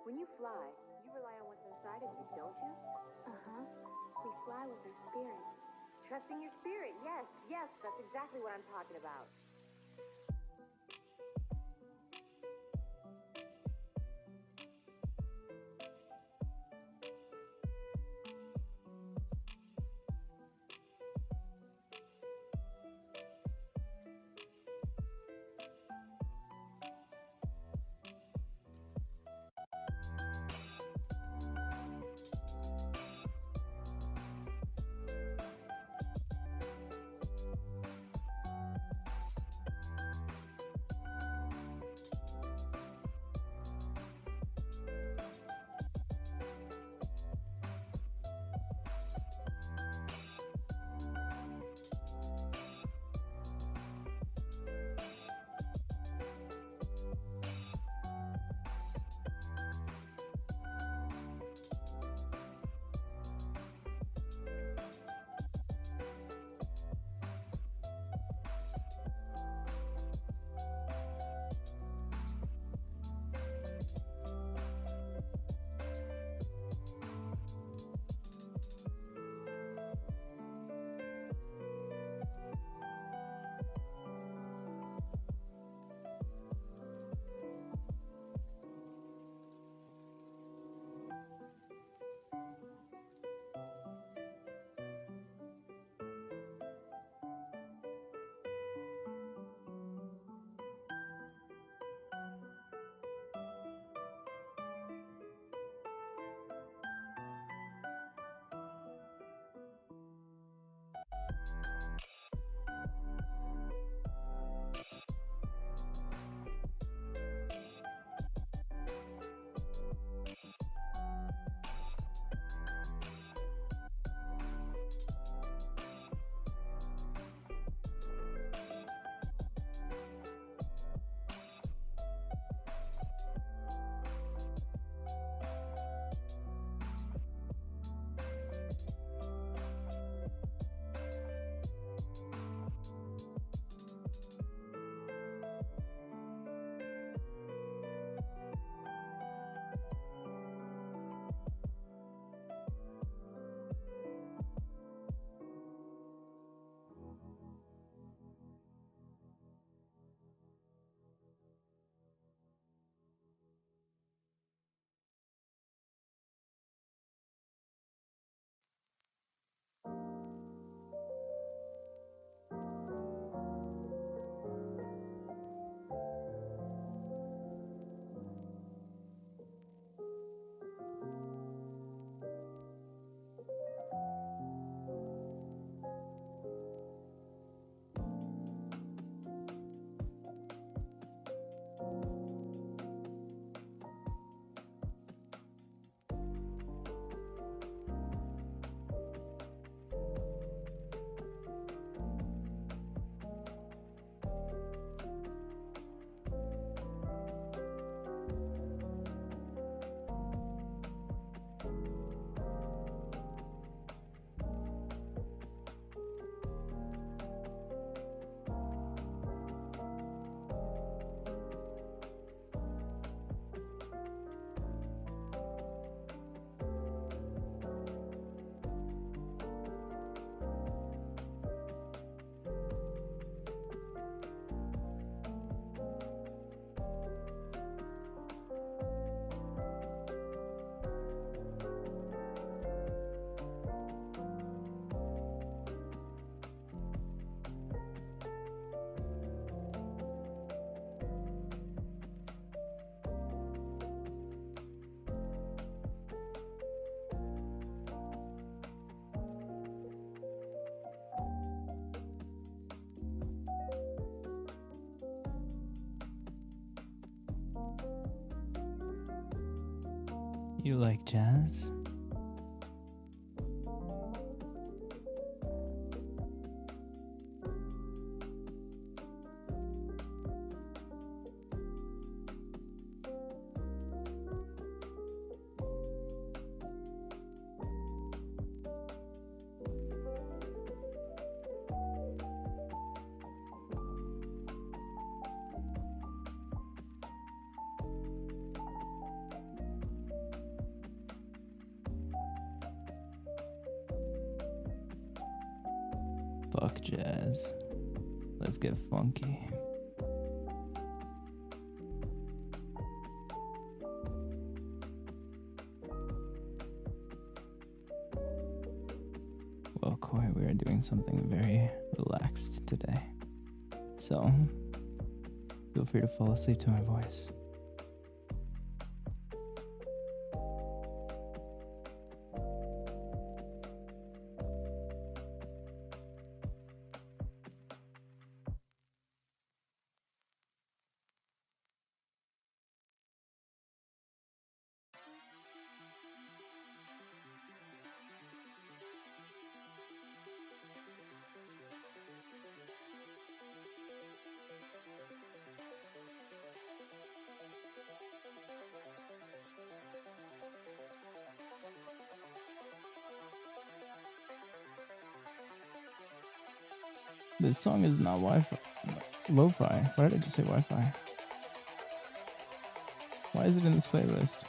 When you fly, you rely on what's inside of you, don't you? Uh-huh. We fly with our spirit. Trusting your spirit, yes, yes, that's exactly what I'm talking about. You like jazz? Fuck jazz. Let's get funky. Well, Koi, we are doing something very relaxed today. So, feel free to fall asleep to my voice. This song is not Wi-Fi. Lo-fi. Why did I just say Wi-Fi? Why is it in this playlist?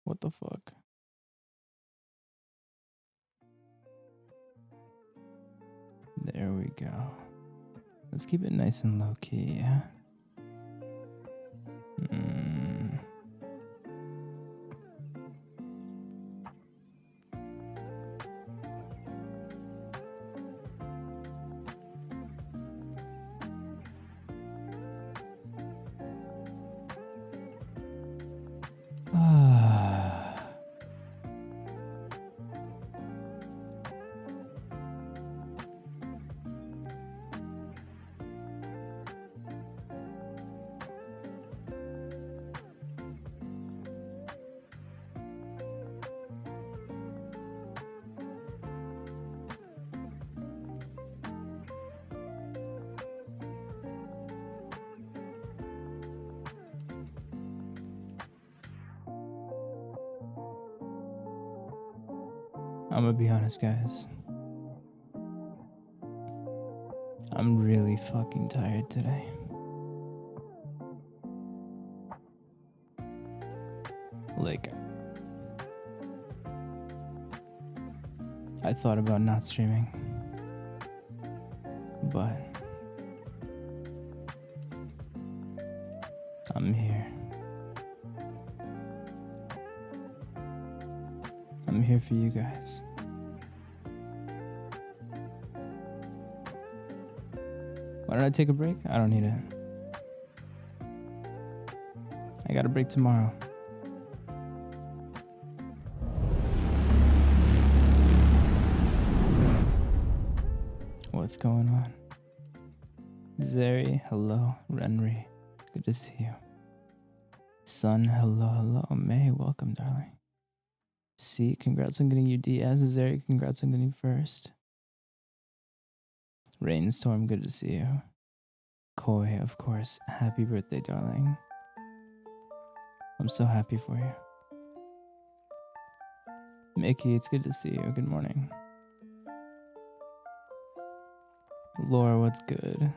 What the fuck? There we go. Let's keep it nice and low-key, yeah? I'm gonna be honest, guys. I'm really fucking tired today. Like, I thought about not streaming, but I'm here. I'm here for you guys. Why don't I take a break? I don't need it. I got a break tomorrow. What's going on? Zeri, hello. Renri, good to see you. Sun, hello. May, welcome, darling. C, congrats on getting your DS. Zeri, congrats on getting first. Rainstorm, good to see you. Koi, of course, happy birthday, darling. I'm so happy for you. Mickey, it's good to see you. Good morning. Laura, what's good?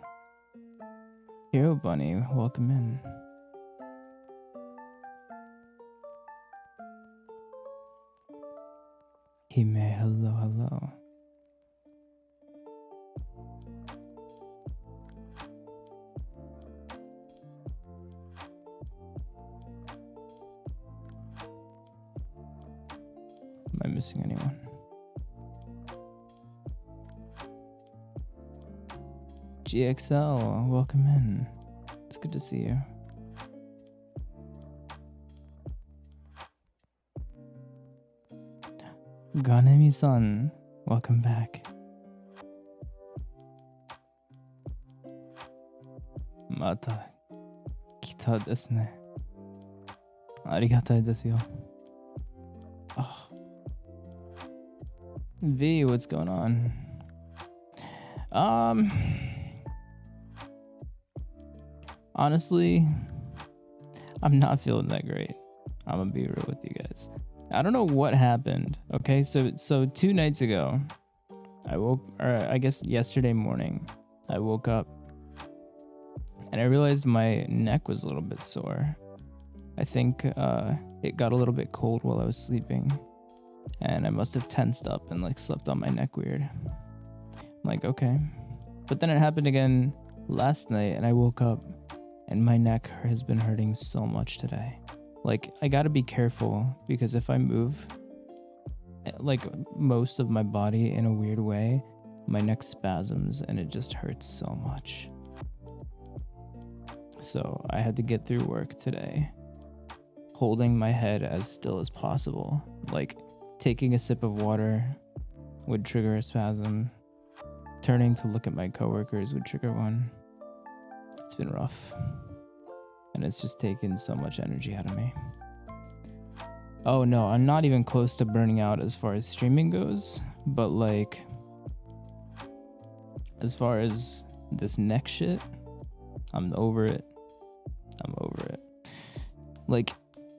Hero Bunny, welcome in. Hime, hello. Am I missing anyone? GXL, welcome in. It's good to see you. Ganemi-san, welcome back. Mata kita desu ne. Arigatai desu yo. Oh. V, what's going on? Honestly, I'm not feeling that great. I'm gonna be real with you guys. I don't know what happened. Okay, so 2 nights ago, I guess yesterday morning, I woke up and I realized my neck was a little bit sore. I think it got a little bit cold while I was sleeping. and I must have tensed up and like slept on my neck weird. I'm like, okay. But then it happened again last night, and I woke up and my neck has been hurting so much today. Like, I gotta be careful because if I move like most of my body in a weird way, my neck spasms and it just hurts so much. So I had to get through work today holding my head as still as possible. Like, taking a sip of water would trigger a spasm. Turning to look at my coworkers would trigger one. It's been rough. And it's just taken so much energy out of me. Oh no, I'm not even close to burning out as far as streaming goes, but like, as far as this neck shit, I'm over it. I'm over it. Like,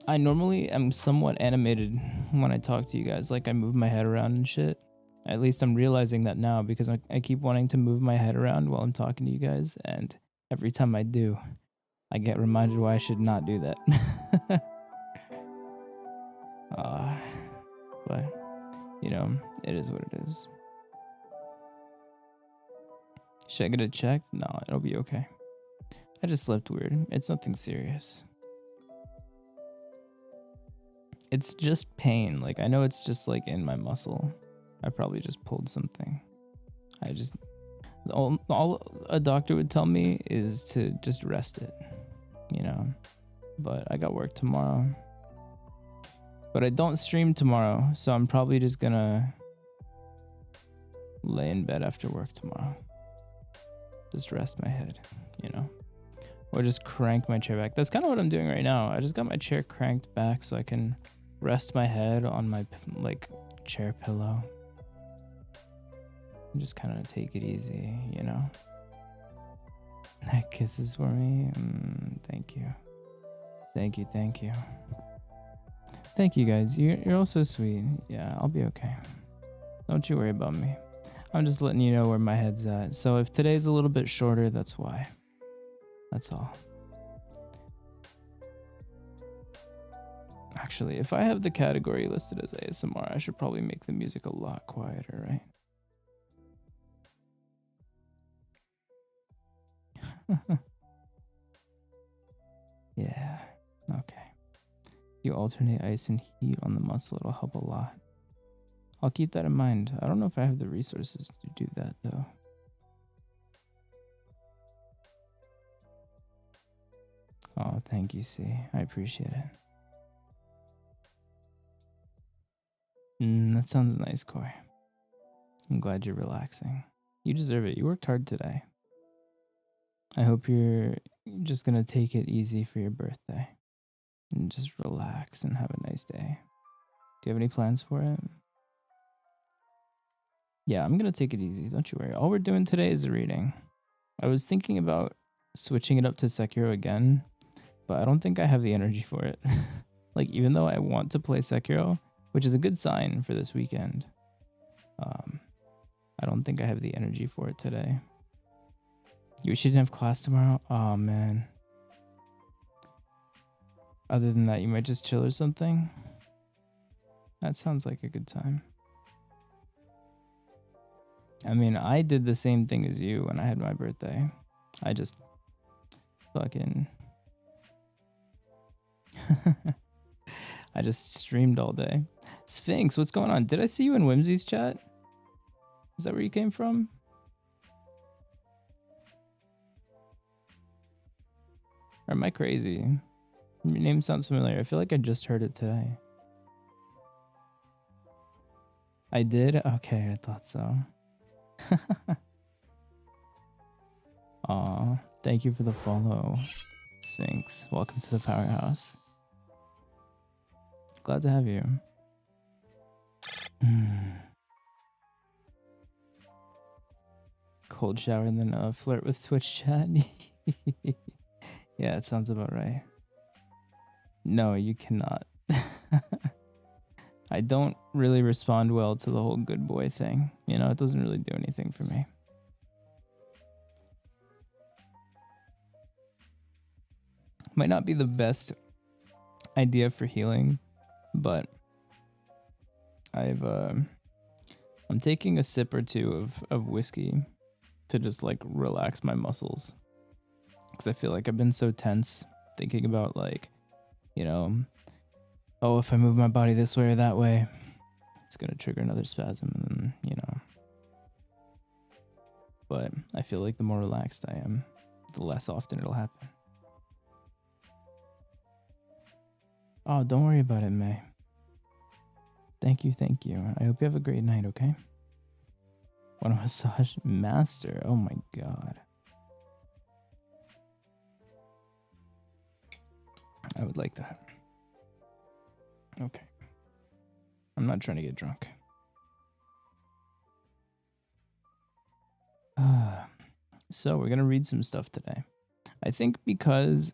I normally am somewhat animated when I talk to you guys. Like, I move my head around and shit. At least I'm realizing that now because I keep wanting to move my head around while I'm talking to you guys, and every time I do, I get reminded why I should not do that. But, you know, it is what it is. Should I get it checked? No, it'll be okay. I just slept weird. It's nothing serious. It's just pain. Like, I know it's just like in my muscle. I probably just pulled something. All a doctor would tell me is to just rest it, you know. But I got work tomorrow. But I don't stream tomorrow, so I'm probably just gonna lay in bed after work tomorrow. Just rest my head, you know. Or just crank my chair back. That's kind of what I'm doing right now. I just got my chair cranked back so I can rest my head on my like chair pillow. And just kind of take it easy, you know. Neck kisses for me. Thank you. Thank you. Thank you. Thank you guys. You're all so sweet. Yeah, I'll be okay. Don't you worry about me. I'm just letting you know where my head's at. So if today's a little bit shorter, that's why. That's all. Actually, if I have the category listed as ASMR, I should probably make the music a lot quieter, right? Yeah, okay. You alternate ice and heat on the muscle, it'll help a lot. I'll keep that in mind. I don't know if I have the resources to do that, though. Oh, thank you, C. I appreciate it. That sounds nice, Koi. I'm glad you're relaxing. You deserve it. You worked hard today. I hope you're just gonna take it easy for your birthday. And just relax and have a nice day. Do you have any plans for it? Yeah, I'm gonna take it easy. Don't you worry. All we're doing today is reading. I was thinking about switching it up to Sekiro again, but I don't think I have the energy for it. Like, even though I want to play Sekiro, which is a good sign for this weekend, I don't think I have the energy for it today. You shouldn't have class tomorrow? Oh, man. Other than that, you might just chill or something? That sounds like a good time. I mean, I did the same thing as you when I had my birthday. I just fucking... I just streamed all day. Sphinx, what's going on? Did I see you in Whimsy's chat? Is that where you came from? Or am I crazy? Your name sounds familiar. I feel like I just heard it today. I did? Okay, I thought so. Aw, thank you for the follow, Sphinx. Welcome to the Powerhouse. Glad to have you. Cold shower and then flirt with Twitch chat. Yeah, it sounds about right. No, you cannot. I don't really respond well to the whole good boy thing. You know, it doesn't really do anything for me. Might not be the best idea for healing, but I'm taking a sip or two of whiskey to just like relax my muscles because I feel like I've been so tense thinking about like, you know, oh, if I move my body this way or that way, it's gonna trigger another spasm, and But I feel like the more relaxed I am, the less often it'll happen. Oh, don't worry about it, May. Thank you, thank you. I hope you have a great night, okay? What a massage master. Oh my god. I would like that. Okay. I'm not trying to get drunk. So we're gonna read some stuff today. I think because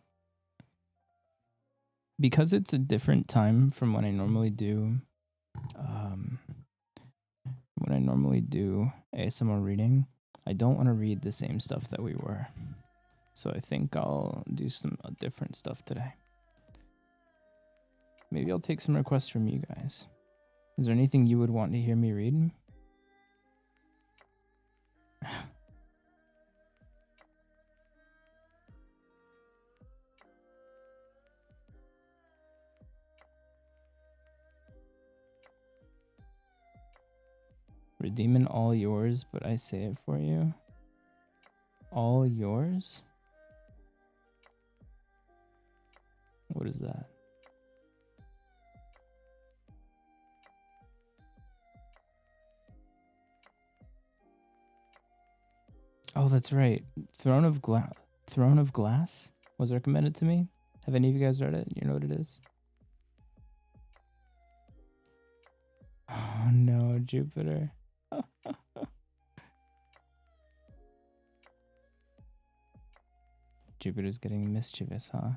it's a different time from when I normally do ASMR reading, I don't want to read the same stuff that we were. So I think I'll do some different stuff today. Maybe I'll take some requests from you guys. Is there anything you would want to hear me read? Redeeming all yours, but I say it for you. All yours? What is that? Oh, that's right. Throne of Glass was recommended to me. Have any of you guys read it? You know what it is? Oh no, Jupiter. Jupiter's getting mischievous, huh?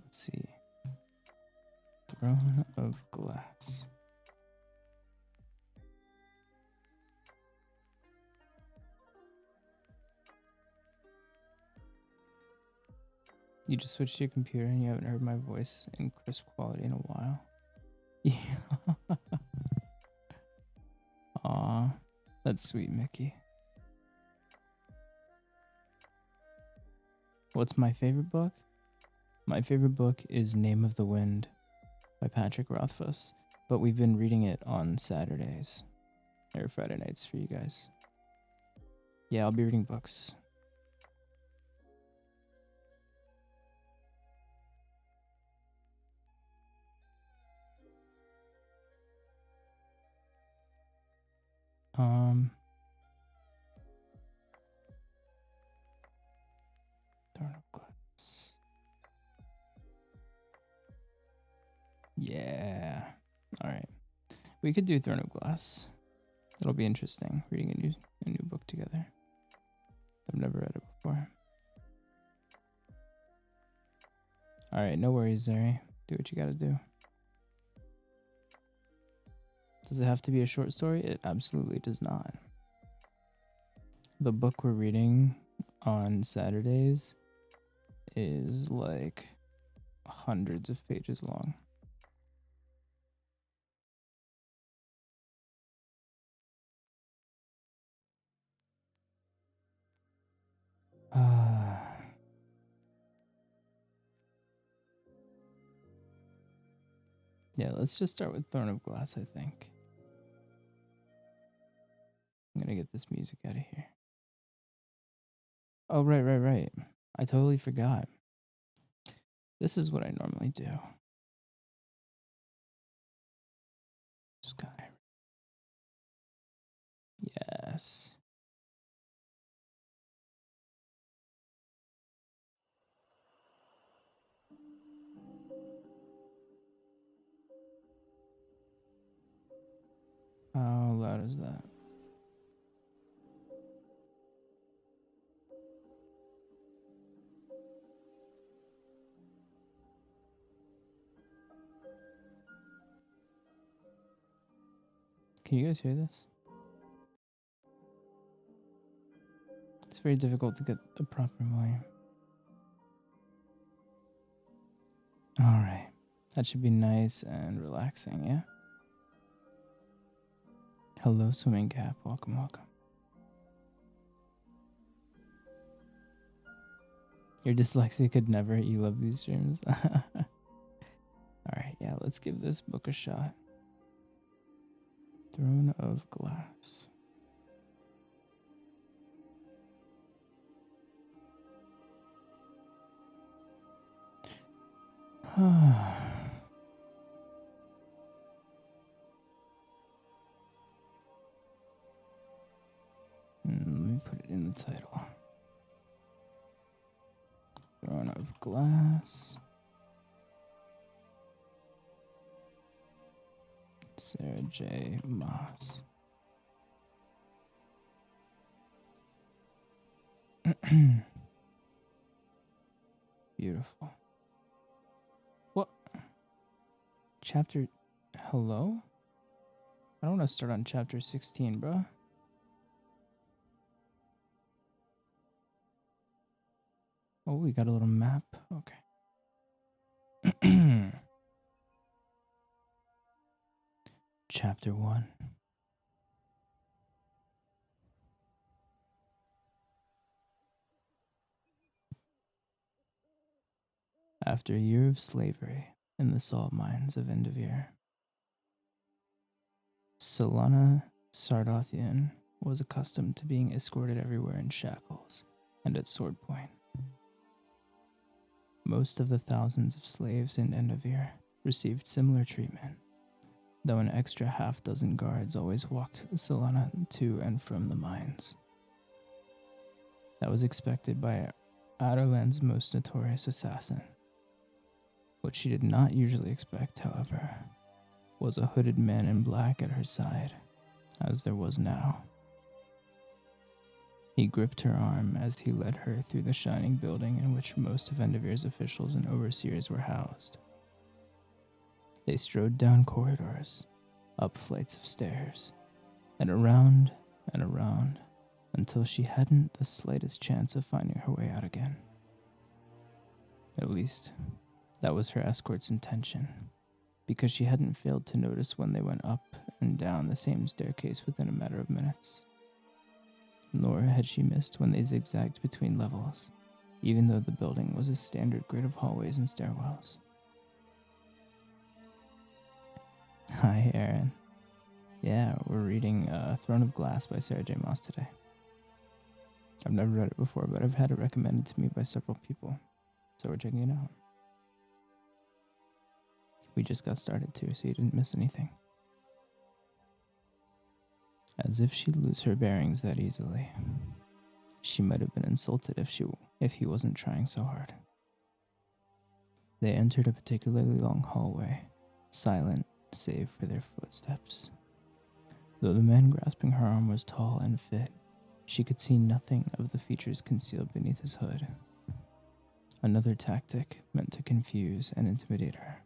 Let's see. Throne of Glass. You just switched to your computer and you haven't heard my voice in crisp quality in a while. Yeah. Aw, that's sweet, Mickey. What's my favorite book? My favorite book is Name of the Wind by Patrick Rothfuss, but we've been reading it on Saturdays or Friday nights for you guys. Yeah, I'll be reading books. Throne of Glass. Yeah. All right. We could do Throne of Glass. It'll be interesting reading a new book together. I've never read it before. All right, no worries, Zari. Do what you gotta do. Does it have to be a short story? It absolutely does not. The book we're reading on Saturdays is like hundreds of pages long. Yeah, let's just start with Throne of Glass, I think. I'm gonna get this music out of here. Oh, right. I totally forgot. This is what I normally do. Sky. Yes. How loud is that? Can you guys hear this? It's very difficult to get a proper volume. Alright. That should be nice and relaxing, yeah? Hello, Swimming Cap. Welcome, welcome. Your dyslexia could never eat love these streams. Alright, yeah, let's give this book a shot. Throne of Glass. Let me put it in the title. Throne of Glass. Sarah J. Maas. Beautiful. What? Chapter... Hello? I don't want to start on chapter 16, bro. Oh, we got a little map. Okay. Chapter 1. After a year of slavery in the salt mines of Endovir, Solana Sardothian was accustomed to being escorted everywhere in shackles and at sword point. Most of the thousands of slaves in Endovir received similar treatment, though an extra half dozen guards always walked Solana to and from the mines. That was expected by Adarland's most notorious assassin. What she did not usually expect, however, was a hooded man in black at her side, as there was now. He gripped her arm as he led her through the shining building in which most of Endovir's officials and overseers were housed. They strode down corridors, up flights of stairs, and around until she hadn't the slightest chance of finding her way out again. At least, that was her escort's intention, because she hadn't failed to notice when they went up and down the same staircase within a matter of minutes. Nor had she missed when they zigzagged between levels, even though the building was a standard grid of hallways and stairwells. Hi, Aaron. Yeah, we're reading Throne of Glass by Sarah J. Maas today. I've never read it before, but I've had it recommended to me by several people, so we're checking it out. We just got started too, so you didn't miss anything. As if she'd lose her bearings that easily. She might have been insulted if he wasn't trying so hard. They entered a particularly long hallway, silent save for their footsteps. Though the man grasping her arm was tall and fit, she could see nothing of the features concealed beneath his hood. Another tactic meant to confuse and intimidate her.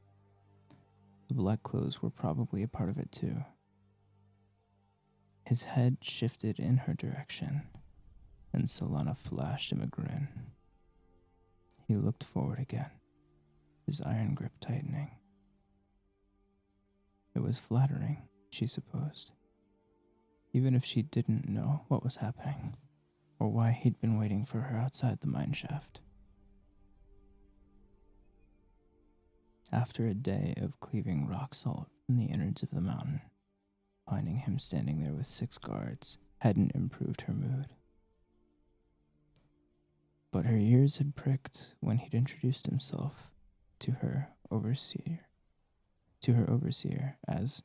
The black clothes were probably a part of it too. His head shifted in her direction, and Solana flashed him a grin. He looked forward again, his iron grip tightening. It was flattering, she supposed, even if she didn't know what was happening, or why he'd been waiting for her outside the mine shaft. After a day of cleaving rock salt from the innards of the mountain, finding him standing there with 6 guards hadn't improved her mood. But her ears had pricked when he'd introduced himself to her overseer as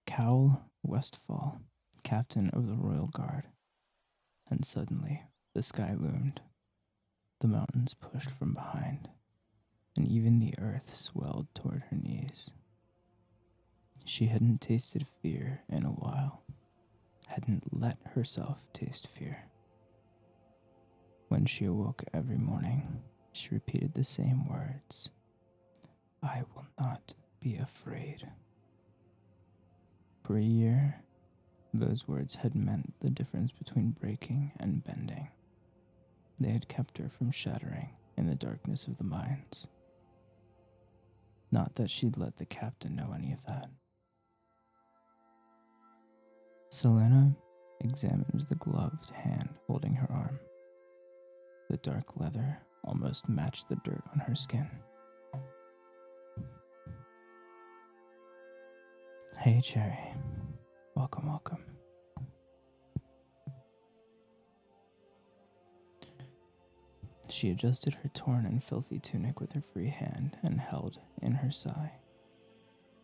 Cowl Westfall, captain of the Royal Guard. And suddenly, the sky loomed. The mountains pushed from behind, and even the earth swelled toward her knees. She hadn't tasted fear in a while, hadn't let herself taste fear. When she awoke every morning, she repeated the same words. I will not be afraid. For a year, Those words had meant the difference between breaking and bending. They had kept her from shattering in the darkness of the mines. Not that she'd let the captain know any of that. Selena examined the gloved hand holding her arm. The dark leather almost matched the dirt on her skin. Hey, Cherry. Welcome, welcome. She adjusted her torn and filthy tunic with her free hand and held in her sigh.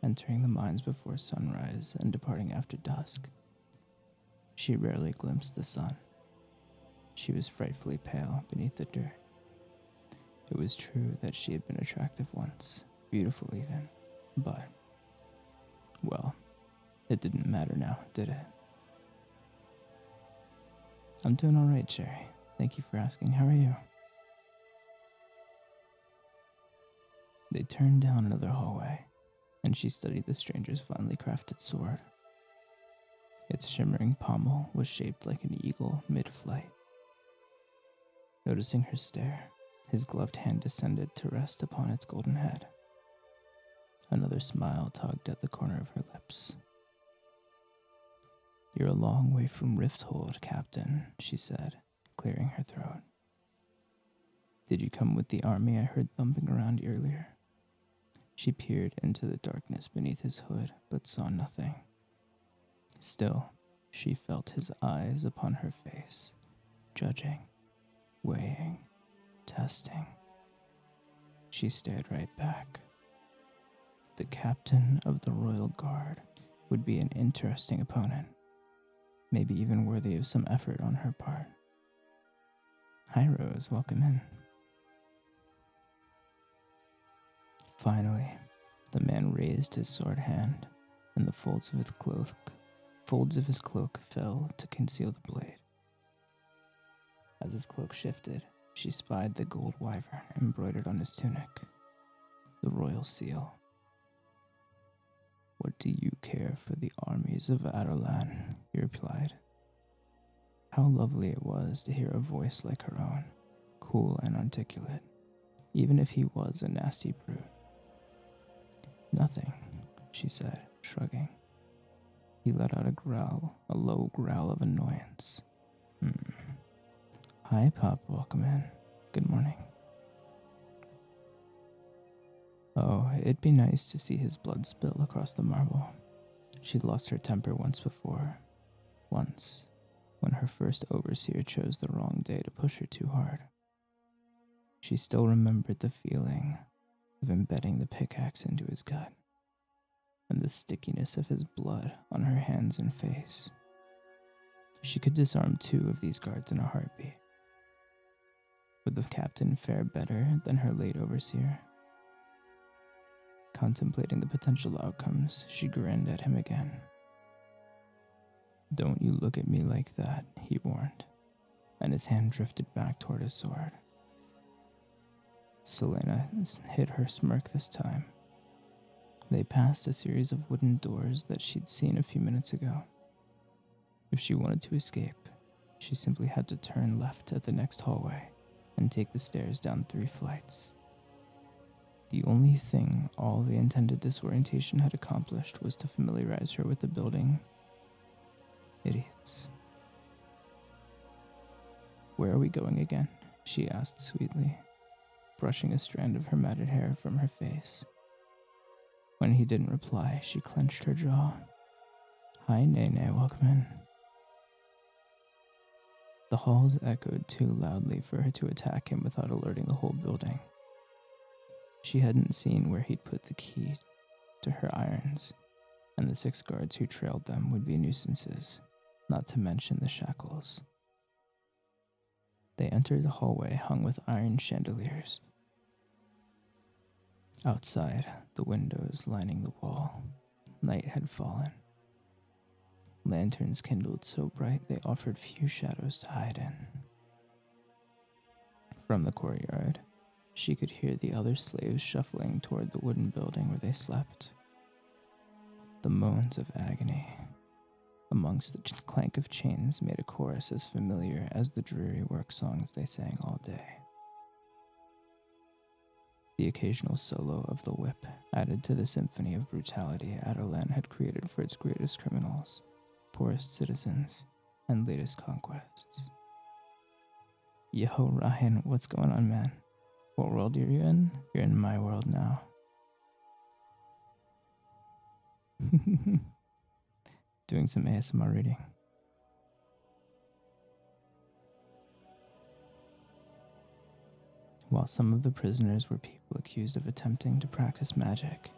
Entering the mines before sunrise and departing after dusk, she rarely glimpsed the sun. She was frightfully pale beneath the dirt. It was true that she had been attractive once, beautiful even, but, well, it didn't matter now, did it? I'm doing all right, Cherry. Thank you for asking. How are you? They turned down another hallway, and she studied the stranger's finely crafted sword. Its shimmering pommel was shaped like an eagle mid-flight. Noticing her stare, his gloved hand descended to rest upon its golden head. Another smile tugged at the corner of her lips. You're a long way from Rifthold, Captain, she said, clearing her throat. Did you come with the army I heard thumping around earlier? She peered into the darkness beneath his hood, but saw nothing. Still, she felt his eyes upon her face, judging, weighing, testing. She stared right back. The captain of the Royal Guard would be an interesting opponent, maybe even worthy of some effort on her part. Hi, Rose, welcome in. Finally, the man raised his sword hand, and the folds of his cloak fell to conceal the blade. As his cloak shifted, she spied the gold wyvern embroidered on his tunic, the royal seal. What do you care for the armies of Adarlan? He replied. How lovely it was to hear a voice like her own, cool and articulate, even if he was a nasty brute. Nothing, she said, shrugging. He let out a low growl of annoyance. Hi, Pop, welcome in. Good morning. Oh, it'd be nice to see his blood spill across the marble. She'd lost her temper once before. Once, when her first overseer chose the wrong day to push her too hard. She still remembered the feeling of embedding the pickaxe into his gut, and the stickiness of his blood on her hands and face. She could disarm 2 of these guards in a heartbeat. Would the captain fare better than her late overseer? Contemplating the potential outcomes, she grinned at him again. Don't you look at me like that, he warned, and his hand drifted back toward his sword. Selena hid her smirk this time. They passed a series of wooden doors that she'd seen a few minutes ago. If she wanted to escape, she simply had to turn left at the next hallway and take the stairs down 3 flights. The only thing all the intended disorientation had accomplished was to familiarize her with the building. Idiots. Where are we going again? She asked sweetly, brushing a strand of her matted hair from her face. When he didn't reply, she clenched her jaw. Hi, Nene, welcome in. The halls echoed too loudly for her to attack him without alerting the whole building. She hadn't seen where he'd put the key to her irons, and the 6 guards who trailed them would be nuisances, not to mention the shackles. They entered the hallway hung with iron chandeliers. Outside, the windows lining the wall, night had fallen. Lanterns kindled so bright they offered few shadows to hide in. From the courtyard, she could hear the other slaves shuffling toward the wooden building where they slept. The moans of agony, amongst the clank of chains made a chorus as familiar as the dreary work songs they sang all day. The occasional solo of the whip added to the symphony of brutality Adarlan had created for its greatest criminals, poorest citizens, and latest conquests. Yo, Ryan, what's going on, man? What world are you in? You're in my world now. Doing some ASMR reading. While some of the prisoners were people accused of attempting to practice magic,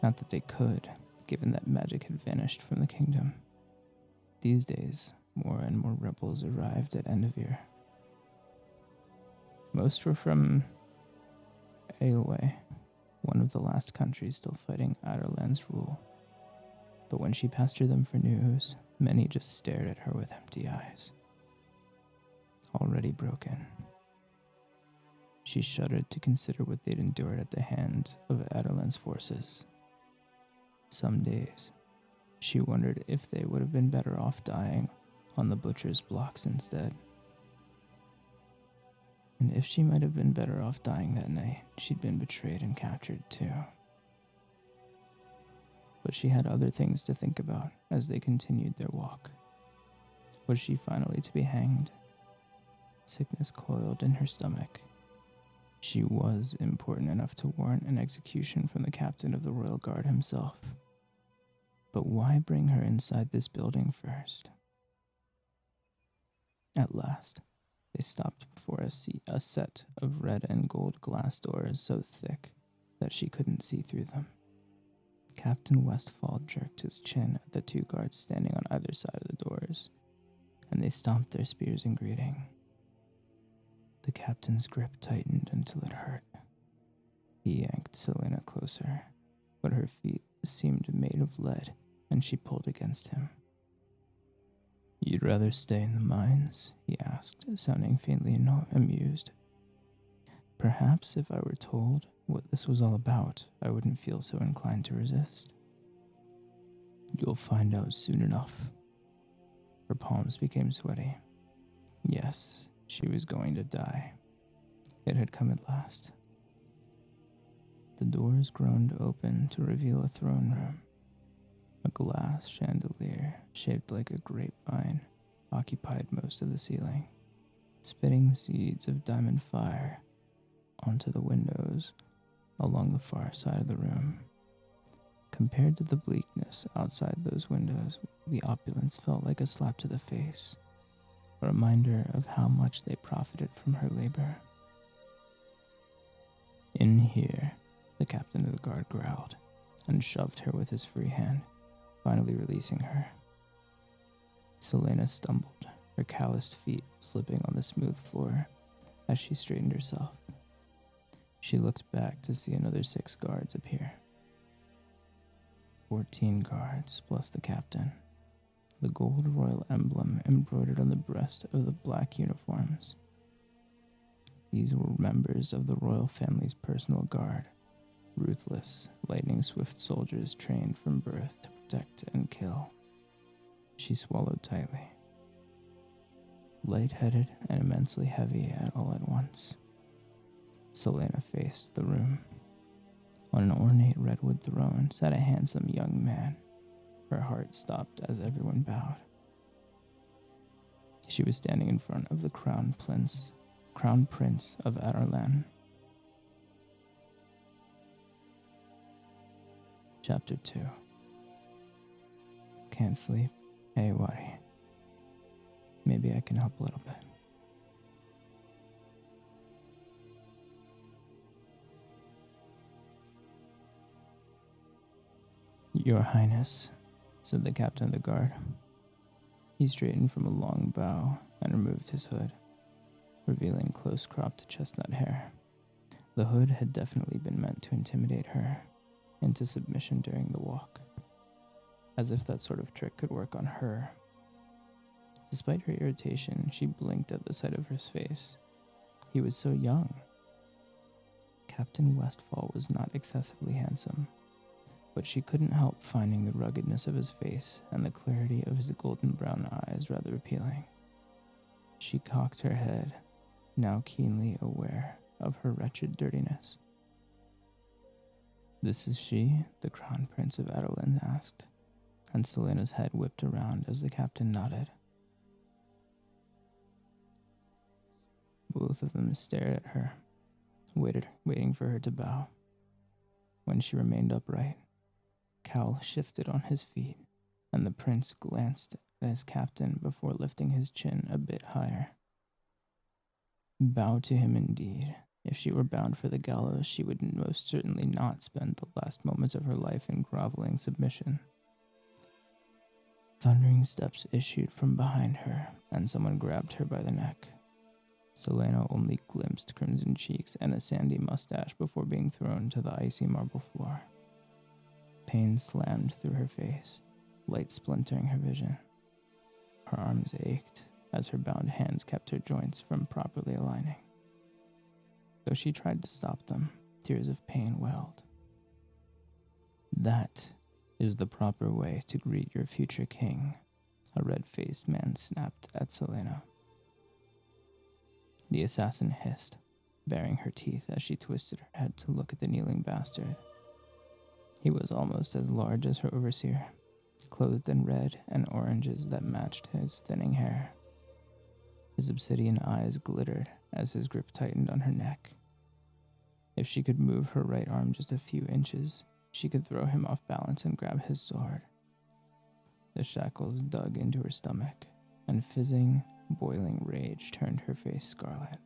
not that they could, given that magic had vanished from the kingdom. These days, more and more rebels arrived at Endovir. Most were from Aelway, one of the last countries still fighting Adarlan's rule. But when she pestered them for news, many just stared at her with empty eyes. Already broken, she shuddered to consider what they'd endured at the hands of Adarlan's forces. Some days, she wondered if they would have been better off dying on the butcher's blocks instead. And if she might have been better off dying that night, she'd been betrayed and captured too. But she had other things to think about as they continued their walk. Was she finally to be hanged? Sickness coiled in her stomach. She was important enough to warrant an execution from the captain of the Royal Guard himself. But why bring her inside this building first? At last, they stopped before a set of red and gold glass doors so thick that she couldn't see through them. Captain Westfall jerked his chin at the two guards standing on either side of the doors, and they stomped their spears in greeting. The captain's grip tightened until it hurt. He yanked Selena closer, but her feet seemed made of lead, and she pulled against him. "You'd rather stay in the mines?" he asked, sounding faintly amused. Perhaps if I were told what this was all about, I wouldn't feel so inclined to resist. "You'll find out soon enough." Her palms became sweaty. Yes, she was going to die. It had come at last. The doors groaned open to reveal a throne room. A glass chandelier, shaped like a grapevine, occupied most of the ceiling, spitting seeds of diamond fire onto the windows along the far side of the room. Compared to the bleakness outside those windows, the opulence felt like a slap to the face, a reminder of how much they profited from her labor. "In here," the captain of the guard growled, and shoved her with his free hand, finally releasing her. Selena stumbled, her calloused feet slipping on the smooth floor as she straightened herself. She looked back to see another 6 guards appear. 14 guards, plus the captain. The gold royal emblem embroidered on the breast of the black uniforms. These were members of the royal family's personal guard, ruthless, lightning-swift soldiers trained from birth to protect and kill. She swallowed tightly. Light-headed and immensely heavy all at once, Selena faced the room. On an ornate redwood throne sat a handsome young man. Her heart stopped as everyone bowed. She was standing in front of the crown prince of Adarlan. Chapter 2. Can't sleep? Hey, Wari. Maybe I can help a little bit. "Your Highness," said the captain of the guard. He straightened from a long bow and removed his hood, revealing close-cropped chestnut hair. The hood had definitely been meant to intimidate her into submission during the walk, as if that sort of trick could work on her. Despite her irritation, she blinked at the sight of his face. He was so young. Captain Westfall was not excessively handsome, but she couldn't help finding the ruggedness of his face and the clarity of his golden brown eyes rather appealing. She cocked her head, now keenly aware of her wretched dirtiness. "This is she?" the Crown Prince of Adolan asked, and Selena's head whipped around as the captain nodded. Both of them stared at her, waiting for her to bow. When she remained upright, Cal shifted on his feet, and the prince glanced at his captain before lifting his chin a bit higher. Bow to him indeed. If she were bound for the gallows, she would most certainly not spend the last moments of her life in groveling submission. Thundering steps issued from behind her, and someone grabbed her by the neck. Selena only glimpsed crimson cheeks and a sandy mustache before being thrown to the icy marble floor. Pain slammed through her face, light splintering her vision. Her arms ached as her bound hands kept her joints from properly aligning. Though she tried to stop them, tears of pain welled. "That is the proper way to greet your future king," a red-faced man snapped at Selena. The assassin hissed, baring her teeth as she twisted her head to look at the kneeling bastard. He was almost as large as her overseer, clothed in red and oranges that matched his thinning hair. His obsidian eyes glittered as his grip tightened on her neck. If she could move her right arm just a few inches, she could throw him off balance and grab his sword. The shackles dug into her stomach, and fizzing, boiling rage turned her face scarlet.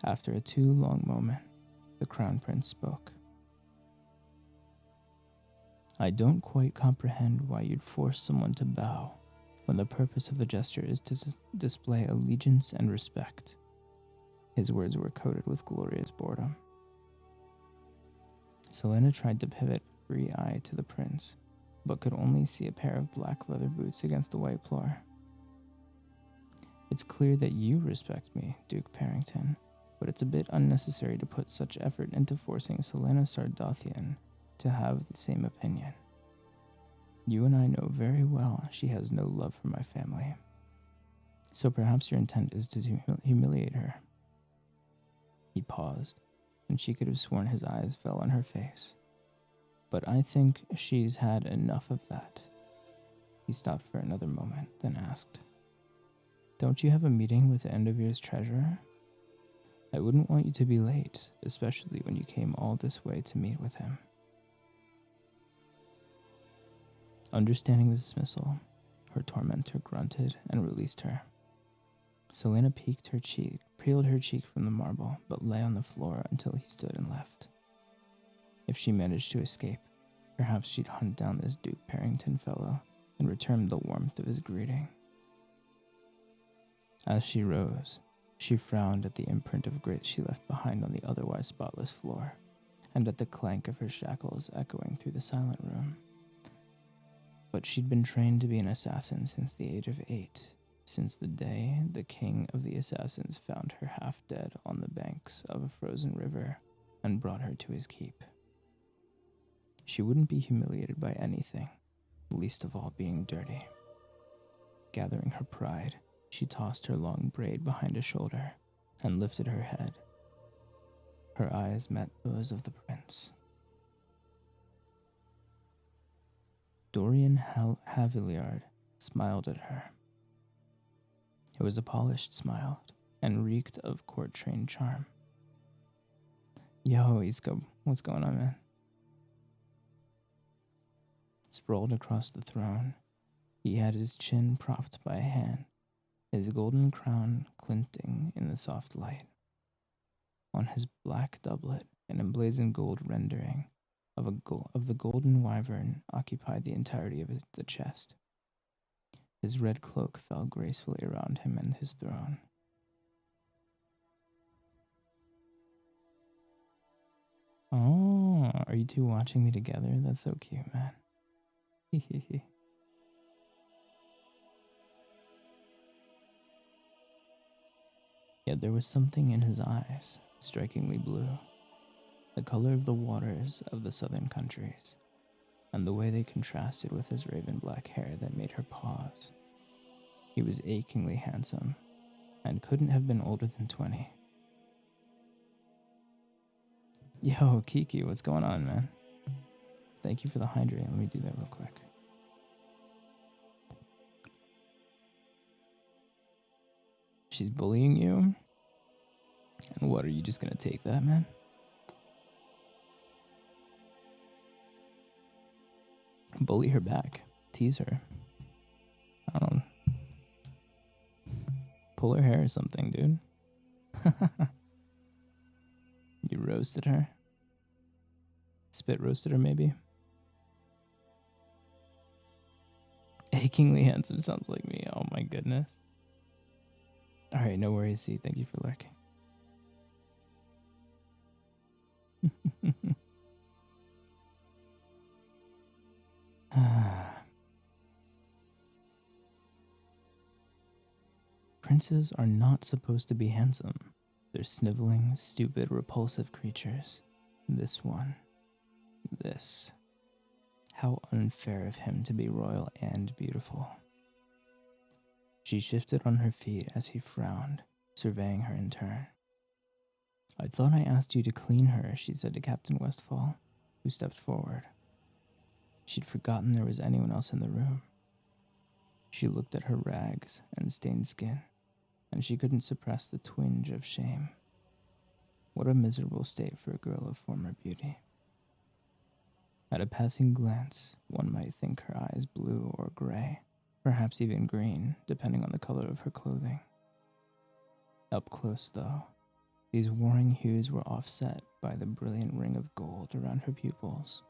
After a too long moment, the Crown Prince spoke. "I don't quite comprehend why you'd force someone to bow when the purpose of the gesture is to display allegiance and respect." His words were coated with glorious boredom. Selena tried to pivot a free eye to the prince, but could only see a pair of black leather boots against the white floor. "It's clear that you respect me, Duke Parrington, but it's a bit unnecessary to put such effort into forcing Selena Sardothian to have the same opinion. You and I know very well she has no love for my family. So perhaps your intent is to humiliate her." He paused, and she could have sworn his eyes fell on her face. "But I think she's had enough of that." He stopped for another moment, then asked, "Don't you have a meeting with Endovier's treasurer? I wouldn't want you to be late, especially when you came all this way to meet with him." Understanding the dismissal, her tormentor grunted and released her. Selena peeled her cheek from the marble, but lay on the floor until he stood and left. If she managed to escape, perhaps she'd hunt down this Duke Parrington fellow and return the warmth of his greeting. As she rose, she frowned at the imprint of grit she left behind on the otherwise spotless floor, and at the clank of her shackles echoing through the silent room. But she'd been trained to be an assassin since the age of 8, since the day the king of the assassins found her half dead on the banks of a frozen river and brought her to his keep. She wouldn't be humiliated by anything, least of all being dirty. Gathering her pride, she tossed her long braid behind a shoulder and lifted her head. Her eyes met those of the prince. Dorian Haviliard smiled at her. It was a polished smile and reeked of court-trained charm. "Yo, what's going on, man?" Sprawled across the throne, he had his chin propped by a hand, his golden crown glinting in the soft light. On his black doublet, an emblazoned gold rendering of the golden wyvern occupied the entirety of the chest. His red cloak fell gracefully around him and his throne. "Oh, are you two watching me together? That's so cute, man." Hehehe. Yet there was something in his eyes, strikingly blue. the color of the waters of the southern countries, and the way they contrasted with his raven black hair that made her pause. He was achingly handsome, and couldn't have been older than 20. Yo, Kiki, what's going on, man? Thank you for the hydrate. Let me do that real quick. She's bullying you? And what, are you just gonna take that, man? Bully her back. Tease her. I don't know. Pull her hair or something, dude. You roasted her? Spit roasted her, maybe? Achingly handsome sounds like me. Oh my goodness. Alright, no worries, C. Thank you for lurking. Princes are not supposed to be handsome. They're sniveling, stupid, repulsive creatures. This one. This. How unfair of him to be royal and beautiful. She shifted on her feet as he frowned, surveying her in turn. I thought I asked you to clean her, she said to Captain Westfall, who stepped forward. She'd forgotten there was anyone else in the room. She looked at her rags and stained skin, and she couldn't suppress the twinge of shame. What a miserable state for a girl of former beauty. At a passing glance, one might think her eyes blue or gray, perhaps even green, depending on the color of her clothing. Up close, though, these warring hues were offset by the brilliant ring of gold around her pupils.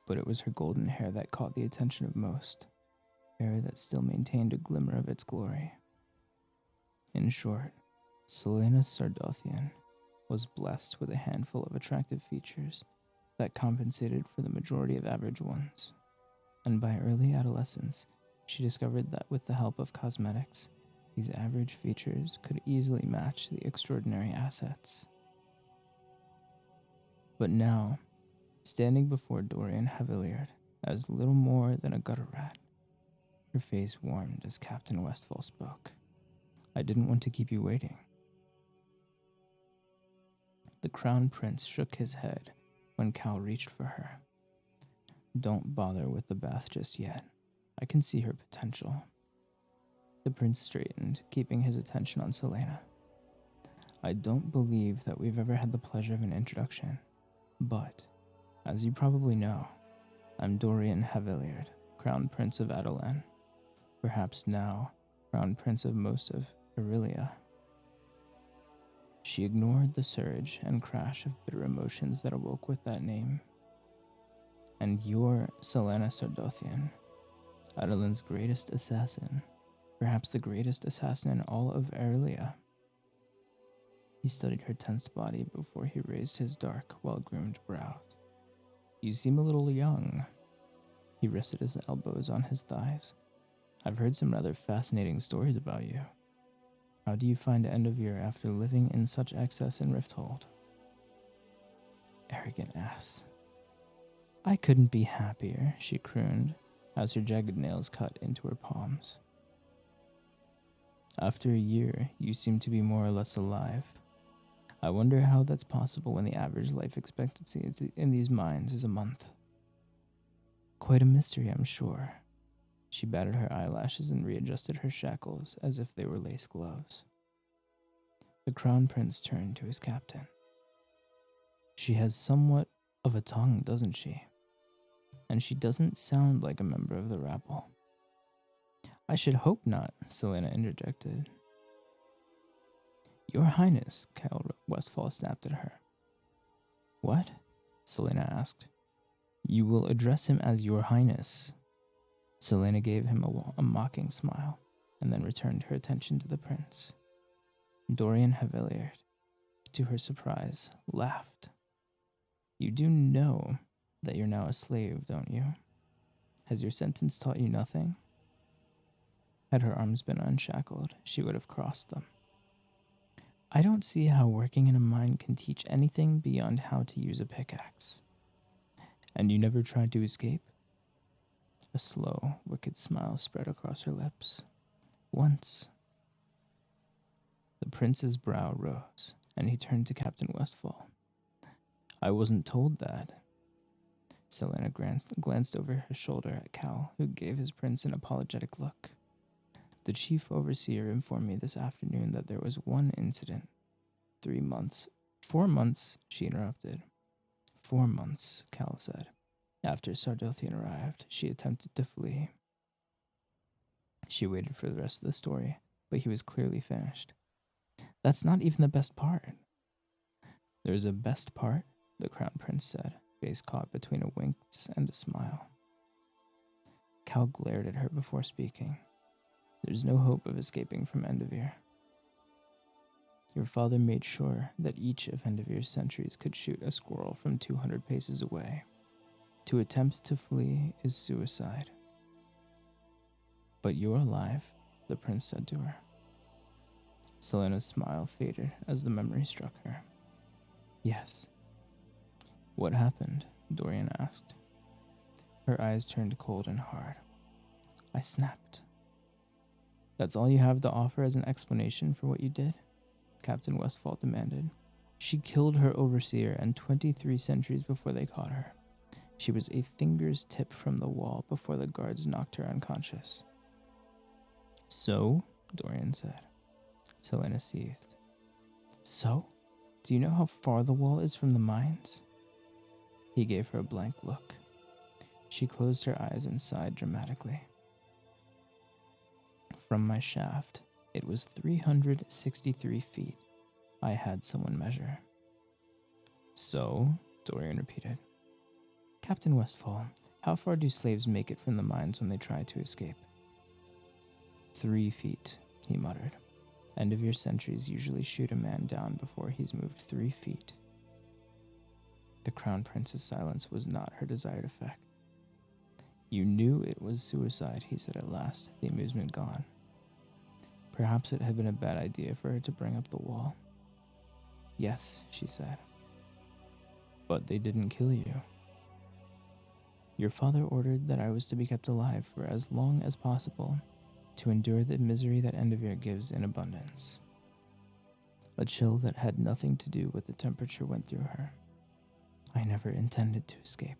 But it was her golden hair that caught the attention of most, hair that still maintained a glimmer of its glory. In short, Selena Sardothian was blessed with a handful of attractive features that compensated for the majority of average ones, and by early adolescence, she discovered that with the help of cosmetics, these average features could easily match the extraordinary assets. But now, standing before Dorian Haviliard as little more than a gutter rat, her face warmed as Captain Westfall spoke. I didn't want to keep you waiting. The Crown Prince shook his head when Cal reached for her. Don't bother with the bath just yet. I can see her potential. The prince straightened, keeping his attention on Selena. I don't believe that we've ever had the pleasure of an introduction, but, as you probably know, I'm Dorian Haviliard, Crown Prince of Adolan. Perhaps now, Crown Prince of most of Aurelia. She ignored the surge and crash of bitter emotions that awoke with that name. And you're Selena Sardothian, Adolan's greatest assassin, perhaps the greatest assassin in all of Aurelia. He studied her tense body before he raised his dark, well-groomed brows. You seem a little young. He rested his elbows on his thighs. I've heard some rather fascinating stories about you. How do you find end of year after living in such excess in Rifthold? Arrogant ass. I couldn't be happier, she crooned, as her jagged nails cut into her palms. After a year, you seem to be more or less alive. I wonder how that's possible when the average life expectancy in these mines is a month. Quite a mystery, I'm sure. She batted her eyelashes and readjusted her shackles as if they were lace gloves. The Crown Prince turned to his captain. She has somewhat of a tongue, doesn't she? And she doesn't sound like a member of the rabble. I should hope not, Selena interjected. Your Highness, Cal Westfall snapped at her. What? Selena asked. You will address him as Your Highness. Selena gave him a mocking smile, and then returned her attention to the prince. Dorian Haviliard, to her surprise, laughed. You do know that you're now a slave, don't you? Has your sentence taught you nothing? Had her arms been unshackled, she would have crossed them. I don't see how working in a mine can teach anything beyond how to use a pickaxe. And you never tried to escape? A slow, wicked smile spread across her lips. Once. The prince's brow rose, and he turned to Captain Westfall. I wasn't told that. Selena glanced over her shoulder at Cal, who gave his prince an apologetic look. The chief overseer informed me this afternoon that there was one incident. 3 months. 4 months, she interrupted. 4 months, Cal said. After Sardothian arrived, she attempted to flee. She waited for the rest of the story, but he was clearly finished. That's not even the best part. There's a best part, the Crown Prince said, face caught between a wink and a smile. Cal glared at her before speaking. There's no hope of escaping from Enderveer. Your father made sure that each of Enderveer's sentries could shoot a squirrel from 200 paces away. To attempt to flee is suicide. But you're alive, the prince said to her. Selena's smile faded as the memory struck her. Yes. What happened? Dorian asked. Her eyes turned cold and hard. I snapped. That's all you have to offer as an explanation for what you did? Captain Westfall demanded. She killed her overseer and 23 sentries before they caught her. She was a finger's tip from the wall before the guards knocked her unconscious. So? Dorian said. Selena seethed. So? Do you know how far the wall is from the mines? He gave her a blank look. She closed her eyes and sighed dramatically. From my shaft, it was 363 feet. I had someone measure. So? Dorian repeated. Captain Westfall, how far do slaves make it from the mines when they try to escape? 3 feet, he muttered. Enderveer sentries usually shoot a man down before he's moved 3 feet. The Crown Prince's silence was not her desired effect. You knew it was suicide, he said at last, the amusement gone. Perhaps it had been a bad idea for her to bring up the wall. Yes, she said. But they didn't kill you. Your father ordered that I was to be kept alive for as long as possible, to endure the misery that Enderveer gives in abundance. A chill that had nothing to do with the temperature went through her. I never intended to escape.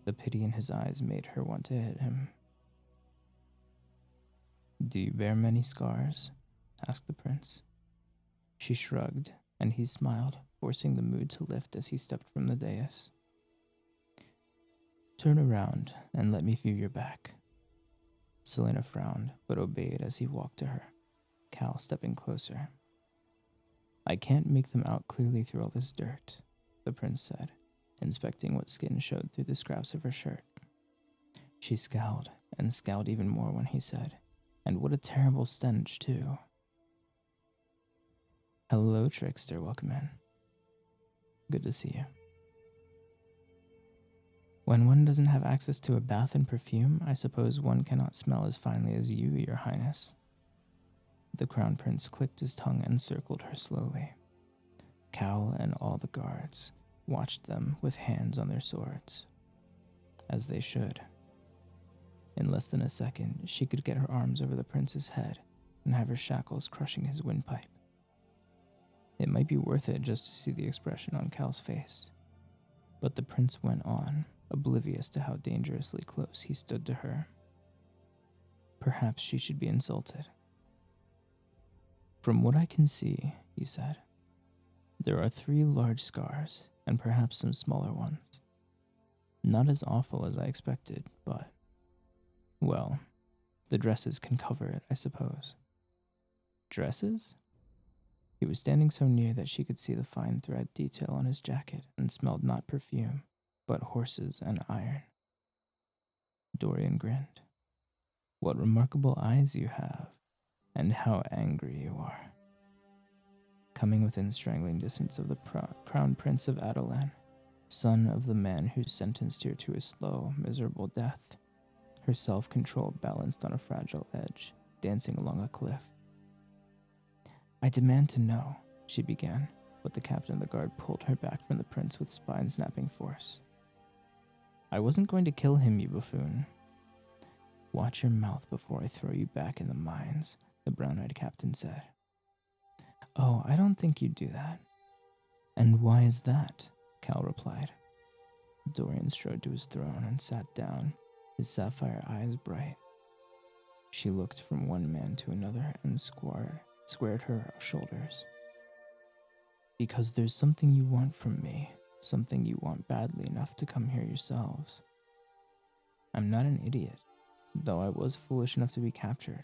The pity in his eyes made her want to hit him. Do you bear many scars? Asked the prince. She shrugged, and he smiled, forcing the mood to lift as he stepped from the dais. Turn around and let me feel your back. Selena frowned, but obeyed as he walked to her, Cal stepping closer. I can't make them out clearly through all this dirt, the prince said, inspecting what skin showed through the scraps of her shirt. She scowled, and scowled even more when he said, and what a terrible stench, too. Hello, Trickster, welcome in. Good to see you. When one doesn't have access to a bath and perfume, I suppose one cannot smell as finely as you, your highness. The Crown Prince clicked his tongue and circled her slowly. Cal and all the guards watched them with hands on their swords. As they should. In less than a second, she could get her arms over the prince's head and have her shackles crushing his windpipe. It might be worth it just to see the expression on Cal's face. But the prince went on, oblivious to how dangerously close he stood to her. Perhaps she should be insulted. From what I can see, he said, there are 3 large scars and perhaps some smaller ones. Not as awful as I expected, but, well, the dresses can cover it, I suppose. Dresses? He was standing so near that she could see the fine thread detail on his jacket and smelled not perfume, but horses and iron. Dorian grinned. What remarkable eyes you have, and how angry you are. Coming within strangling distance of the Crown Prince of Adolan, son of the man who sentenced her to a slow, miserable death, her self-control balanced on a fragile edge, dancing along a cliff. I demand to know, she began, but the captain of the guard pulled her back from the prince with spine-snapping force. I wasn't going to kill him, you buffoon. Watch your mouth before I throw you back in the mines, the brown-eyed captain said. Oh, I don't think you'd do that. And why is that? Cal replied. Dorian strode to his throne and sat down, his sapphire eyes bright. She looked from one man to another and squared her shoulders. Because there's something you want from me, something you want badly enough to come here yourselves. I'm not an idiot, though I was foolish enough to be captured,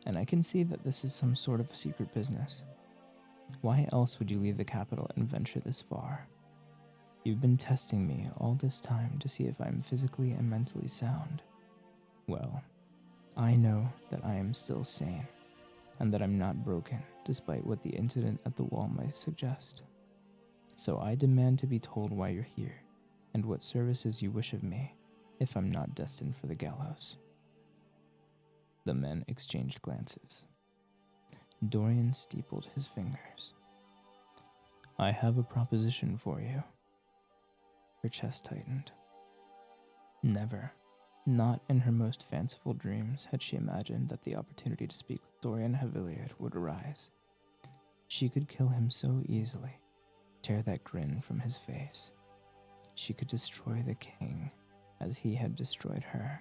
and I can see that this is some sort of secret business. Why else would you leave the capital and venture this far? You've been testing me all this time to see if I'm physically and mentally sound. Well, I know that I am still sane, and that I'm not broken, despite what the incident at the wall might suggest. So I demand to be told why you're here, and what services you wish of me, if I'm not destined for the gallows. The men exchanged glances. Dorian steepled his fingers. I have a proposition for you. Her chest tightened. Never, not in her most fanciful dreams, had she imagined that the opportunity to speak with Dorian Haviliard would arise. She could kill him so easily, tear that grin from his face. She could destroy the king as he had destroyed her.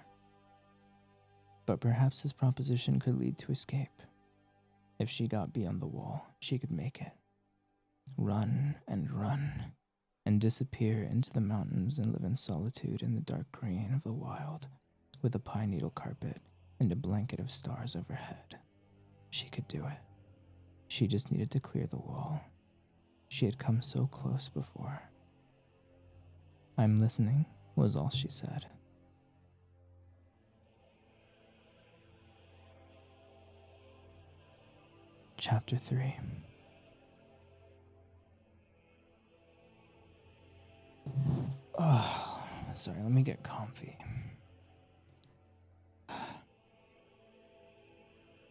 But perhaps his proposition could lead to escape. If she got beyond the wall, she could make it. Run, and disappear into the mountains and live in solitude in the dark green of the wild, with a pine needle carpet and a blanket of stars overhead. She could do it. She just needed to clear the wall. She had come so close before. I'm listening, was all she said. Chapter 3. Oh, sorry, let me get comfy.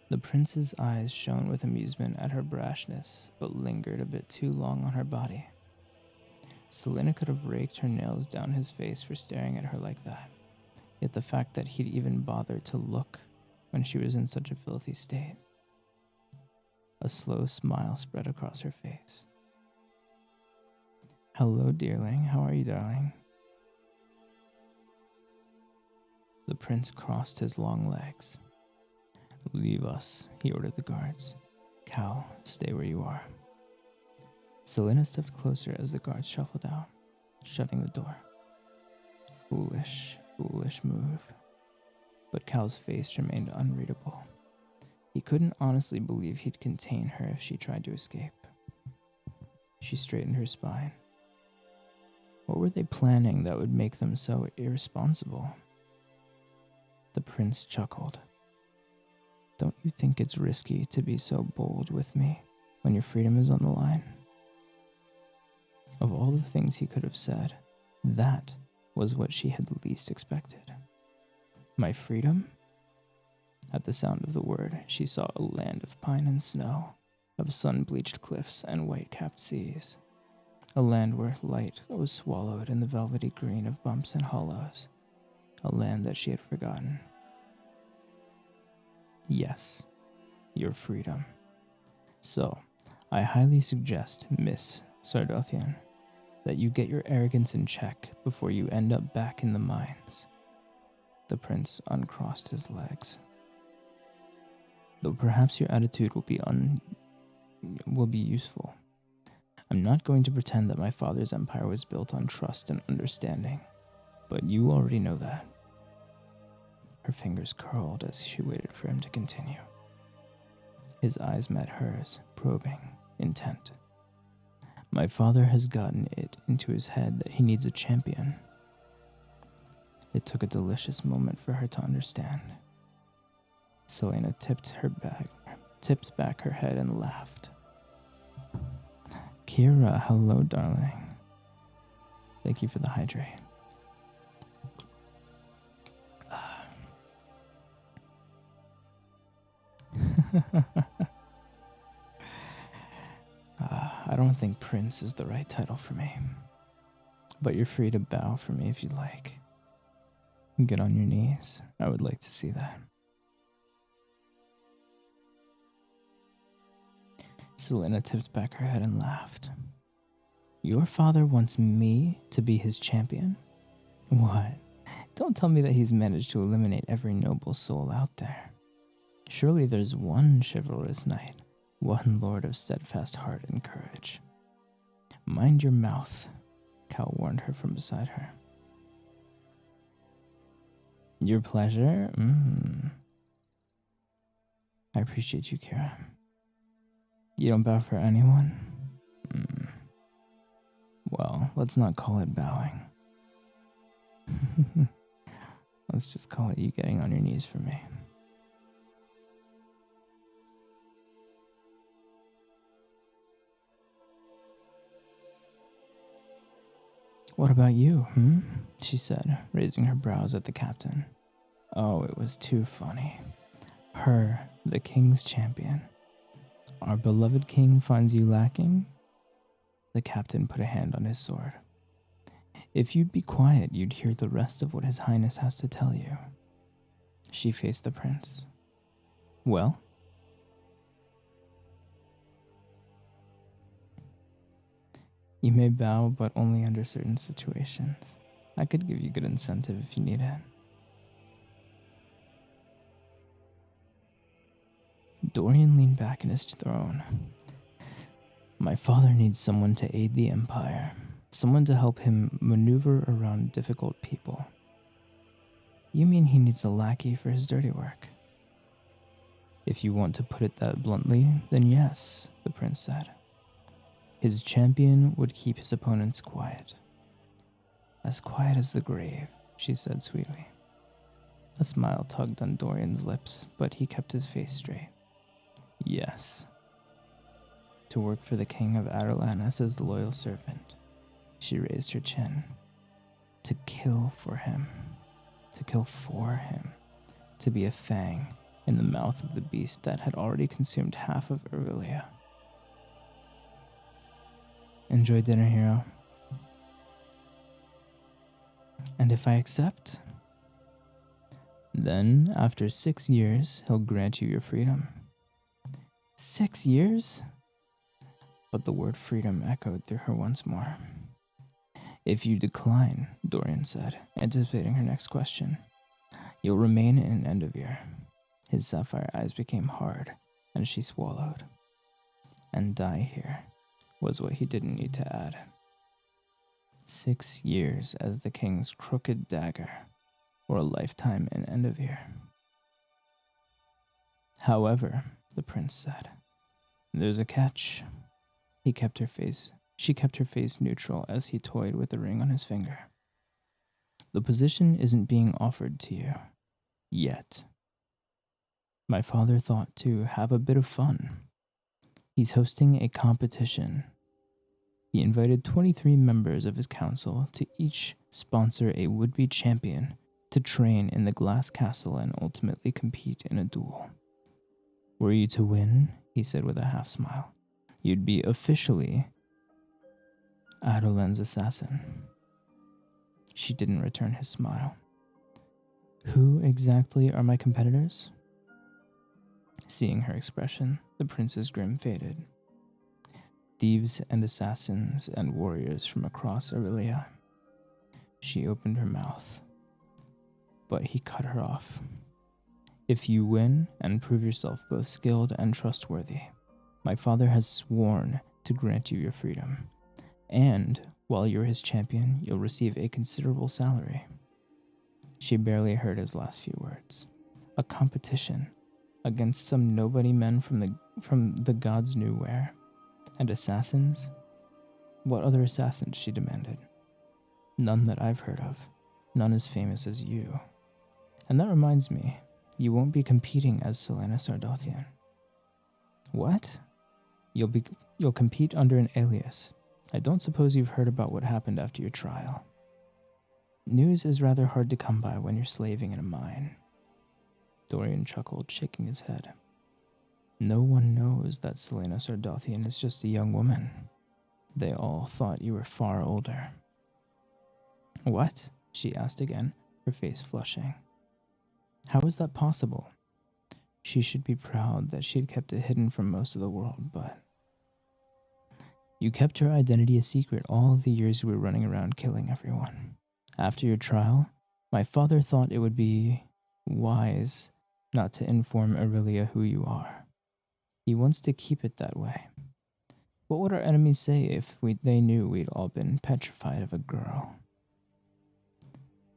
The prince's eyes shone with amusement at her brashness, but lingered a bit too long on her body. Selena could have raked her nails down his face for staring at her like that, yet the fact that he'd even bothered to look when she was in such a filthy state. A slow smile spread across her face. Hello, dearling. How are you, darling? The prince crossed his long legs. Leave us, he ordered the guards. Cal, stay where you are. Selena stepped closer as the guards shuffled out, shutting the door. Foolish move. But Cal's face remained unreadable. He couldn't honestly believe he'd contain her if she tried to escape. She straightened her spine. What were they planning that would make them so irresponsible? The prince chuckled. Don't you think it's risky to be so bold with me when your freedom is on the line? Of all the things he could have said, that was what she had least expected. My freedom? At the sound of the word, she saw a land of pine and snow, of sun-bleached cliffs and white-capped seas. A land where light was swallowed in the velvety green of bumps and hollows. A land that she had forgotten. Yes, your freedom. So, I highly suggest, Miss Sardothian, that you get your arrogance in check before you end up back in the mines. The prince uncrossed his legs. Though perhaps your attitude will be useful. I'm not going to pretend that my father's empire was built on trust and understanding, but you already know that. Her fingers curled as she waited for him to continue. His eyes met hers, probing, intent. My father has gotten it into his head that he needs a champion. It took a delicious moment for her to understand. Selena tipped back her head and laughed. Kira, hello, darling. Thank you for the hydrate. don't think Prince is the right title for me. But you're free to bow for me if you like. Get on your knees. I would like to see that. Selena tipped back her head and laughed. Your father wants me to be his champion? What? Don't tell me that he's managed to eliminate every noble soul out there. Surely there's one chivalrous knight, one lord of steadfast heart and courage. Mind your mouth, Cal warned her from beside her. Your pleasure? I appreciate you, Kira. You don't bow for anyone? Well, let's not call it bowing. Let's just call it you getting on your knees for me. What about you, she said, raising her brows at the captain. Oh, it was too funny. Her, the king's champion. Our beloved king finds you lacking? The captain put a hand on his sword. If you'd be quiet, you'd hear the rest of what his highness has to tell you. She faced the prince. Well? You may bow, but only under certain situations. I could give you good incentive if you need it. Dorian leaned back in his throne. My father needs someone to aid the Empire, someone to help him maneuver around difficult people. You mean he needs a lackey for his dirty work? If you want to put it that bluntly, then yes, the prince said. His champion would keep his opponents quiet. As quiet as the grave, she said sweetly. A smile tugged on Dorian's lips, but he kept his face straight. Yes. To work for the king of Adarlan as his loyal servant. She raised her chin. To kill for him. To kill for him. To be a fang in the mouth of the beast that had already consumed half of Aurelia. Enjoy dinner, hero. And if I accept, then after 6 years, he'll grant you your freedom. 6 years? But the word freedom echoed through her once more. If you decline, Dorian said, anticipating her next question, you'll remain in Endovier. His sapphire eyes became hard, and she swallowed. And die here was what he didn't need to add. 6 years as the king's crooked dagger, or a lifetime in Endovier. However, the prince said, there's a catch. She kept her face neutral as he toyed with the ring on his finger. The position isn't being offered to you. Yet. My father thought to have a bit of fun. He's hosting a competition. He invited 23 members of his council to each sponsor a would-be champion to train in the glass castle and ultimately compete in a duel. Were you to win, he said with a half-smile, you'd be officially Adarlan's assassin. She didn't return his smile. Who exactly are my competitors? Seeing her expression, the prince's grin faded. Thieves and assassins and warriors from across Aurelia. She opened her mouth, but he cut her off. If you win and prove yourself both skilled and trustworthy, my father has sworn to grant you your freedom. And while you're his champion, you'll receive a considerable salary. She barely heard his last few words. A competition against some nobody men from the gods knew where. And assassins? What other assassins? She demanded. None that I've heard of. None as famous as you. And that reminds me, you won't be competing as Selena Sardothian. What? You'll compete under an alias. I don't suppose you've heard about what happened after your trial. News is rather hard to come by when you're slaving in a mine. Dorian chuckled, shaking his head. No one knows that Selena Sardothian is just a young woman. They all thought you were far older. What? She asked again, her face flushing. How is that possible? She should be proud that she had kept it hidden from most of the world, but... You kept your identity a secret all the years you were running around killing everyone. After your trial, my father thought it would be wise not to inform Aurelia who you are. He wants to keep it that way. What would our enemies say if they knew we'd all been petrified of a girl?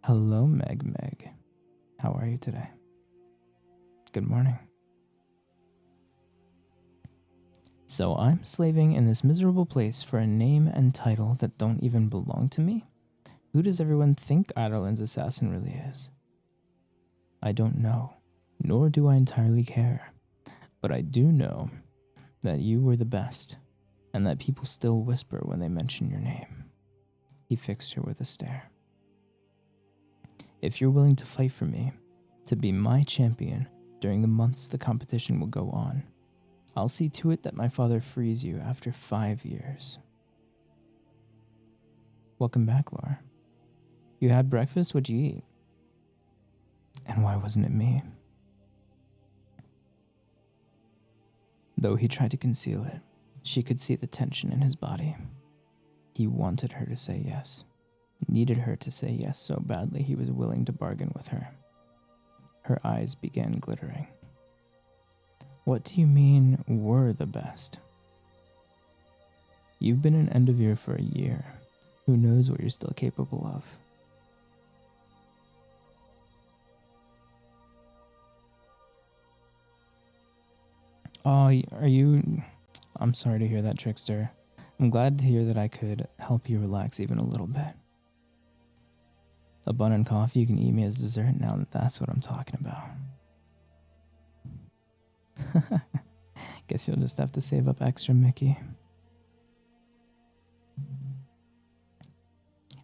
Hello, Meg. How are you today? Good morning. So I'm slaving in this miserable place for a name and title that don't even belong to me? Who does everyone think Adolin's assassin really is? I don't know, nor do I entirely care. But I do know that you were the best, and that people still whisper when they mention your name. He fixed her with a stare. If you're willing to fight for me, to be my champion during the months the competition will go on, I'll see to it that my father frees you after 5 years. Welcome back, Laura. You had breakfast? What'd you eat? And why wasn't it me? Though he tried to conceal it, she could see the tension in his body. He wanted her to say yes, needed her to say yes so badly he was willing to bargain with her. Her eyes began glittering. What do you mean, we're the best? You've been an Enderveer for a year. Who knows what you're still capable of? Oh, are you... I'm sorry to hear that, Trickster. I'm glad to hear that I could help you relax even a little bit. A bun and coffee, you can eat me as dessert now that that's what I'm talking about. Guess you'll just have to save up extra, Mickey.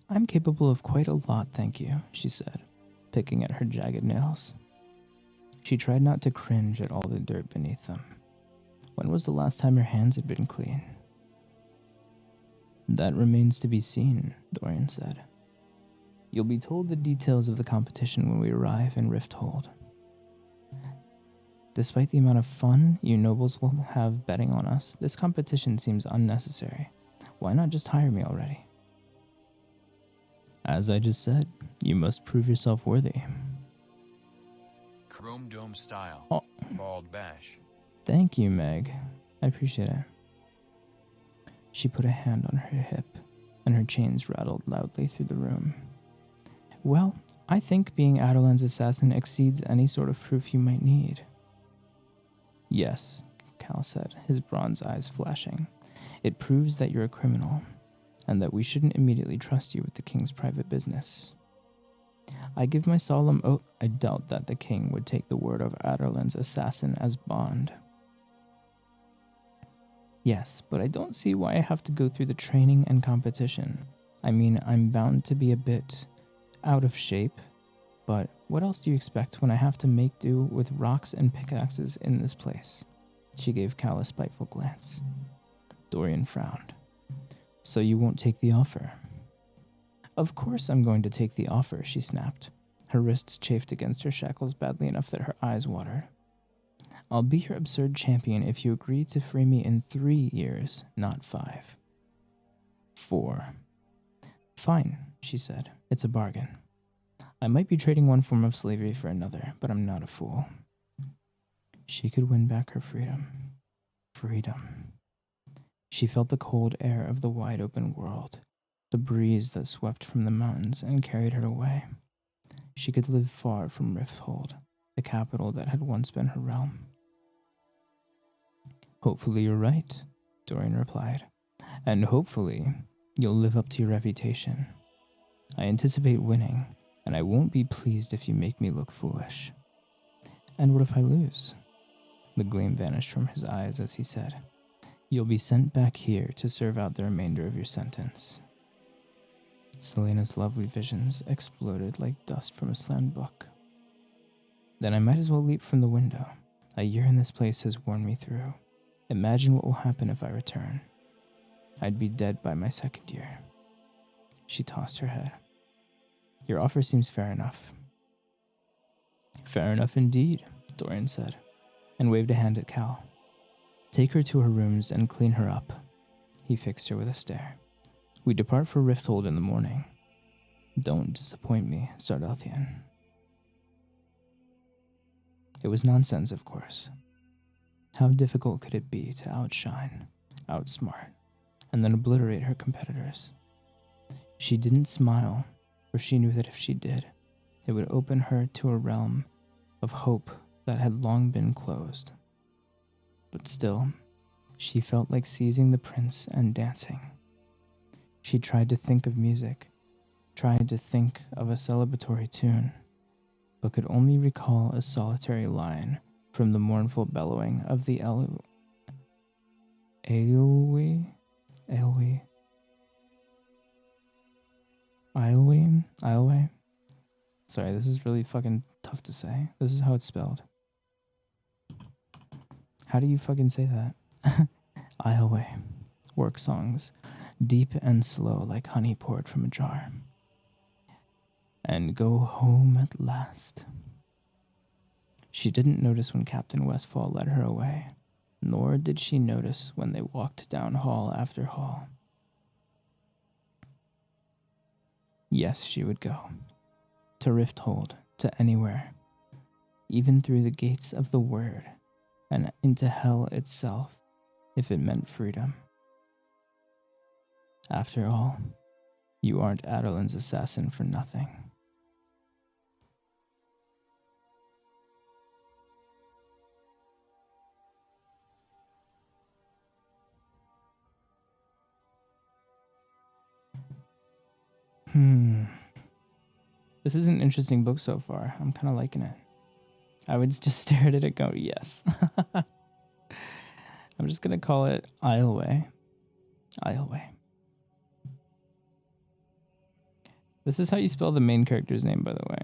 I'm capable of quite a lot, thank you, she said, picking at her jagged nails. She tried not to cringe at all the dirt beneath them. When was the last time your hands had been clean? That remains to be seen, Dorian said. You'll be told the details of the competition when we arrive in Rifthold. Despite the amount of fun you nobles will have betting on us, this competition seems unnecessary. Why not just hire me already? As I just said, you must prove yourself worthy. Chrome Dome style. Oh. Bald bash. Thank you, Meg. I appreciate it. She put a hand on her hip, and her chains rattled loudly through the room. Well, I think being Adolin's assassin exceeds any sort of proof you might need. Yes, Cal said, his bronze eyes flashing. It proves that you're a criminal, and that we shouldn't immediately trust you with the king's private business. I give my solemn oath I doubt that the king would take the word of Adolin's assassin as bond. Yes, but I don't see why I have to go through the training and competition. I mean, I'm bound to be a bit out of shape, but what else do you expect when I have to make do with rocks and pickaxes in this place? She gave Cal a spiteful glance. Dorian frowned. So you won't take the offer? Of course I'm going to take the offer, she snapped. Her wrists chafed against her shackles badly enough that her eyes watered. I'll be your absurd champion if you agree to free me in 3 years, not 5. 4. Fine, she said. It's a bargain. I might be trading one form of slavery for another, but I'm not a fool. She could win back her freedom. Freedom. She felt the cold air of the wide open world, the breeze that swept from the mountains and carried her away. She could live far from Rifthold, the capital that had once been her realm. Hopefully you're right, Dorian replied, and hopefully you'll live up to your reputation. I anticipate winning, and I won't be pleased if you make me look foolish. And what if I lose? The gleam vanished from his eyes as he said, You'll be sent back here to serve out the remainder of your sentence. Selena's lovely visions exploded like dust from a slammed book. Then I might as well leap from the window. A year in this place has worn me through. Imagine what will happen if I return. I'd be dead by my second year. She tossed her head. Your offer seems fair enough. Fair enough indeed, Dorian said, and waved a hand at Cal. Take her to her rooms and clean her up. He fixed her with a stare. We depart for Rifthold in the morning. Don't disappoint me, Sardothian. It was nonsense, of course. How difficult could it be to outshine, outsmart, and then obliterate her competitors? She didn't smile, for she knew that if she did, it would open her to a realm of hope that had long been closed. But still, she felt like seizing the prince and dancing. She tried to think of music, tried to think of a celebratory tune, but could only recall a solitary line from the mournful bellowing of the Ailwe? Sorry, this is really fucking tough to say. This is how it's spelled. How do you fucking say that? Ioway. Work songs, deep and slow like honey poured from a jar. And go home at last. She didn't notice when Captain Westfall led her away, nor did she notice when they walked down hall after hall. Yes, she would go. To Rifthold, to anywhere, even through the gates of the Word, and into hell itself, if it meant freedom. After all, you aren't Adolin's assassin for nothing. This is an interesting book so far. I'm kind of liking it. I would just stare at it and go, yes. I'm just going to call it Isleway. Isleway. This is how you spell the main character's name, by the way.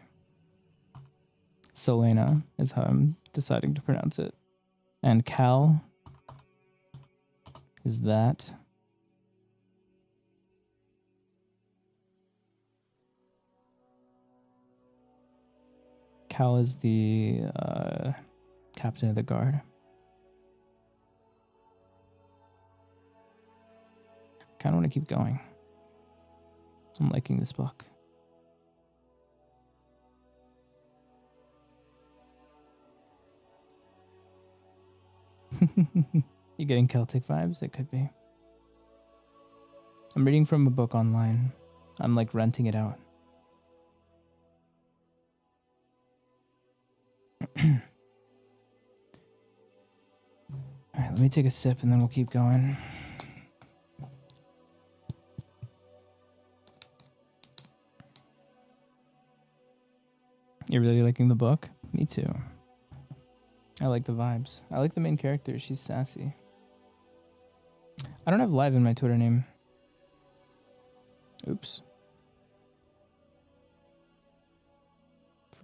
Selena is how I'm deciding to pronounce it. And Cal is that. Cal is the captain of the guard. Kind of want to keep going. I'm liking this book. You getting Celtic vibes? It could be. I'm reading from a book online. I'm like renting it out. Alright, let me take a sip and then we'll keep going. You're really liking the book? Me too. I like the vibes. I like the main character. She's sassy. I don't have live in my Twitter name. Oops.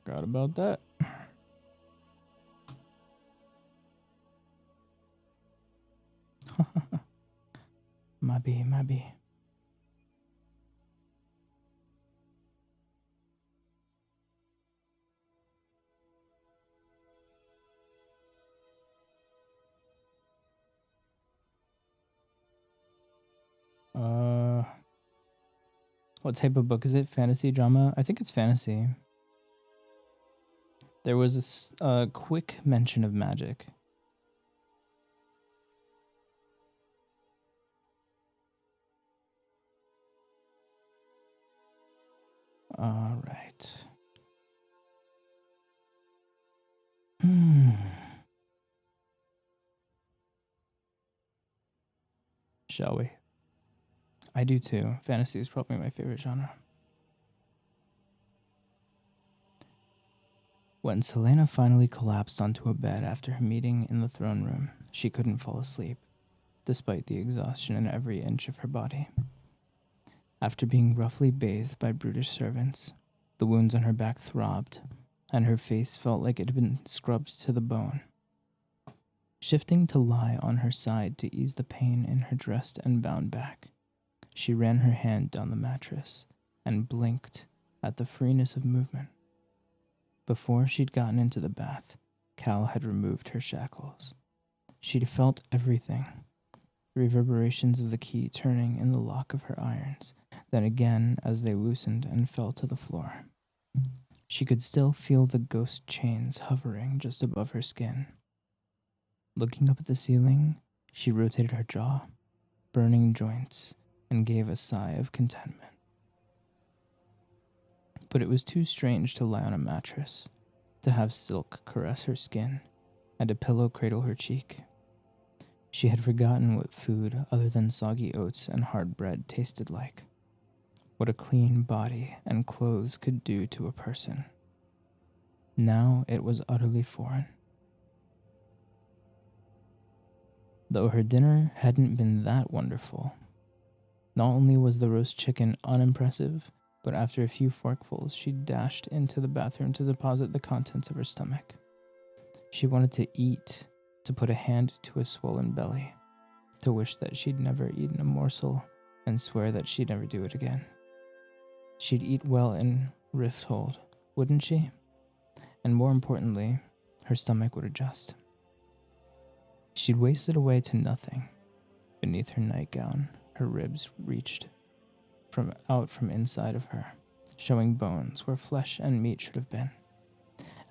Forgot about that. Maybe. What type of book is it? Fantasy, drama? I think it's fantasy. There was a quick mention of magic. All right. Shall we? I do too. Fantasy is probably my favorite genre. When Selena finally collapsed onto a bed after her meeting in the throne room, she couldn't fall asleep, despite the exhaustion in every inch of her body. After being roughly bathed by brutish servants, the wounds on her back throbbed, and her face felt like it had been scrubbed to the bone. Shifting to lie on her side to ease the pain in her dressed and bound back, she ran her hand down the mattress and blinked at the freeness of movement. Before she'd gotten into the bath, Cal had removed her shackles. She'd felt everything, the reverberations of the key turning in the lock of her irons, then again as they loosened and fell to the floor. She could still feel the ghost chains hovering just above her skin. Looking up at the ceiling, she rotated her jaw, burning joints, and gave a sigh of contentment. But it was too strange to lie on a mattress, to have silk caress her skin, and a pillow cradle her cheek. She had forgotten what food other than soggy oats and hard bread tasted like, what a clean body and clothes could do to a person. Now it was utterly foreign. Though her dinner hadn't been that wonderful, not only was the roast chicken unimpressive, but after a few forkfuls, she dashed into the bathroom to deposit the contents of her stomach. She wanted to eat, to put a hand to a swollen belly, to wish that she'd never eaten a morsel and swear that she'd never do it again. She'd eat well in Rifthold, wouldn't she? And more importantly, her stomach would adjust. She'd wasted away to nothing. Beneath her nightgown, her ribs reached out from inside of her, showing bones where flesh and meat should have been.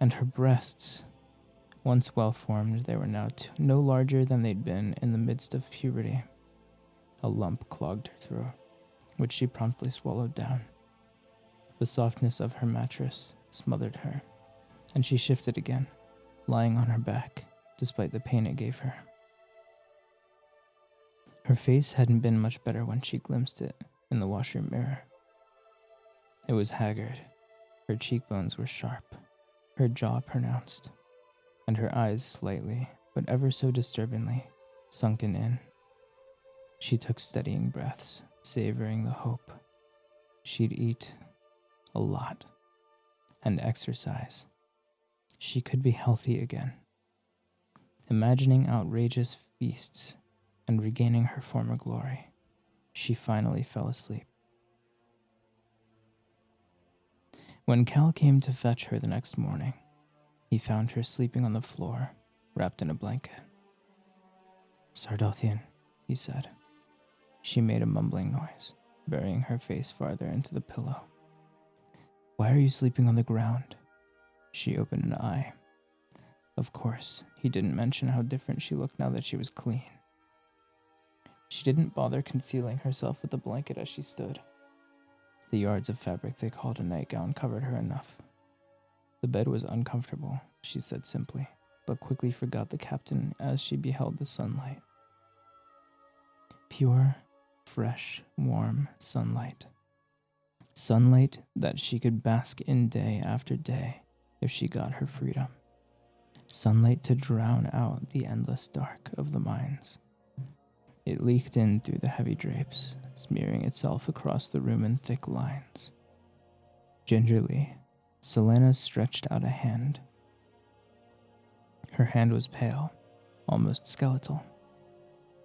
And her breasts, once well-formed, they were now no larger than they'd been in the midst of puberty. A lump clogged her throat, which she promptly swallowed down. The softness of her mattress smothered her, and she shifted again, lying on her back, despite the pain it gave her. Her face hadn't been much better when she glimpsed it in the washroom mirror. It was haggard, her cheekbones were sharp, her jaw pronounced, and her eyes slightly, but ever so disturbingly, sunken in. She took steadying breaths, savoring the hope. She'd eat a lot and exercise. She could be healthy again. Imagining outrageous feasts and regaining her former glory, she finally fell asleep. When Cal came to fetch her the next morning, he found her sleeping on the floor, wrapped in a blanket. "Sardothian," he said. She made a mumbling noise, burying her face farther into the pillow. "Why are you sleeping on the ground?" She opened an eye. Of course, he didn't mention how different she looked now that she was clean. She didn't bother concealing herself with the blanket as she stood. The yards of fabric they called a nightgown covered her enough. The bed was uncomfortable, she said simply, but quickly forgot the captain as she beheld the sunlight. Pure, fresh, warm sunlight. Sunlight that she could bask in day after day if she got her freedom. Sunlight to drown out the endless dark of the mines. It leaked in through the heavy drapes, smearing itself across the room in thick lines. Gingerly, Selena stretched out a hand. Her hand was pale, almost skeletal,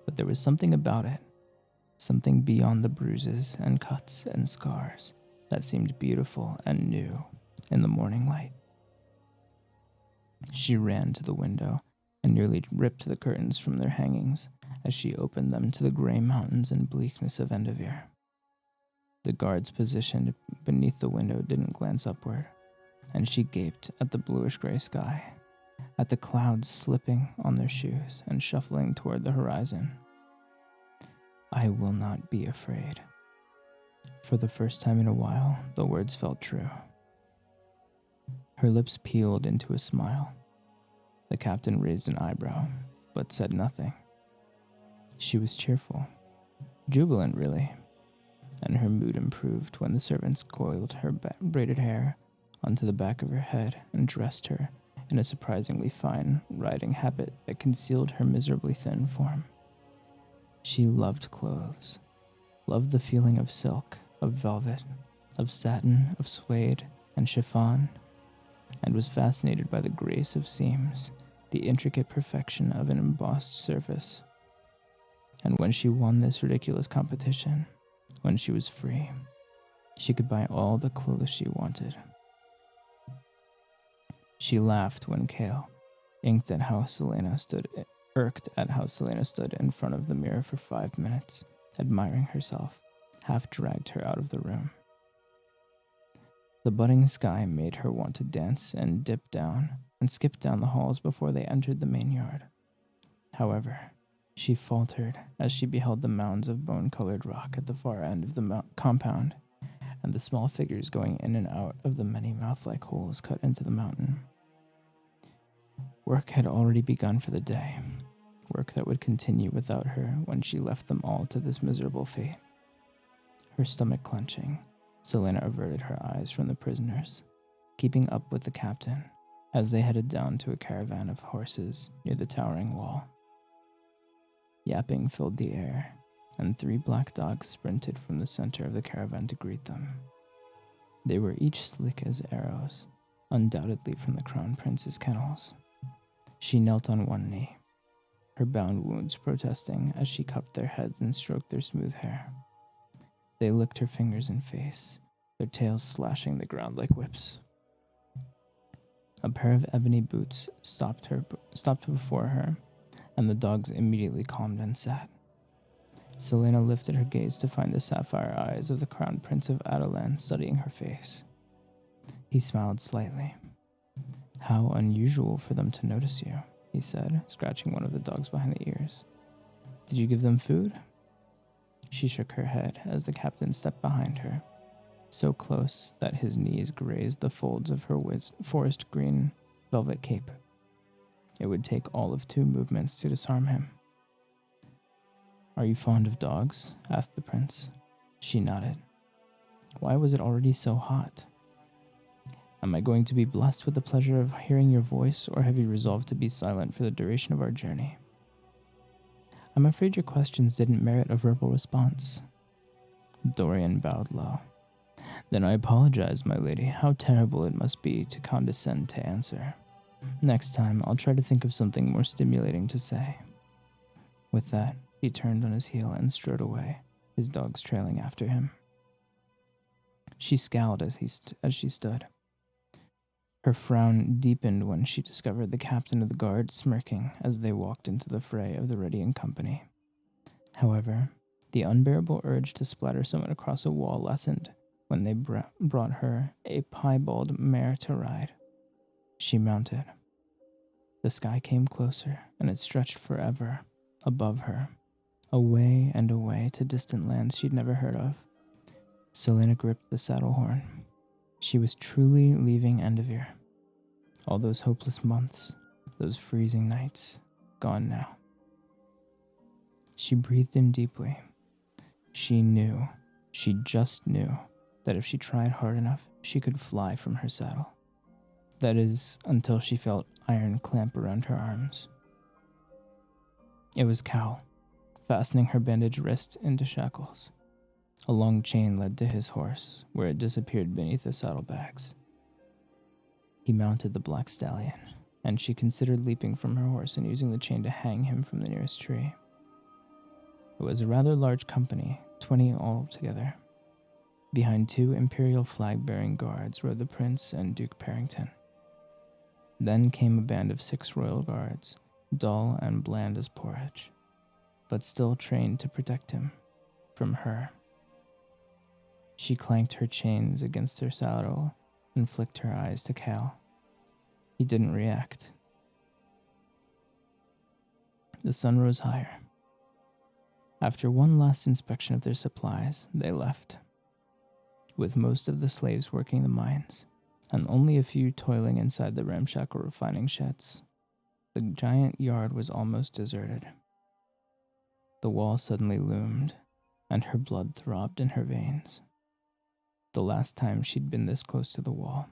but there was something about it, something beyond the bruises and cuts and scars that seemed beautiful and new in the morning light. She ran to the window and nearly ripped the curtains from their hangings as she opened them to the gray mountains and bleakness of Endovier. The guards positioned beneath the window didn't glance upward, and she gaped at the bluish-gray sky, at the clouds slipping on their shoes and shuffling toward the horizon. "I will not be afraid." For the first time in a while, the words felt true. Her lips peeled into a smile. The captain raised an eyebrow, but said nothing. She was cheerful, jubilant really, and her mood improved when the servants coiled her braided hair onto the back of her head and dressed her in a surprisingly fine riding habit that concealed her miserably thin form. She loved clothes, loved the feeling of silk, of velvet, of satin, of suede, and chiffon, and was fascinated by the grace of seams the intricate perfection of an embossed surface. And when she won this ridiculous competition, when she was free, she could buy all the clothes she wanted. She laughed when Kale, irked at how Selena stood in front of the mirror for 5 minutes, admiring herself, half dragged her out of the room. The budding sky made her want to dance and dip down and skip down the halls before they entered the main yard. However, she faltered as she beheld the mounds of bone-colored rock at the far end of the compound and the small figures going in and out of the many mouth-like holes cut into the mountain. Work had already begun for the day, work that would continue without her when she left them all to this miserable fate. Her stomach clenching, Selena averted her eyes from the prisoners, keeping up with the captain as they headed down to a caravan of horses near the towering wall. Yapping filled the air, and 3 black dogs sprinted from the center of the caravan to greet them. They were each slick as arrows, undoubtedly from the Crown Prince's kennels. She knelt on one knee, her bound wounds protesting as she cupped their heads and stroked their smooth hair. They licked her fingers and face, their tails slashing the ground like whips. A pair of ebony boots stopped before her, and the dogs immediately calmed and sat. Selena lifted her gaze to find the sapphire eyes of the Crown Prince of Adolan studying her face. He smiled slightly. "How unusual for them to notice you," he said, scratching one of the dogs behind the ears. "Did you give them food?" She shook her head as the captain stepped behind her, so close that his knees grazed the folds of her forest green velvet cape. It would take all of 2 movements to disarm him. "Are you fond of dogs?" asked the prince. She nodded. Why was it already so hot? "Am I going to be blessed with the pleasure of hearing your voice, or have you resolved to be silent for the duration of our journey?" "I'm afraid your questions didn't merit a verbal response." Dorian bowed low. "Then I apologize, my lady. How terrible it must be to condescend to answer. Next time, I'll try to think of something more stimulating to say." With that, he turned on his heel and strode away, his dogs trailing after him. She scowled as she stood. Her frown deepened when she discovered the captain of the guard smirking as they walked into the fray of the Redian company. However, the unbearable urge to splatter someone across a wall lessened when they brought her a piebald mare to ride. She mounted. The sky came closer, and it stretched forever above her, away and away to distant lands she'd never heard of. Selena gripped the saddle horn. She was truly leaving Enderveer. All those hopeless months, those freezing nights, gone now. She breathed in deeply. She just knew, that if she tried hard enough, she could fly from her saddle. That is, until she felt iron clamp around her arms. It was Cal, fastening her bandaged wrist into shackles. A long chain led to his horse, where it disappeared beneath the saddlebags. He mounted the black stallion, and she considered leaping from her horse and using the chain to hang him from the nearest tree. It was a rather large company, 20 altogether. Behind 2 imperial flag-bearing guards rode the prince and Duke Parrington. Then came a band of 6 royal guards, dull and bland as porridge, but still trained to protect him from her. She clanked her chains against her saddle and flicked her eyes to Cal. He didn't react. The sun rose higher. After one last inspection of their supplies, they left, with most of the slaves working the mines, and only a few toiling inside the ramshackle refining sheds. The giant yard was almost deserted. The wall suddenly loomed, and her blood throbbed in her veins. The last time she'd been this close to the wall.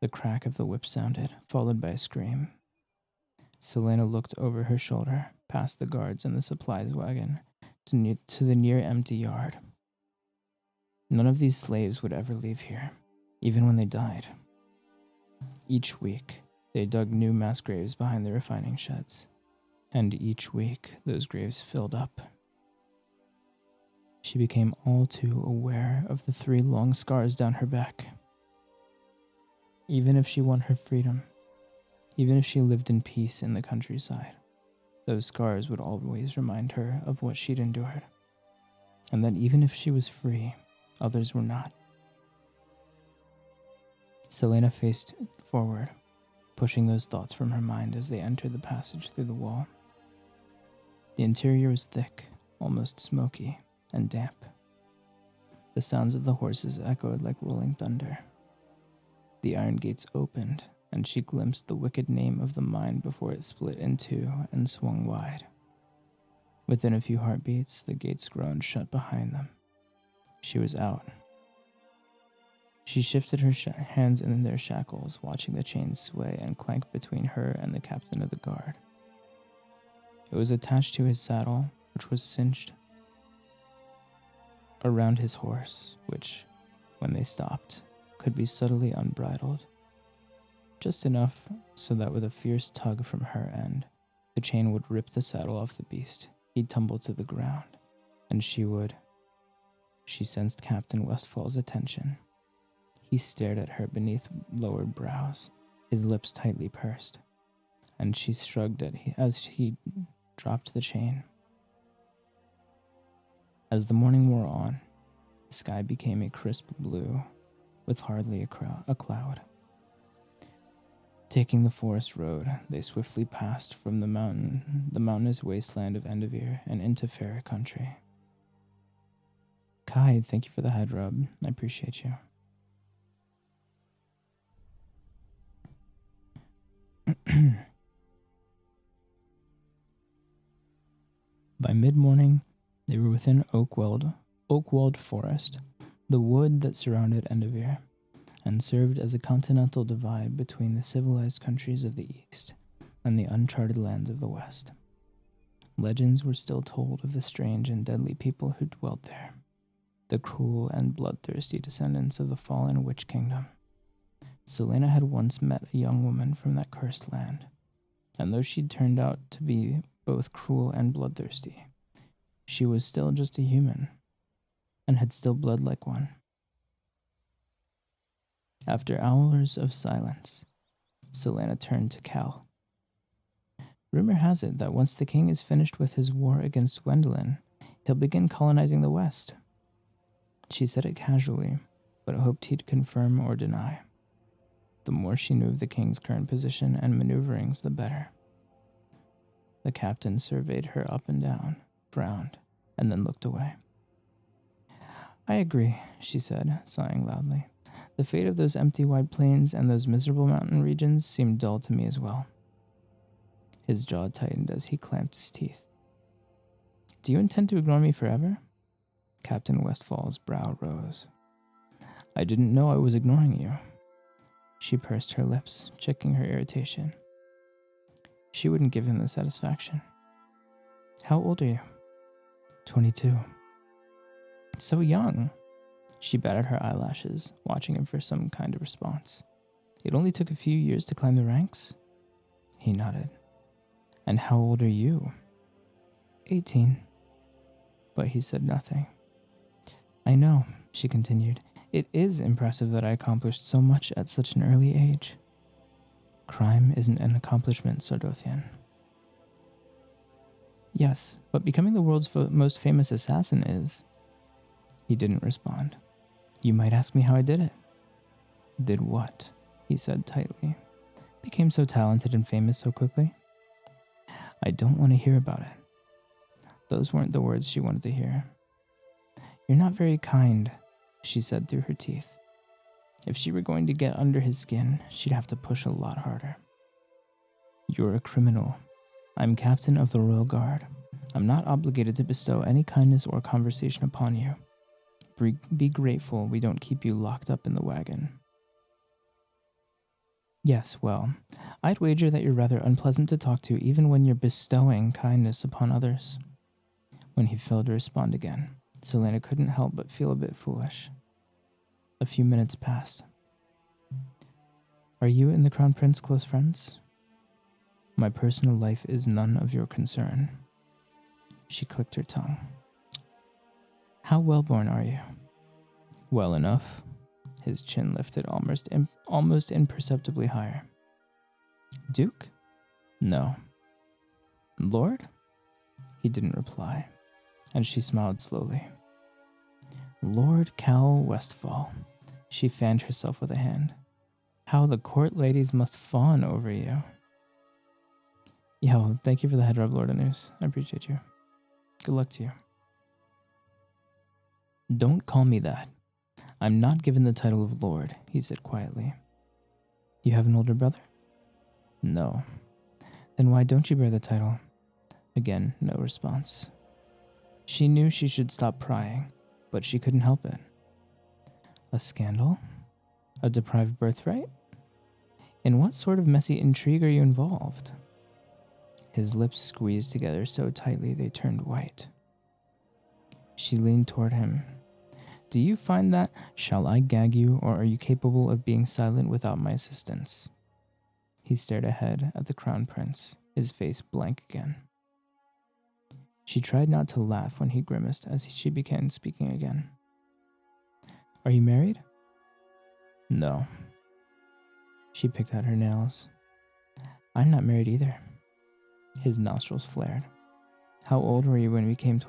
The crack of the whip sounded, followed by a scream. Selena looked over her shoulder, past the guards and the supplies wagon, to the near empty yard. None of these slaves would ever leave here, even when they died. Each week, They dug new mass graves behind the refining sheds, and each week those graves filled up. She became all too aware of the 3 long scars down her back. Even if she won her freedom, even if she lived in peace in the countryside, those scars would always remind her of what she'd endured, and that even if she was free, others were not. Selena faced forward, pushing those thoughts from her mind as they entered the passage through the wall. The interior was thick, almost smoky, and damp. The sounds of the horses echoed like rolling thunder. The iron gates opened, and she glimpsed the wicked name of the mine before it split in 2 and swung wide. Within a few heartbeats, the gates groaned shut behind them. She was out. She shifted her hands in their shackles, watching the chains sway and clank between her and the captain of the guard. It was attached to his saddle, which was cinched around his horse, which, when they stopped, could be subtly unbridled. Just enough so that with a fierce tug from her end, the chain would rip the saddle off the beast. He'd tumble to the ground, and she would. She sensed Captain Westfall's attention. He stared at her beneath lowered brows, his lips tightly pursed, and she shrugged as he dropped the chain. As the morning wore on, the sky became a crisp blue, with hardly a cloud. Taking the forest road, they swiftly passed from the mountainous wasteland of Endivere and into fairer country. Kai, thank you for the head rub. I appreciate you. By mid-morning, they were within Oakwald Forest, the wood that surrounded Endivere, and served as a continental divide between the civilized countries of the east and the uncharted lands of the west. Legends were still told of the strange and deadly people who dwelt there, the cruel and bloodthirsty descendants of the fallen witch kingdom. Selena had once met a young woman from that cursed land, and though she'd turned out to be both cruel and bloodthirsty, she was still just a human, and had still bled like one. After hours of silence, Selena turned to Cal. Rumor has it that once the king is finished with his war against Gwendolyn, he'll begin colonizing the West. She said it casually, but hoped he'd confirm or deny. The more she knew of the king's current position and maneuverings, the better. The captain surveyed her up and down, frowned, and then looked away. I agree, she said, sighing loudly. The fate of those empty wide plains and those miserable mountain regions seemed dull to me as well. His jaw tightened as he clamped his teeth. Do you intend to ignore me forever? Captain Westfall's brow rose. I didn't know I was ignoring you. She pursed her lips, checking her irritation. She wouldn't give him the satisfaction. How old are you? 22. So young. She batted her eyelashes, watching him for some kind of response. It only took a few years to climb the ranks? He nodded. And how old are you? 18. But he said nothing. I know, she continued. It is impressive that I accomplished so much at such an early age. Crime isn't an accomplishment, Sardothian. Yes, but becoming the world's most famous assassin is. He didn't respond. You might ask me how I did it. Did what? He said tightly. Became so talented and famous so quickly? I don't want to hear about it. Those weren't the words she wanted to hear. You're not very kind, she said through her teeth. If she were going to get under his skin, she'd have to push a lot harder. You're a criminal. I'm captain of the Royal Guard. I'm not obligated to bestow any kindness or conversation upon you. Be grateful we don't keep you locked up in the wagon. Yes, well, I'd wager that you're rather unpleasant to talk to even when you're bestowing kindness upon others. When he failed to respond again, Selena couldn't help but feel a bit foolish. A few minutes passed. Are you and the Crown Prince close friends? My personal life is none of your concern. She clicked her tongue. How well-born are you? Well enough. His chin lifted almost imperceptibly higher. Duke? No. Lord? He didn't reply, and she smiled slowly. Lord Cal Westfall. She fanned herself with a hand. How the court ladies must fawn over you. Yo, thank you for the head rub, Lord Anus. I appreciate you. Good luck to you. Don't call me that. I'm not given the title of Lord, he said quietly. You have an older brother? No. Then why don't you bear the title? Again, no response. She knew she should stop prying, but she couldn't help it. A scandal? A deprived birthright? In what sort of messy intrigue are you involved? His lips squeezed together so tightly they turned white. She leaned toward him. Do you find that? Shall I gag you, or are you capable of being silent without my assistance? He stared ahead at the Crown Prince, his face blank again. She tried not to laugh when he grimaced as she began speaking again. Are you married? No. She picked at her nails. I'm not married either. His nostrils flared. How old were you when you became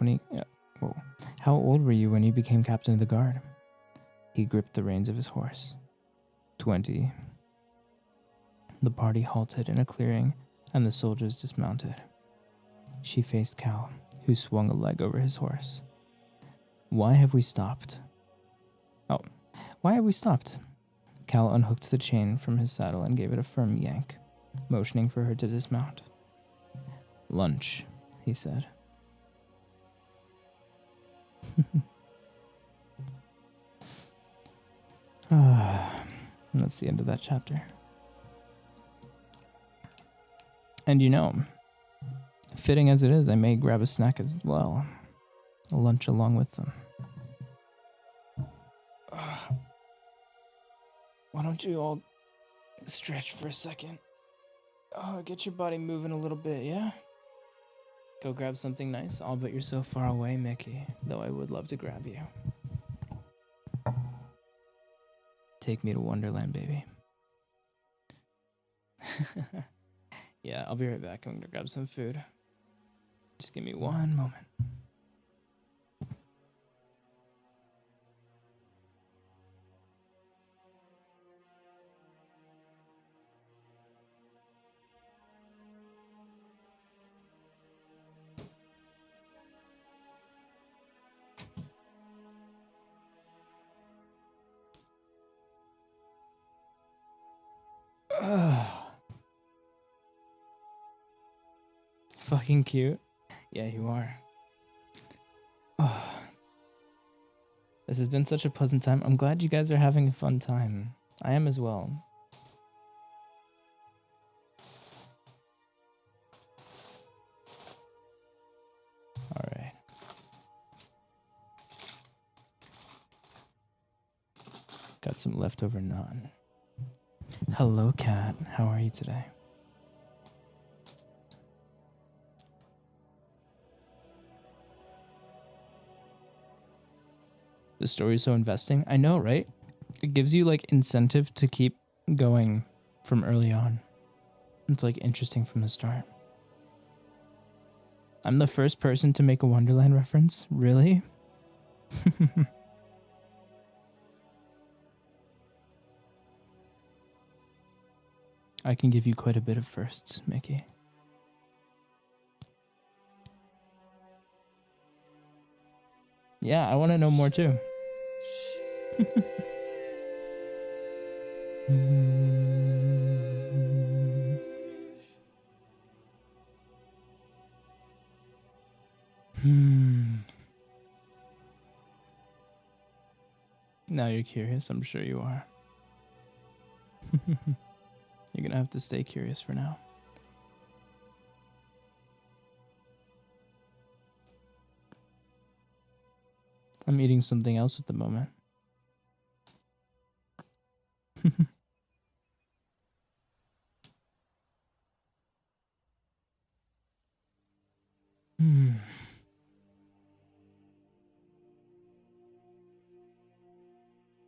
How old were you when you became captain of the guard? He gripped the reins of his horse. 20. The party halted in a clearing, and the soldiers dismounted. She faced Cal, who swung a leg over his horse. Why have we stopped? Cal unhooked the chain from his saddle and gave it a firm yank, motioning for her to dismount. Lunch, he said. That's the end of that chapter. And fitting as it is, I may grab a snack as well. A lunch along with them. Why don't you all stretch for a second? Get your body moving a little bit, yeah? Go grab something nice. I'll bet you're so far away, Mickey, though I would love to grab you. Take me to Wonderland, baby. Yeah, I'll be right back. I'm gonna grab some food. Just give me one moment. Fucking cute. Yeah, you are. This has been such a pleasant time. I'm glad you guys are having a fun time. I am as well. All right. Got some leftover naan. Hello, cat. How are you today? The story is so investing. I know, right? It gives you like incentive to keep going from early on. It's like interesting from the start. I'm the first person to make a Wonderland reference? Really? I can give you quite a bit of firsts, Mickey. Yeah, I want to know more too. Now you're curious, I'm sure you are. You're gonna have to stay curious for now. I'm eating something else at the moment.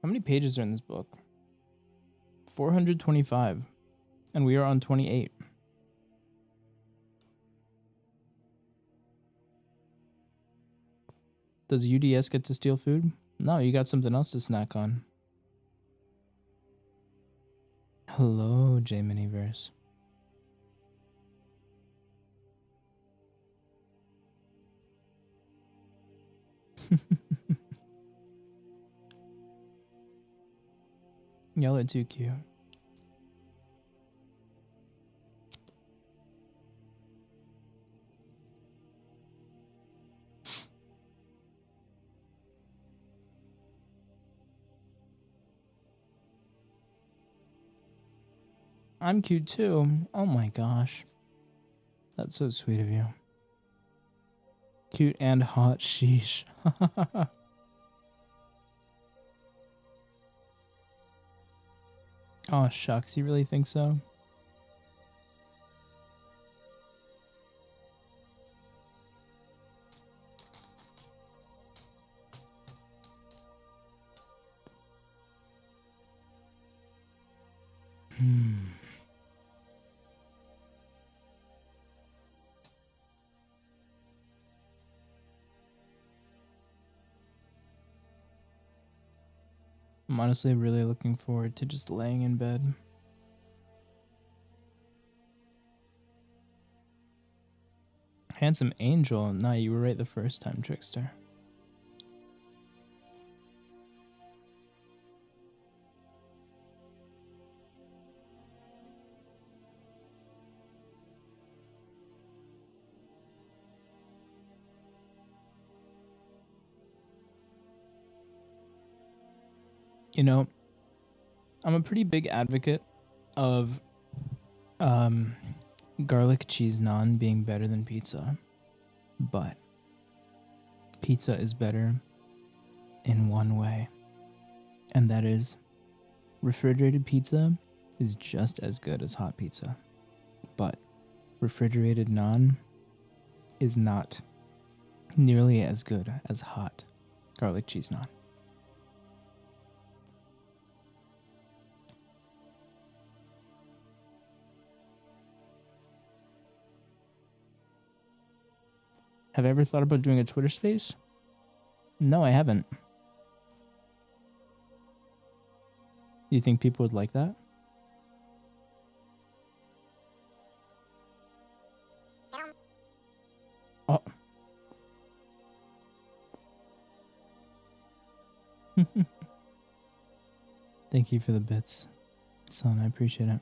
How many pages are in this book? 425. And we are on 28. Does UDS get to steal food? No, you got something else to snack on. Hello, J Miniverse. Y'all are too cute. I'm cute too. Oh my gosh. That's so sweet of you. Cute and hot, sheesh. Oh shucks, you really think so? I'm honestly really looking forward to just laying in bed. Handsome angel. Nah, you were right the first time, Trickster. You know, I'm a pretty big advocate of garlic cheese naan being better than pizza, but pizza is better in one way, and that is refrigerated pizza is just as good as hot pizza, but refrigerated naan is not nearly as good as hot garlic cheese naan. Have I ever thought about doing a Twitter space? No, I haven't. Do you think people would like that? Oh. Thank you for the bits, son. I appreciate it.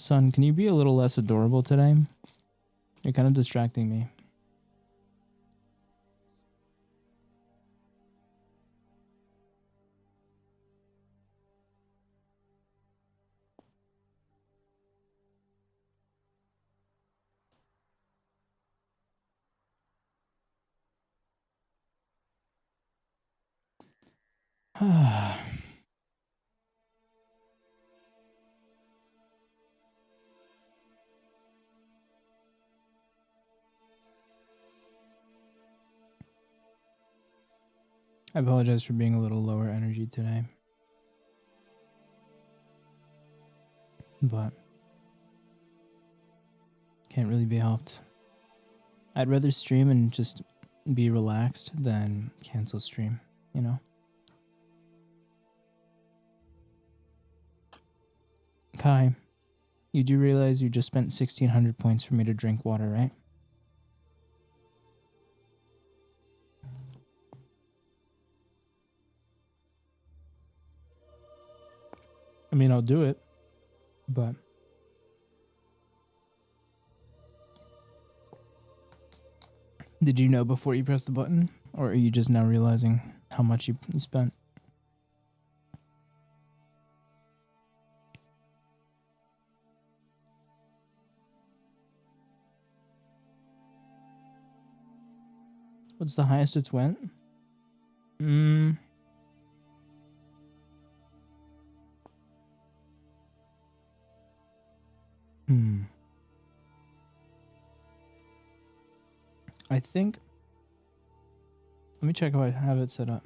Son, can you be a little less adorable today? You're kind of distracting me. I apologize for being a little lower energy today. But can't really be helped. I'd rather stream and just be relaxed than cancel stream, you know? Kai, you do realize you just spent 1,600 points for me to drink water, right? I mean, I'll do it, but did you know before you pressed the button, or are you just now realizing how much you spent? What's the highest it's went? I think. Let me check how I have it set up.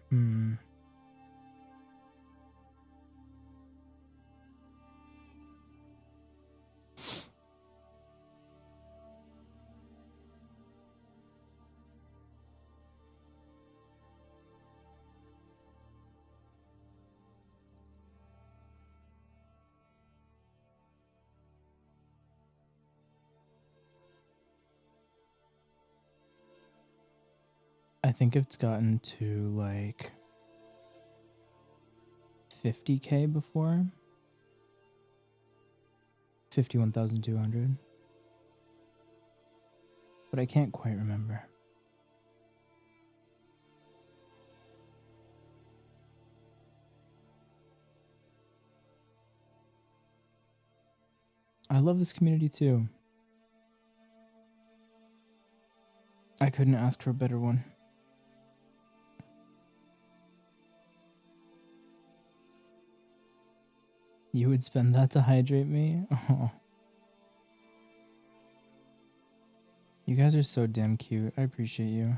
Hmm. I think it's gotten to like 50K before. 51,200. But I can't quite remember. I love this community too. I couldn't ask for a better one. You would spend that to hydrate me? Oh. You guys are so damn cute. I appreciate you.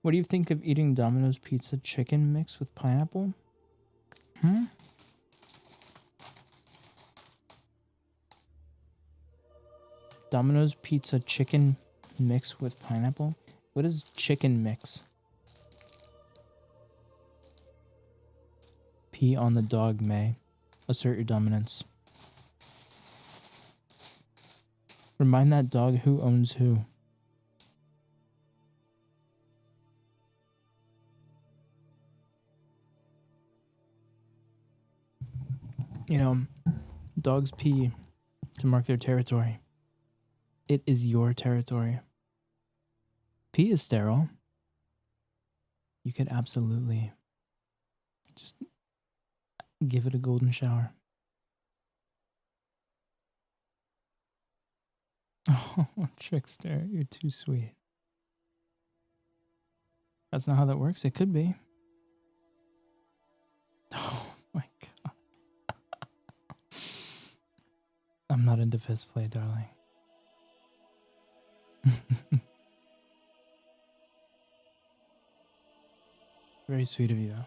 What do you think of eating Domino's pizza chicken mix with pineapple? Domino's pizza chicken mix with pineapple? What is chicken mix? Pee on the dog, May. Assert your dominance. Remind that dog who owns who. You know, dogs pee to mark their territory. It is your territory. Pee is sterile. You could absolutely just give it a golden shower. Oh, Trickster, you're too sweet. That's not how that works. It could be. Oh my god. I'm not into fist play, darling. Very sweet of you, though.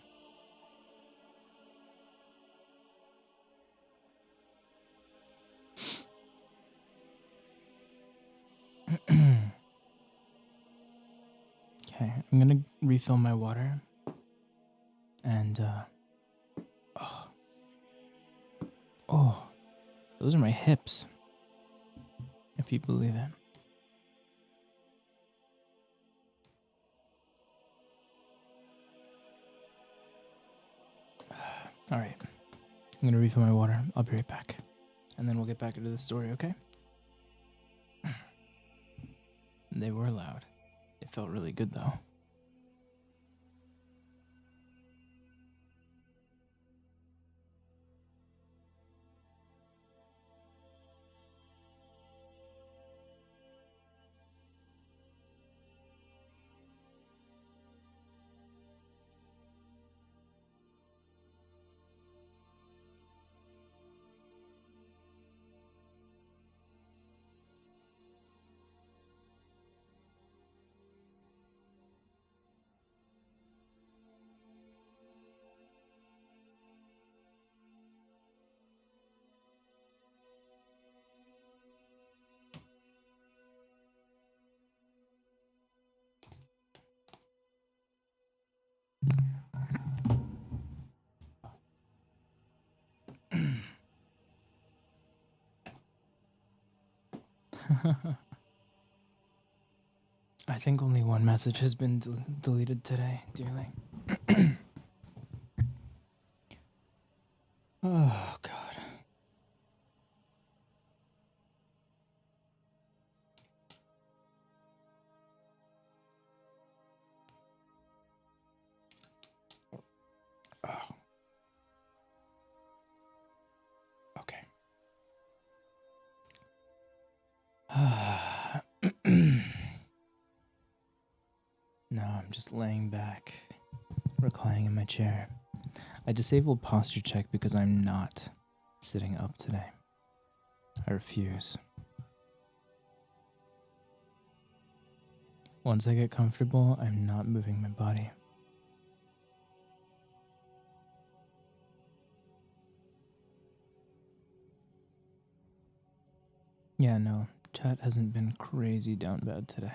Okay, I'm gonna refill my water. And, oh, those are my hips. If you believe it. All right, I'm gonna refill my water. I'll be right back. And then we'll get back into the story, okay? They were loud. It felt really good, though. I think only one message has been deleted today, dearly. Oh, God. Oh. Okay. I'm just laying back, reclining in my chair. I disabled posture check because I'm not sitting up today. I refuse. Once I get comfortable, I'm not moving my body. Yeah, no, chat hasn't been crazy down bad today.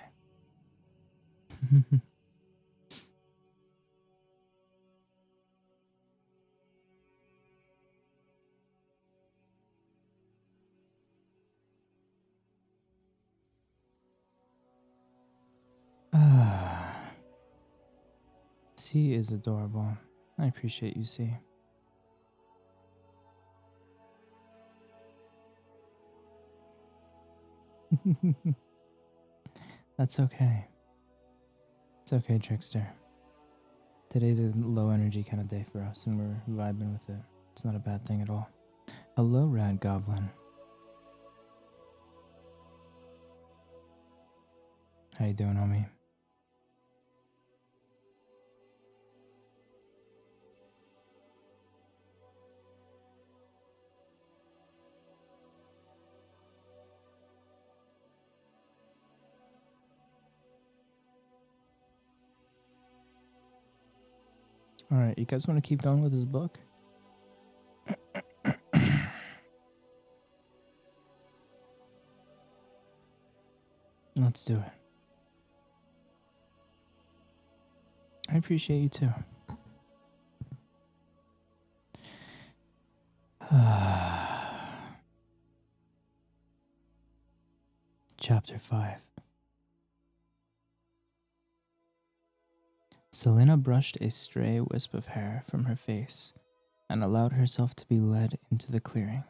C is adorable. I appreciate you, C. That's okay. It's okay, Trickster. Today's a low energy kind of day for us, and we're vibing with it. It's not a bad thing at all. Hello, Rad Goblin. How you doing, homie? Alright, you guys want to keep going with this book? Let's do it. I appreciate you too. Chapter 5. Selena brushed a stray wisp of hair from her face and allowed herself to be led into the clearing.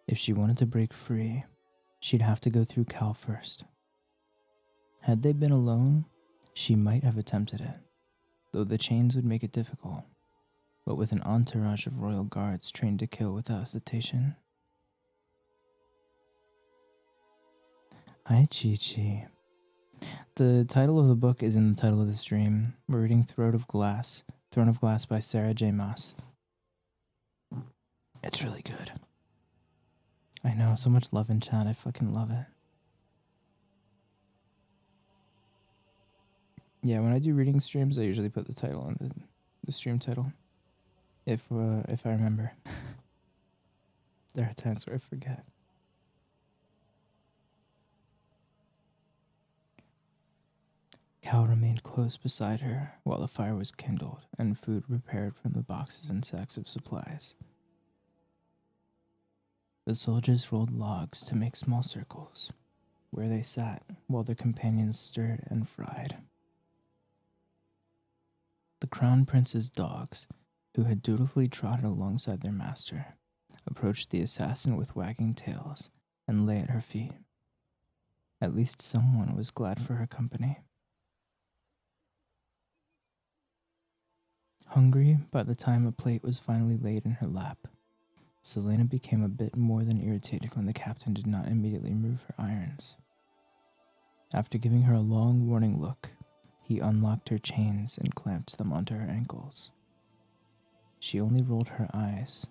If she wanted to break free, she'd have to go through Cal first. Had they been alone, she might have attempted it, though the chains would make it difficult. But with an entourage of royal guards trained to kill without hesitation. Hi, Chi-Chi. The title of the book is in the title of the stream. We're reading Throne of Glass by Sarah J. Maas. It's really good. I know, so much love in chat. I fucking love it. Yeah, when I do reading streams, I usually put the title on the stream title. If I remember. There are times where I forget. Cal remained close beside her while the fire was kindled and food prepared from the boxes and sacks of supplies. The soldiers rolled logs to make small circles, where they sat while their companions stirred and fried. The crown prince's dogs, who had dutifully trotted alongside their master, approached the assassin with wagging tails and lay at her feet. At least someone was glad for her company. Hungry by the time a plate was finally laid in her lap, Selena became a bit more than irritated when the captain did not immediately remove her irons. After giving her a long warning look, he unlocked her chains and clamped them onto her ankles. She only rolled her eyes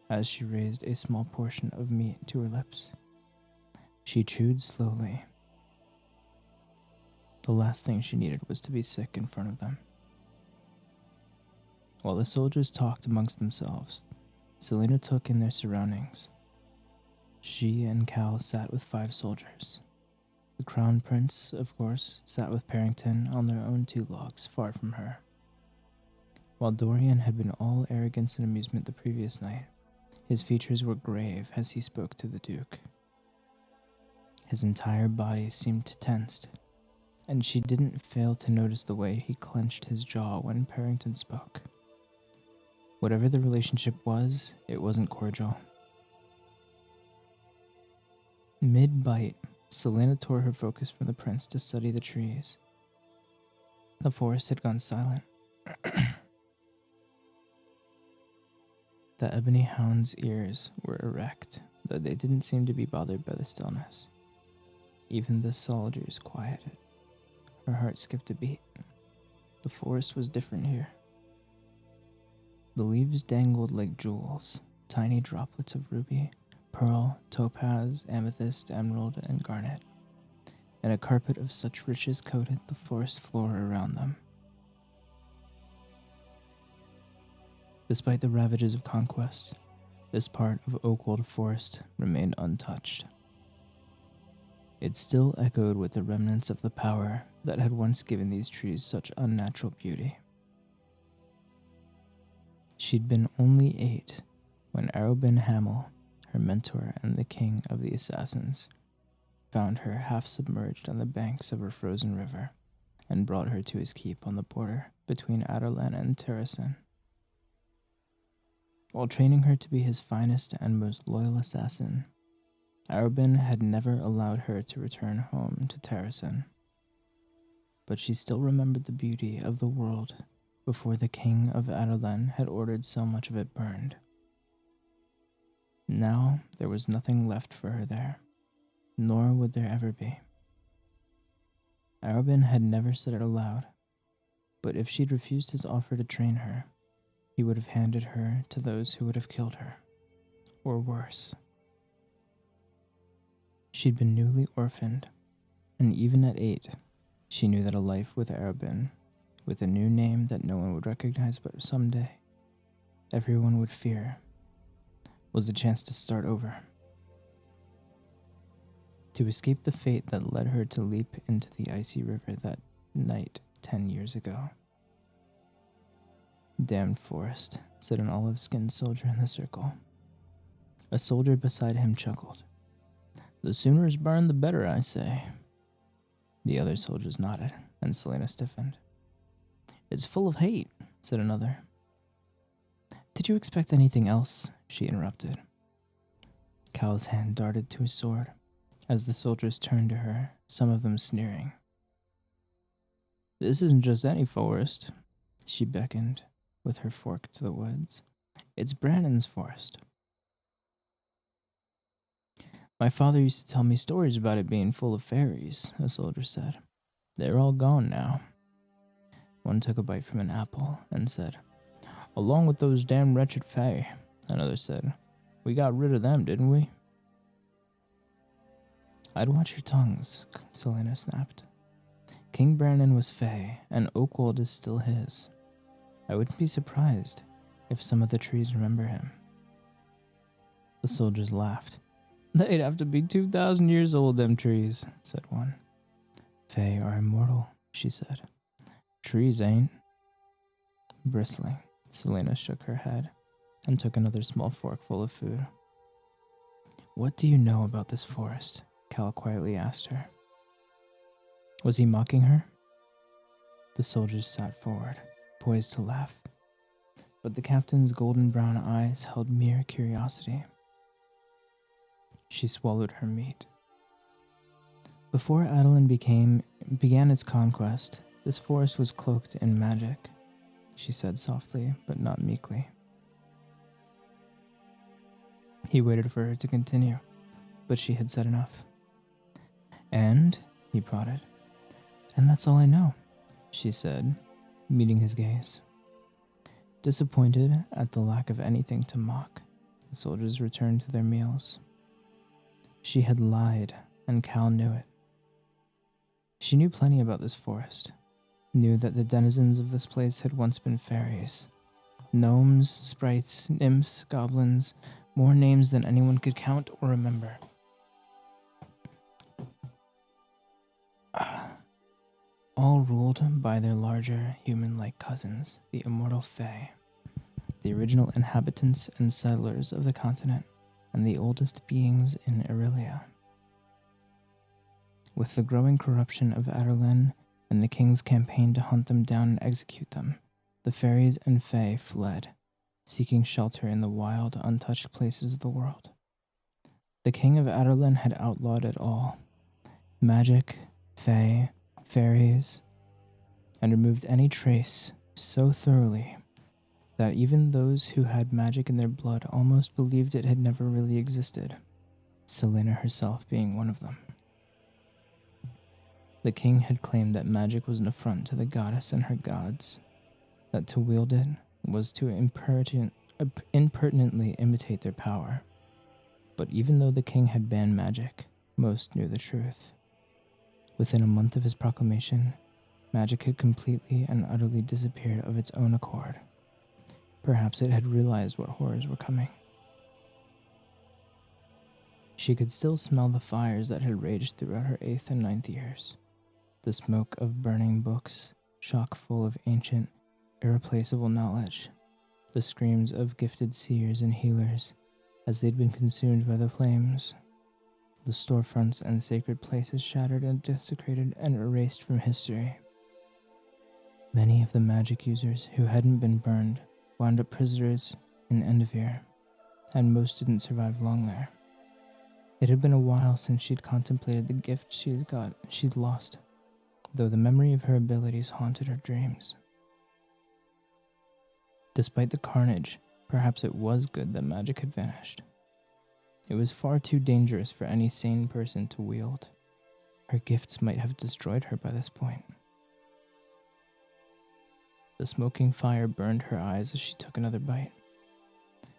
as she raised a small portion of meat to her lips. She chewed slowly. The last thing she needed was to be sick in front of them. While the soldiers talked amongst themselves, Selena took in their surroundings. She and Cal sat with 5 soldiers. The Crown Prince, of course, sat with Parrington on their own 2 logs far from her. While Dorian had been all arrogance and amusement the previous night, his features were grave as he spoke to the Duke. His entire body seemed tensed, and she didn't fail to notice the way he clenched his jaw when Parrington spoke. Whatever the relationship was, it wasn't cordial. Mid-bite, Selena tore her focus from the prince to study the trees. The forest had gone silent. The ebony hound's ears were erect, though they didn't seem to be bothered by the stillness. Even the soldiers quieted. Her heart skipped a beat. The forest was different here. The leaves dangled like jewels, tiny droplets of ruby, pearl, topaz, amethyst, emerald, and garnet, and a carpet of such riches coated the forest floor around them. Despite the ravages of conquest, this part of Oakwold Forest remained untouched. It still echoed with the remnants of the power that had once given these trees such unnatural beauty. She'd been only 8 when Arobin Hamel, her mentor and the king of the assassins, found her half submerged on the banks of a frozen river and brought her to his keep on the border between Adarlan and Terrasen. While training her to be his finest and most loyal assassin, Arobin had never allowed her to return home to Terrasen. But she still remembered the beauty of the world before the king of Adarlan had ordered so much of it burned. Now there was nothing left for her there, nor would there ever be. Arobin had never said it aloud, but if she'd refused his offer to train her, he would have handed her to those who would have killed her, or worse. She'd been newly orphaned, and even at 8, she knew that a life with Arobin, with a new name that no one would recognize but someday everyone would fear, was a chance to start over. To escape the fate that led her to leap into the icy river that night 10 years ago. "Damned forest," said an olive-skinned soldier in the circle. A soldier beside him chuckled. "The sooner it's burned, the better, I say." The other soldiers nodded, and Selena stiffened. "It's full of hate," said another. "Did you expect anything else?" she interrupted. Cal's hand darted to his sword, as the soldiers turned to her, some of them sneering. "This isn't just any forest," she beckoned with her fork to the woods. "It's Brandon's forest." "My father used to tell me stories about it being full of fairies," a soldier said. "They're all gone now." One took a bite from an apple and said, "Along with those damn wretched fae," another said. "We got rid of them, didn't we?" "I'd watch your tongues," Selena snapped. "King Brandon was fae, and Oakwold is still his. I wouldn't be surprised if some of the trees remember him." The soldiers laughed. "They'd have to be 2,000 years old, them trees," said one. "Fae are immortal," she said. "Trees ain't." Bristling, Selena shook her head and took another small forkful of food. "What do you know about this forest?" Cal quietly asked her. Was he mocking her? The soldiers sat forward, poised to laugh, but the captain's golden brown eyes held mere curiosity. She swallowed her meat. Before Adeline began its conquest, this forest was cloaked in magic, she said softly, but not meekly. He waited for her to continue, but she had said enough. "And?" he prodded. "And that's all I know," she said, meeting his gaze. Disappointed at the lack of anything to mock, the soldiers returned to their meals. She had lied, and Cal knew it. She knew plenty about this forest, knew that the denizens of this place had once been fairies. Gnomes, sprites, nymphs, goblins, more names than anyone could count or remember. All ruled by their larger, human-like cousins, the immortal Fae, the original inhabitants and settlers of the continent, and the oldest beings in Aurelia. With the growing corruption of Adarlan and the king's campaign to hunt them down and execute them, the fairies and Fae fled, seeking shelter in the wild, untouched places of the world. The king of Adarlan had outlawed it all. Magic, Fae, fairies, and removed any trace so thoroughly that even those who had magic in their blood almost believed it had never really existed, Selena herself being one of them. The king had claimed that magic was an affront to the goddess and her gods, that to wield it was to impertinently imitate their power. But even though the king had banned magic, most knew the truth. Within a month of his proclamation, magic had completely and utterly disappeared of its own accord. Perhaps it had realized what horrors were coming. She could still smell the fires that had raged throughout her 8th and 9th years. The smoke of burning books, chock full of ancient, irreplaceable knowledge. The screams of gifted seers and healers as they'd been consumed by the flames. The storefronts and sacred places shattered and desecrated and erased from history. Many of the magic users who hadn't been burned wound up prisoners in Enderveer, and most didn't survive long there. It had been a while since she'd contemplated the gift she'd lost, though the memory of her abilities haunted her dreams. Despite the carnage, perhaps it was good that magic had vanished. It was far too dangerous for any sane person to wield. Her gifts might have destroyed her by this point. The smoking fire burned her eyes as she took another bite.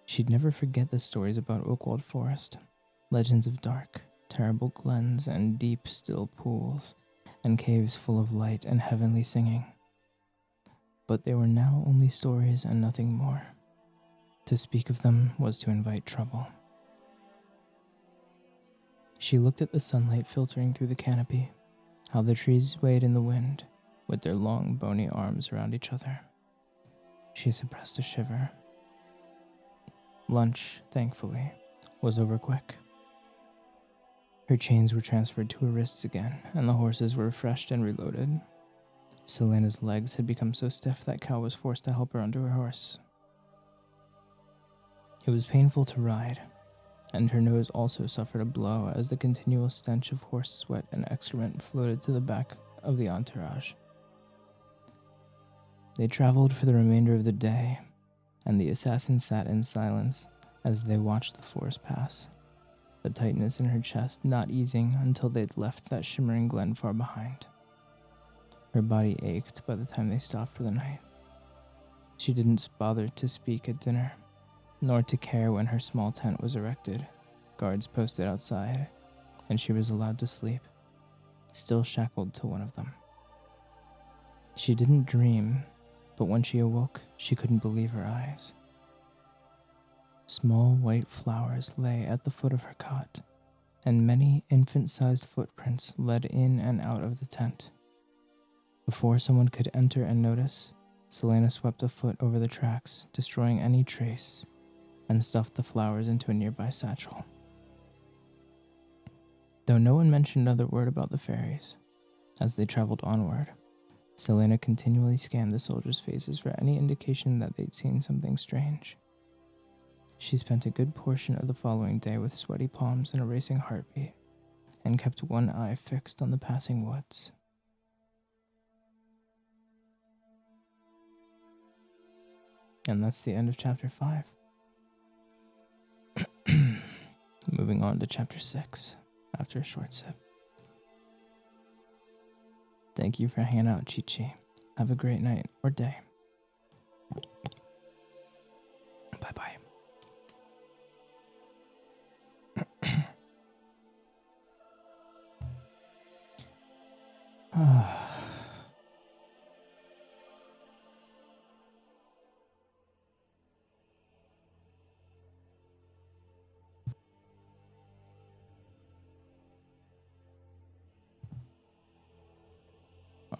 She'd never forget the stories about Oakwald Forest, legends of dark, terrible glens and deep, still pools, and caves full of light and heavenly singing. But they were now only stories and nothing more. To speak of them was to invite trouble. She looked at the sunlight filtering through the canopy, how the trees swayed in the wind, with their long, bony arms around each other. She suppressed a shiver. Lunch, thankfully, was over quick. Her chains were transferred to her wrists again, and the horses were refreshed and reloaded. Selena's legs had become so stiff that Cal was forced to help her onto her horse. It was painful to ride, and her nose also suffered a blow as the continual stench of horse sweat and excrement floated to the back of the entourage. They traveled for the remainder of the day, and the assassin sat in silence as they watched the forest pass, the tightness in her chest not easing until they'd left that shimmering glen far behind. Her body ached by the time they stopped for the night. She didn't bother to speak at dinner, nor to care when her small tent was erected, guards posted outside, and she was allowed to sleep, still shackled to one of them. She didn't dream, but when she awoke, she couldn't believe her eyes. Small white flowers lay at the foot of her cot, and many infant-sized footprints led in and out of the tent. Before someone could enter and notice, Selena swept a foot over the tracks, destroying any trace, and stuffed the flowers into a nearby satchel. Though no one mentioned another word about the fairies, as they traveled onward, Selena continually scanned the soldiers' faces for any indication that they'd seen something strange. She spent a good portion of the following day with sweaty palms and a racing heartbeat, and kept one eye fixed on the passing woods. And that's the end of chapter 5. Moving on to chapter 6 after a short sip. Thank you for hanging out, Chi-Chi. Have a great night or day. Bye-bye.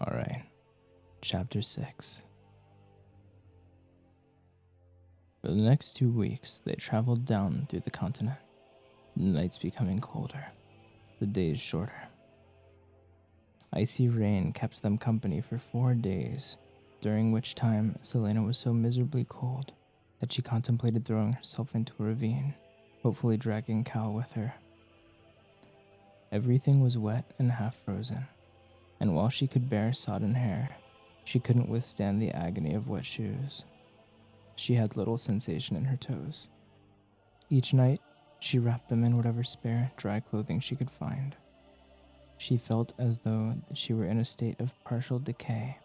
All right, chapter 6. For the next 2 weeks, they traveled down through the continent, the nights becoming colder, the days shorter. Icy rain kept them company for 4 days, during which time Selena was so miserably cold that she contemplated throwing herself into a ravine, hopefully dragging Cal with her. Everything was wet and half frozen, and while she could bear sodden hair, she couldn't withstand the agony of wet shoes. She had little sensation in her toes. Each night, she wrapped them in whatever spare, dry clothing she could find. She felt as though she were in a state of partial decay,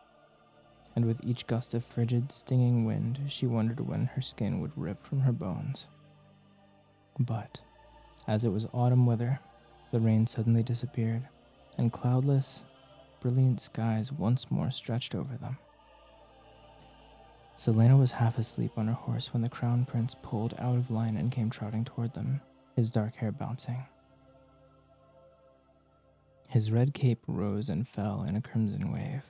and with each gust of frigid, stinging wind, she wondered when her skin would rip from her bones. But, as it was autumn weather, the rain suddenly disappeared, and cloudless, brilliant skies once more stretched over them. Selena was half asleep on her horse when the crown prince pulled out of line and came trotting toward them, his dark hair bouncing. His red cape rose and fell in a crimson wave.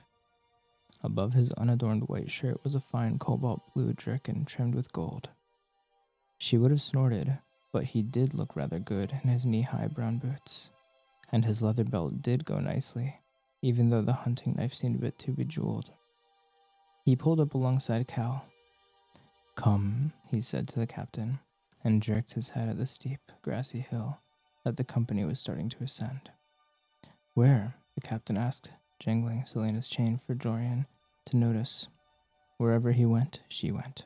Above his unadorned white shirt was a fine cobalt blue jerkin trimmed with gold. She would have snorted, but he did look rather good in his knee-high brown boots, and his leather belt did go nicely, even though the hunting knife seemed a bit too bejeweled. He pulled up alongside Cal. "Come," he said to the captain, and jerked his head at the steep, grassy hill that the company was starting to ascend. "Where?" the captain asked, jangling Selena's chain for Dorian to notice. Wherever he went, she went.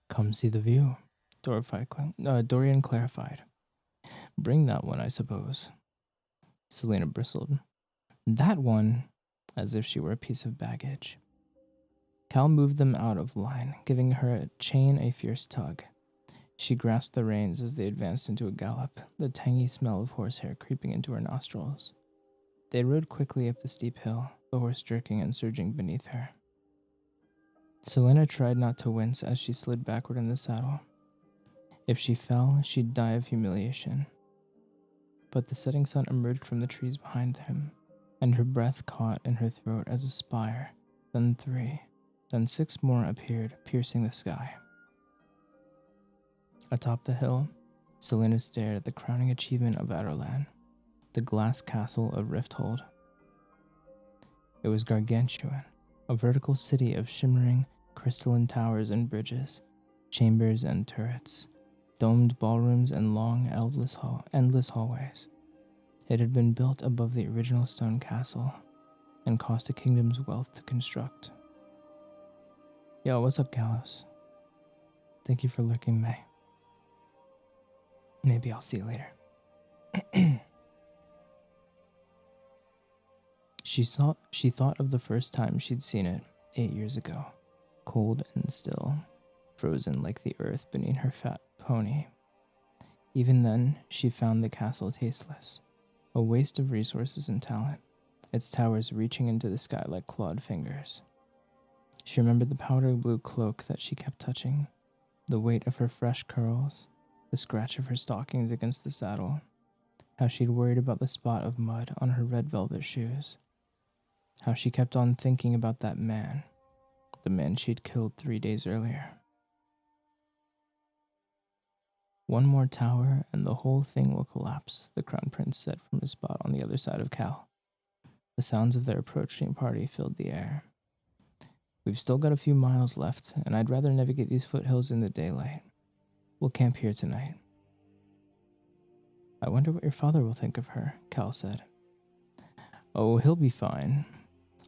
"Come see the view," Dorian clarified. "Bring that one, I suppose." Selena bristled. "That one?" As if she were a piece of baggage. Cal moved them out of line, giving her chain a fierce tug. She grasped the reins as they advanced into a gallop, the tangy smell of horsehair creeping into her nostrils. They rode quickly up the steep hill, the horse jerking and surging beneath her. Selena tried not to wince as she slid backward in the saddle. If she fell, she'd die of humiliation. But the setting sun emerged from the trees behind him, and her breath caught in her throat as a spire, then 3, then 6 more appeared, piercing the sky. Atop the hill, Selena stared at the crowning achievement of Adarlan, the glass castle of Rifthold. It was gargantuan, a vertical city of shimmering, crystalline towers and bridges, chambers and turrets, domed ballrooms and long, endless hallways. It had been built above the original stone castle and cost a kingdom's wealth to construct. "Yo, what's up, Gallows? Thank you for lurking, May. Maybe I'll see you later." She thought of the first time she'd seen it 8 years ago, cold and still, frozen like the earth beneath her fat pony. Even then, she found the castle tasteless, a waste of resources and talent, its towers reaching into the sky like clawed fingers. She remembered the powder blue cloak that she kept touching, the weight of her fresh curls, the scratch of her stockings against the saddle, how she'd worried about the spot of mud on her red velvet shoes, how she kept on thinking about that man, the man she'd killed 3 days earlier. "One more tower and the whole thing will collapse," the Crown Prince said from his spot on the other side of Cal. The sounds of their approaching party filled the air. "We've still got a few miles left, and I'd rather navigate these foothills in the daylight. We'll camp here tonight." "I wonder what your father will think of her," Cal said. "Oh, he'll be fine.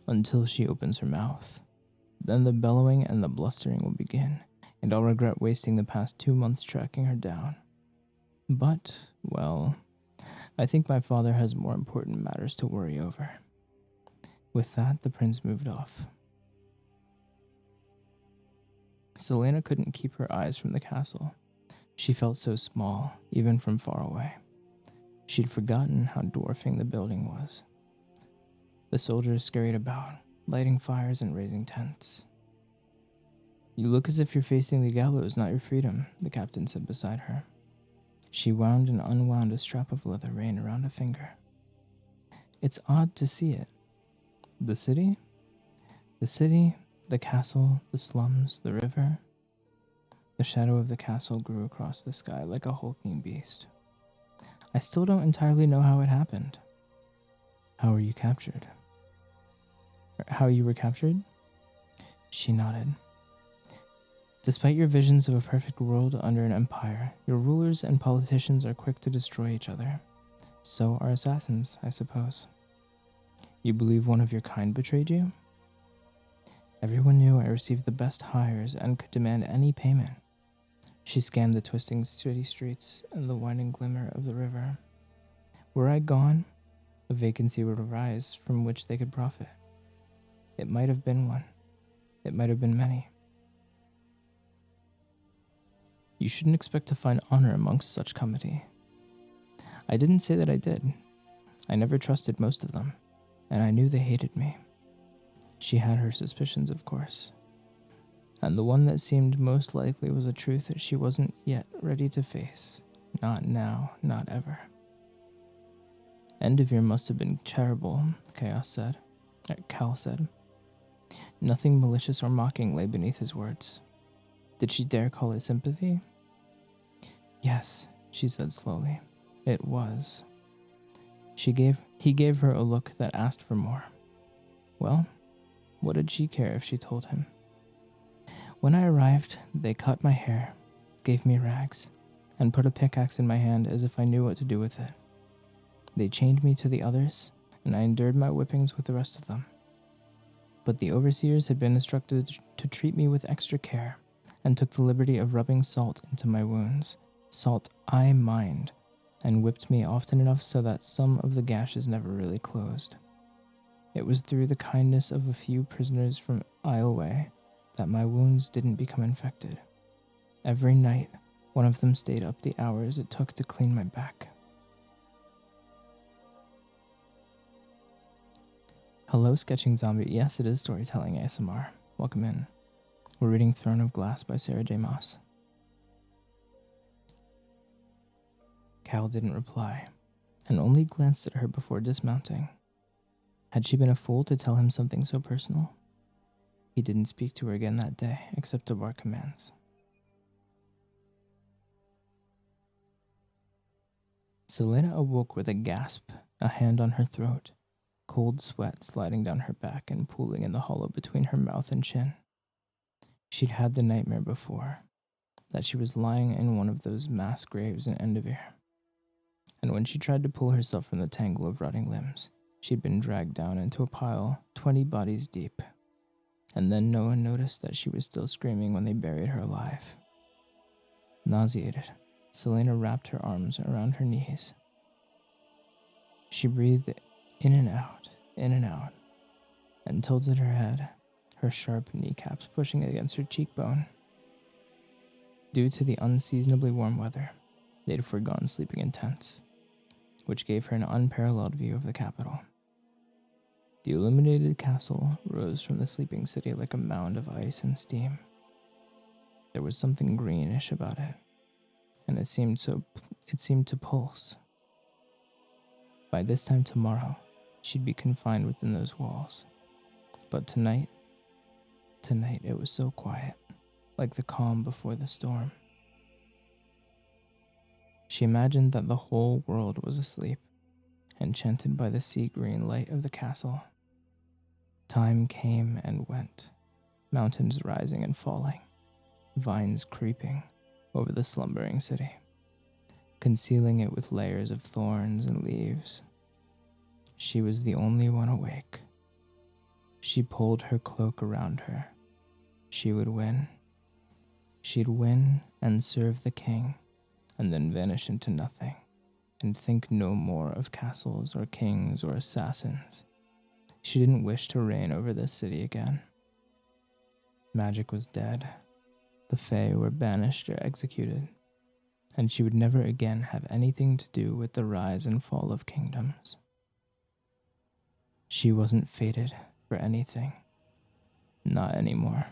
Until she opens her mouth. Then the bellowing and the blustering will begin, and I'll regret wasting the past 2 months tracking her down. But, well, I think my father has more important matters to worry over." With that, the prince moved off. Selena couldn't keep her eyes from the castle. She felt so small, even from far away. She'd forgotten how dwarfing the building was. The soldiers scurried about, lighting fires and raising tents. "You look as if you're facing the gallows, not your freedom," the captain said beside her. She wound and unwound a strap of leather rein around a finger. "It's odd to see it. The city? The city, the castle, the slums, the river." The shadow of the castle grew across the sky like a hulking beast. "I still don't entirely know how it happened." "How were you captured?" "How you were captured?" She nodded. "Despite your visions of a perfect world under an empire, your rulers and politicians are quick to destroy each other. So are assassins, I suppose. You believe one of your kind betrayed you?" "Everyone knew I received the best hires and could demand any payment." She scanned the twisting city streets and the winding glimmer of the river. Were I gone, a vacancy would arise from which they could profit. It might have been one. It might have been many. You shouldn't expect to find honor amongst such company. I didn't say that I did. I never trusted most of them, and I knew they hated me. She had her suspicions, of course. And the one that seemed most likely was a truth that she wasn't yet ready to face. Not now, not ever. Enderveer must have been terrible, Cal said. Nothing malicious or mocking lay beneath his words. Did she dare call it sympathy? Yes, she said slowly. It was. He gave her a look that asked for more. Well, what did she care if she told him? When I arrived, they cut my hair, gave me rags, and put a pickaxe in my hand as if I knew what to do with it. They chained me to the others, and I endured my whippings with the rest of them. But the overseers had been instructed to treat me with extra care, and took the liberty of rubbing salt into my wounds, salt I mined, and whipped me often enough so that some of the gashes never really closed. It was through the kindness of a few prisoners from Isleway that my wounds didn't become infected. Every night, one of them stayed up the hours it took to clean my back. Hello, Sketching Zombie. Yes, it is storytelling ASMR. Welcome in. We're reading Throne of Glass by Sarah J. Maas. Cal didn't reply, and only glanced at her before dismounting. Had she been a fool to tell him something so personal? He didn't speak to her again that day, except to bark commands. Selena awoke with a gasp, a hand on her throat, cold sweat sliding down her back and pooling in the hollow between her mouth and chin. She'd had the nightmare before, that she was lying in one of those mass graves in Enderveer. And when she tried to pull herself from the tangle of rotting limbs, she'd been dragged down into a pile 20 bodies deep. And then no one noticed that she was still screaming when they buried her alive. Nauseated, Selena wrapped her arms around her knees. She breathed in and out, and tilted her head, her sharp kneecaps pushing against her cheekbone. Due to the unseasonably warm weather, they'd forgone sleeping in tents, which gave her an unparalleled view of the capital. The illuminated castle rose from the sleeping city like a mound of ice and steam. There was something greenish about it, and it seemed to pulse. By this time tomorrow, she'd be confined within those walls. But tonight it was so quiet, like the calm before the storm. She imagined that the whole world was asleep, enchanted by the sea-green light of the castle. Time came and went, mountains rising and falling, vines creeping over the slumbering city, concealing it with layers of thorns and leaves. She was the only one awake. She pulled her cloak around her. She would win. She'd win and serve the king, and then vanish into nothing, and think no more of castles or kings or assassins. She didn't wish to reign over this city again. Magic was dead. The Fae were banished or executed, and she would never again have anything to do with the rise and fall of kingdoms. She wasn't fated for anything. Not anymore.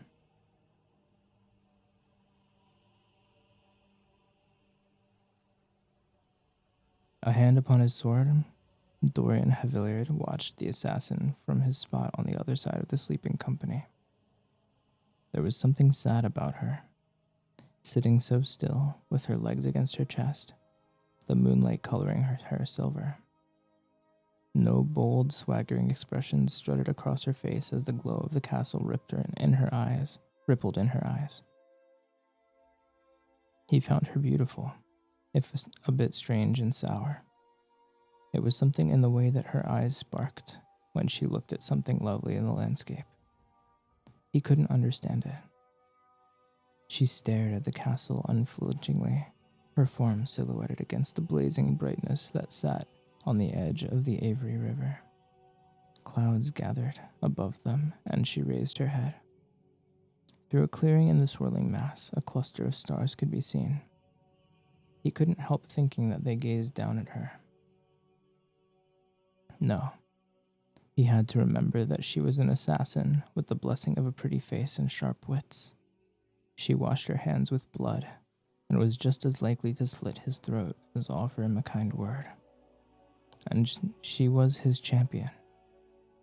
A hand upon his sword, Dorian Havillard watched the assassin from his spot on the other side of the sleeping company. There was something sad about her, sitting so still with her legs against her chest, the moonlight coloring her hair silver. No bold, swaggering expressions strutted across her face as the glow of the castle rippled in her eyes. He found her beautiful, if a bit strange and sour. It was something in the way that her eyes sparked when she looked at something lovely in the landscape. He couldn't understand it. She stared at the castle unflinchingly, her form silhouetted against the blazing brightness that sat on the edge of the Avery River. Clouds gathered above them, and she raised her head. Through a clearing in the swirling mass, a cluster of stars could be seen. He couldn't help thinking that they gazed down at her. No. He had to remember that she was an assassin with the blessing of a pretty face and sharp wits. She washed her hands with blood and was just as likely to slit his throat as offer him a kind word. And she was his champion.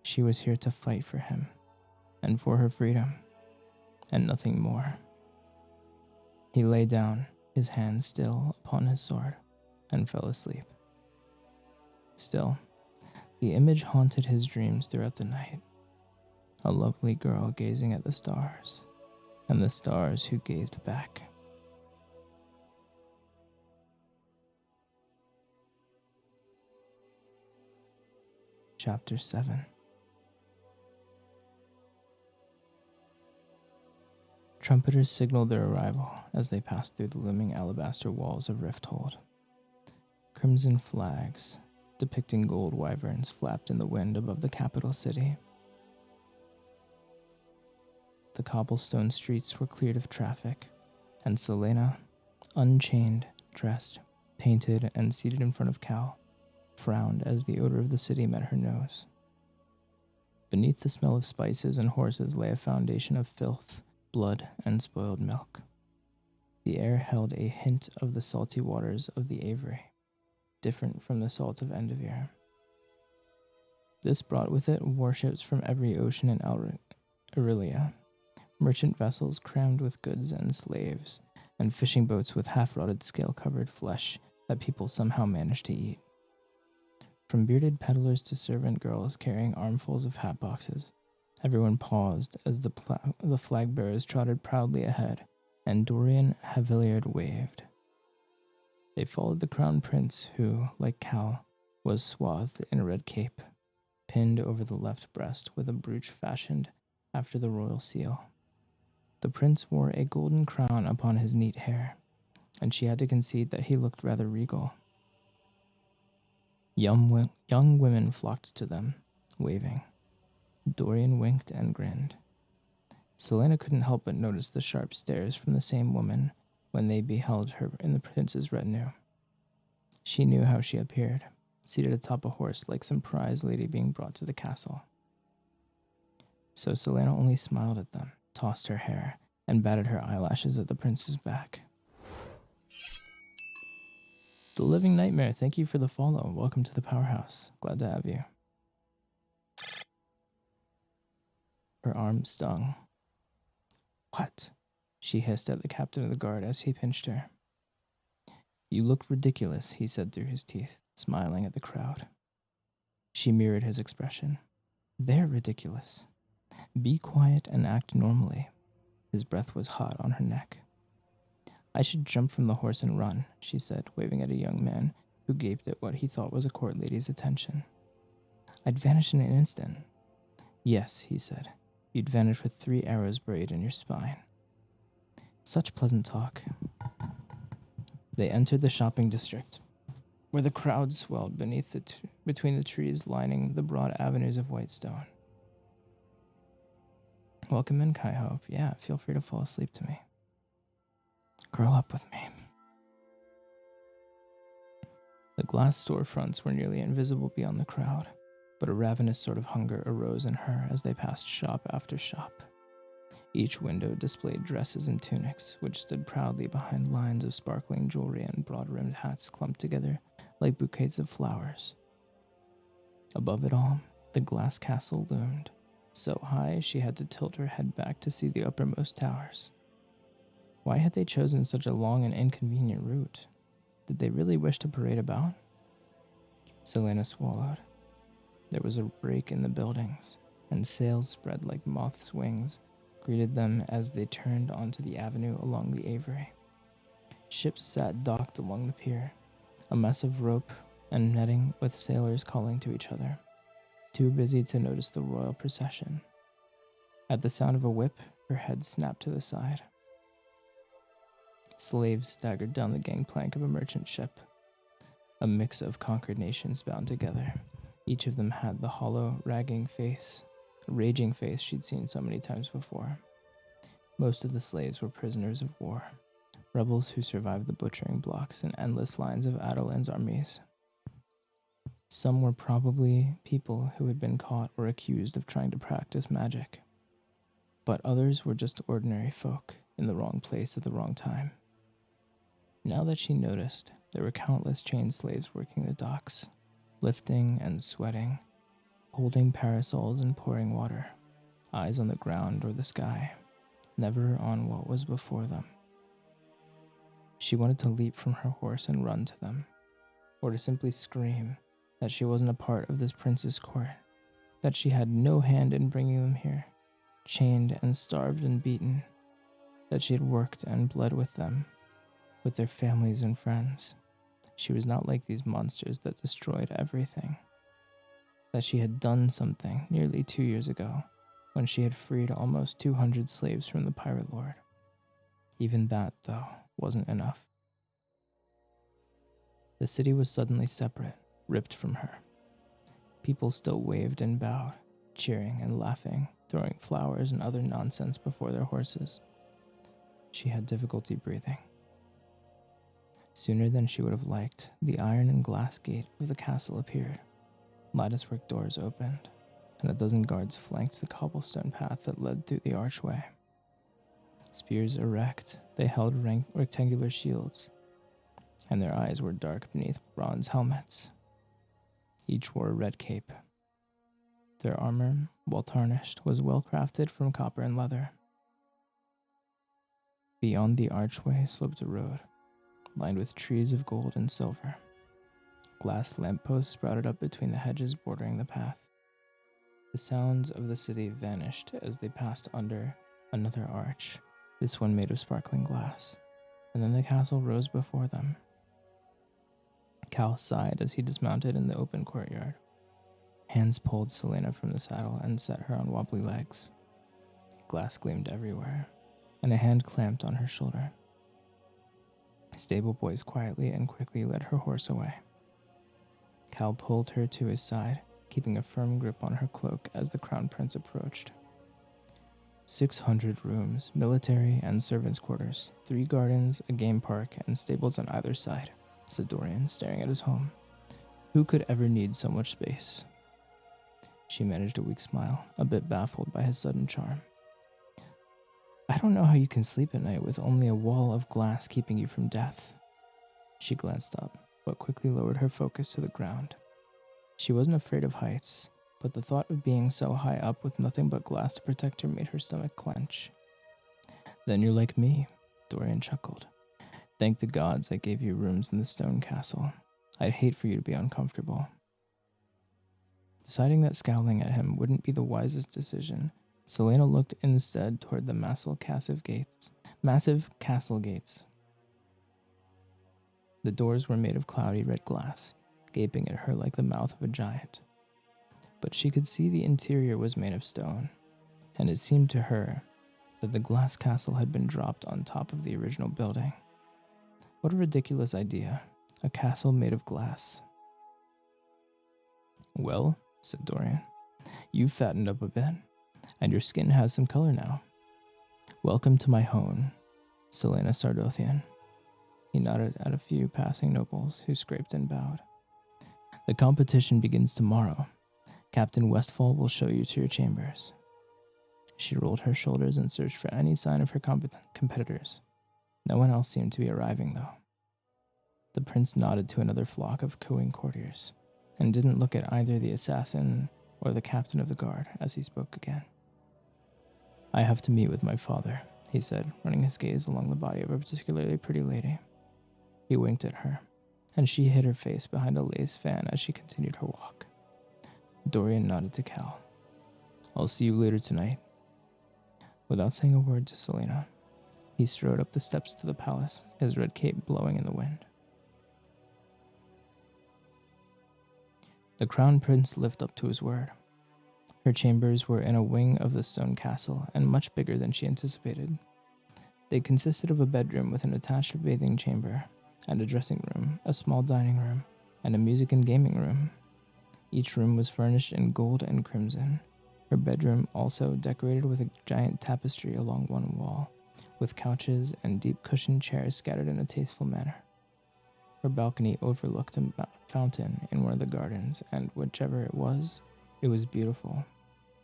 She was here to fight for him and for her freedom, and nothing more. He lay down, his hand still upon his sword, and fell asleep. Still, the image haunted his dreams throughout the night. A lovely girl gazing at the stars, and the stars who gazed back. Chapter 7. Trumpeters signaled their arrival as they passed through the looming alabaster walls of Rifthold. Crimson flags, depicting gold wyverns, flapped in the wind above the capital city. The cobblestone streets were cleared of traffic, and Selena, unchained, dressed, painted, and seated in front of Cal, frowned as the odor of the city met her nose. Beneath the smell of spices and horses lay a foundation of filth, blood, and spoiled milk. The air held a hint of the salty waters of the Avery, different from the salt of Endovier. This brought with it warships from every ocean in Aurelia, merchant vessels crammed with goods and slaves, and fishing boats with half-rotted scale-covered flesh that people somehow managed to eat. From bearded peddlers to servant girls carrying armfuls of hat boxes, everyone paused as the flag-bearers trotted proudly ahead, and Dorian Havillard waved. They followed the crown prince who, like Cal, was swathed in a red cape, pinned over the left breast with a brooch fashioned after the royal seal. The prince wore a golden crown upon his neat hair, and she had to concede that he looked rather regal. Young women flocked to them, waving. Dorian winked and grinned. Selena couldn't help but notice the sharp stares from the same woman when they beheld her in the prince's retinue. She knew how she appeared, seated atop a horse like some prize lady being brought to the castle. So Selena only smiled at them, tossed her hair, and batted her eyelashes at the prince's back. The Living Nightmare, thank you for the follow. Welcome to the Powerhouse. Glad to have you. Her arm stung. What? She hissed at the captain of the guard as he pinched her. You look ridiculous, he said through his teeth, smiling at the crowd. She mirrored his expression. They're ridiculous. Be quiet and act normally. His breath was hot on her neck. I should jump from the horse and run, she said, waving at a young man who gaped at what he thought was a court lady's attention. I'd vanish in an instant. Yes, he said. You'd vanish with 3 arrows buried in your spine. Such pleasant talk. They entered the shopping district, where the crowd swelled beneath between the trees lining the broad avenues of white stone. Welcome in, Kai-Hope. Yeah, feel free to fall asleep to me. Curl up with me. The glass storefronts were nearly invisible beyond the crowd, but a ravenous sort of hunger arose in her as they passed shop after shop. Each window displayed dresses and tunics, which stood proudly behind lines of sparkling jewelry and broad-rimmed hats clumped together like bouquets of flowers. Above it all, the glass castle loomed, so high she had to tilt her head back to see the uppermost towers. Why had they chosen such a long and inconvenient route? Did they really wish to parade about? Selena swallowed. There was a break in the buildings, and sails spread like moths' wings greeted them as they turned onto the avenue along the Avery. Ships sat docked along the pier, a mess of rope and netting with sailors calling to each other, too busy to notice the royal procession. At the sound of a whip, her head snapped to the side. Slaves staggered down the gangplank of a merchant ship. a mix of conquered nations bound together. Each of them had the hollow, raging face she'd seen so many times before. Most of the slaves were prisoners of war, rebels who survived the butchering blocks and endless lines of Adolan's armies. Some were probably people who had been caught or accused of trying to practice magic, but others were just ordinary folk in the wrong place at the wrong time. Now that she noticed, there were countless chained slaves working the docks, lifting and sweating, holding parasols and pouring water, eyes on the ground or the sky, never on what was before them. She wanted to leap from her horse and run to them, or to simply scream that she wasn't a part of this prince's court, that she had no hand in bringing them here, chained and starved and beaten, that she had worked and bled with them, with their families and friends. She was not like these monsters that destroyed everything. That she had done something nearly 2 years ago, when she had freed almost 200 slaves from the pirate lord. Even that, though, wasn't enough. The city was suddenly separate, ripped from her. People still waved and bowed, cheering and laughing, throwing flowers and other nonsense before their horses. She had difficulty breathing. Sooner than she would have liked, the iron and glass gate of the castle appeared. Latticework doors opened, and a dozen guards flanked the cobblestone path that led through the archway. Spears erect, they held rectangular shields, and their eyes were dark beneath bronze helmets. Each wore a red cape. Their armor, while tarnished, was well crafted from copper and leather. Beyond the archway sloped a road, lined with trees of gold and silver. Glass lampposts sprouted up between the hedges bordering the path. The sounds of the city vanished as they passed under another arch, this one made of sparkling glass, and then the castle rose before them. Cal sighed as he dismounted in the open courtyard. Hands pulled Selena from the saddle and set her on wobbly legs. Glass gleamed everywhere, and a hand clamped on her shoulder. Stable boys quietly and quickly led her horse away. Cal pulled her to his side, keeping a firm grip on her cloak as the crown prince approached. 600 rooms, military and servants' quarters, 3 gardens, a game park, and stables on either side, said Dorian, staring at his home. Who could ever need so much space? She managed a weak smile, a bit baffled by his sudden charm. I don't know how you can sleep at night with only a wall of glass keeping you from death. She glanced up, but quickly lowered her focus to the ground. She wasn't afraid of heights, but the thought of being so high up with nothing but glass to protect her made her stomach clench. Then you're like me, Dorian chuckled. Thank the gods I gave you rooms in the stone castle. I'd hate for you to be uncomfortable. Deciding that scowling at him wouldn't be the wisest decision, Selena looked instead toward the massive castle gates. The doors were made of cloudy red glass, gaping at her like the mouth of a giant. But she could see the interior was made of stone, and it seemed to her that the glass castle had been dropped on top of the original building. What a ridiculous idea, a castle made of glass. Well, said Dorian, you've fattened up a bit, and your skin has some color now. Welcome to my home, Selena Sardothian. He nodded at a few passing nobles who scraped and bowed. The competition begins tomorrow. Captain Westfall will show you to your chambers. She rolled her shoulders and searched for any sign of her competitors. No one else seemed to be arriving, though. The prince nodded to another flock of cooing courtiers, and didn't look at either the assassin or the captain of the guard as he spoke again. I have to meet with my father, he said, running his gaze along the body of a particularly pretty lady. He winked at her, and she hid her face behind a lace fan as she continued her walk. Dorian nodded to Cal. I'll see you later tonight. Without saying a word to Selena, he strode up the steps to the palace, his red cape blowing in the wind. The crown prince lived up to his word. Her chambers were in a wing of the stone castle and much bigger than she anticipated. They consisted of a bedroom with an attached bathing chamber and a dressing room, a small dining room, and a music and gaming room. Each room was furnished in gold and crimson. Her bedroom also decorated with a giant tapestry along one wall, with couches and deep cushioned chairs scattered in a tasteful manner. Her balcony overlooked a fountain in one of the gardens, and whichever it was beautiful.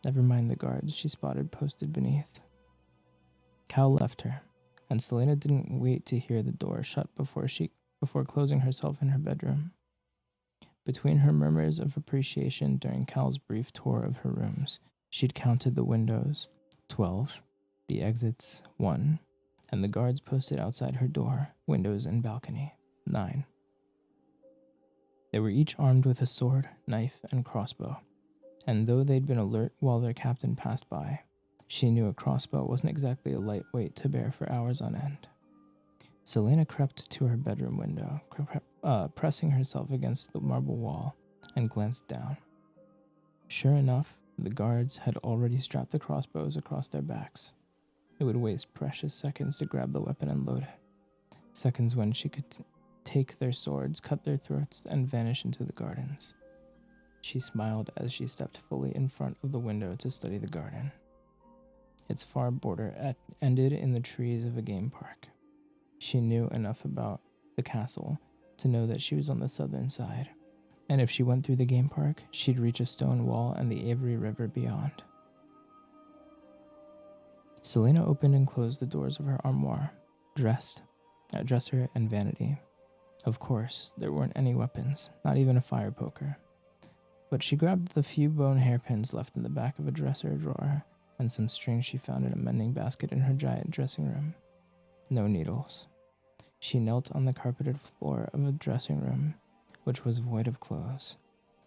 Never mind the guards she spotted posted beneath. Cal left her, and Selena didn't wait to hear the door shut before closing herself in her bedroom. Between her murmurs of appreciation during Cal's brief tour of her rooms, she'd counted the windows, 12, the exits, 1, and the guards posted outside her door, windows, and balcony, 9. They were each armed with a sword, knife, and crossbow, and though they'd been alert while their captain passed by, she knew a crossbow wasn't exactly a light weight to bear for hours on end. Selena crept to her bedroom window, pressing herself against the marble wall, and glanced down. Sure enough, the guards had already strapped the crossbows across their backs. It would waste precious seconds to grab the weapon and load it. Seconds when she could take their swords, cut their throats, and vanish into the gardens. She smiled as she stepped fully in front of the window to study the garden. Its far border ended in the trees of a game park. She knew enough about the castle to know that she was on the southern side, and if she went through the game park, she'd reach a stone wall and the Avery River beyond. Selena opened and closed the doors of her armoire, dresser, and vanity. Of course, there weren't any weapons, not even a fire poker. But she grabbed the few bone hairpins left in the back of a dresser drawer and some string she found in a mending basket in her giant dressing room. No needles. She knelt on the carpeted floor of a dressing room, which was void of clothes,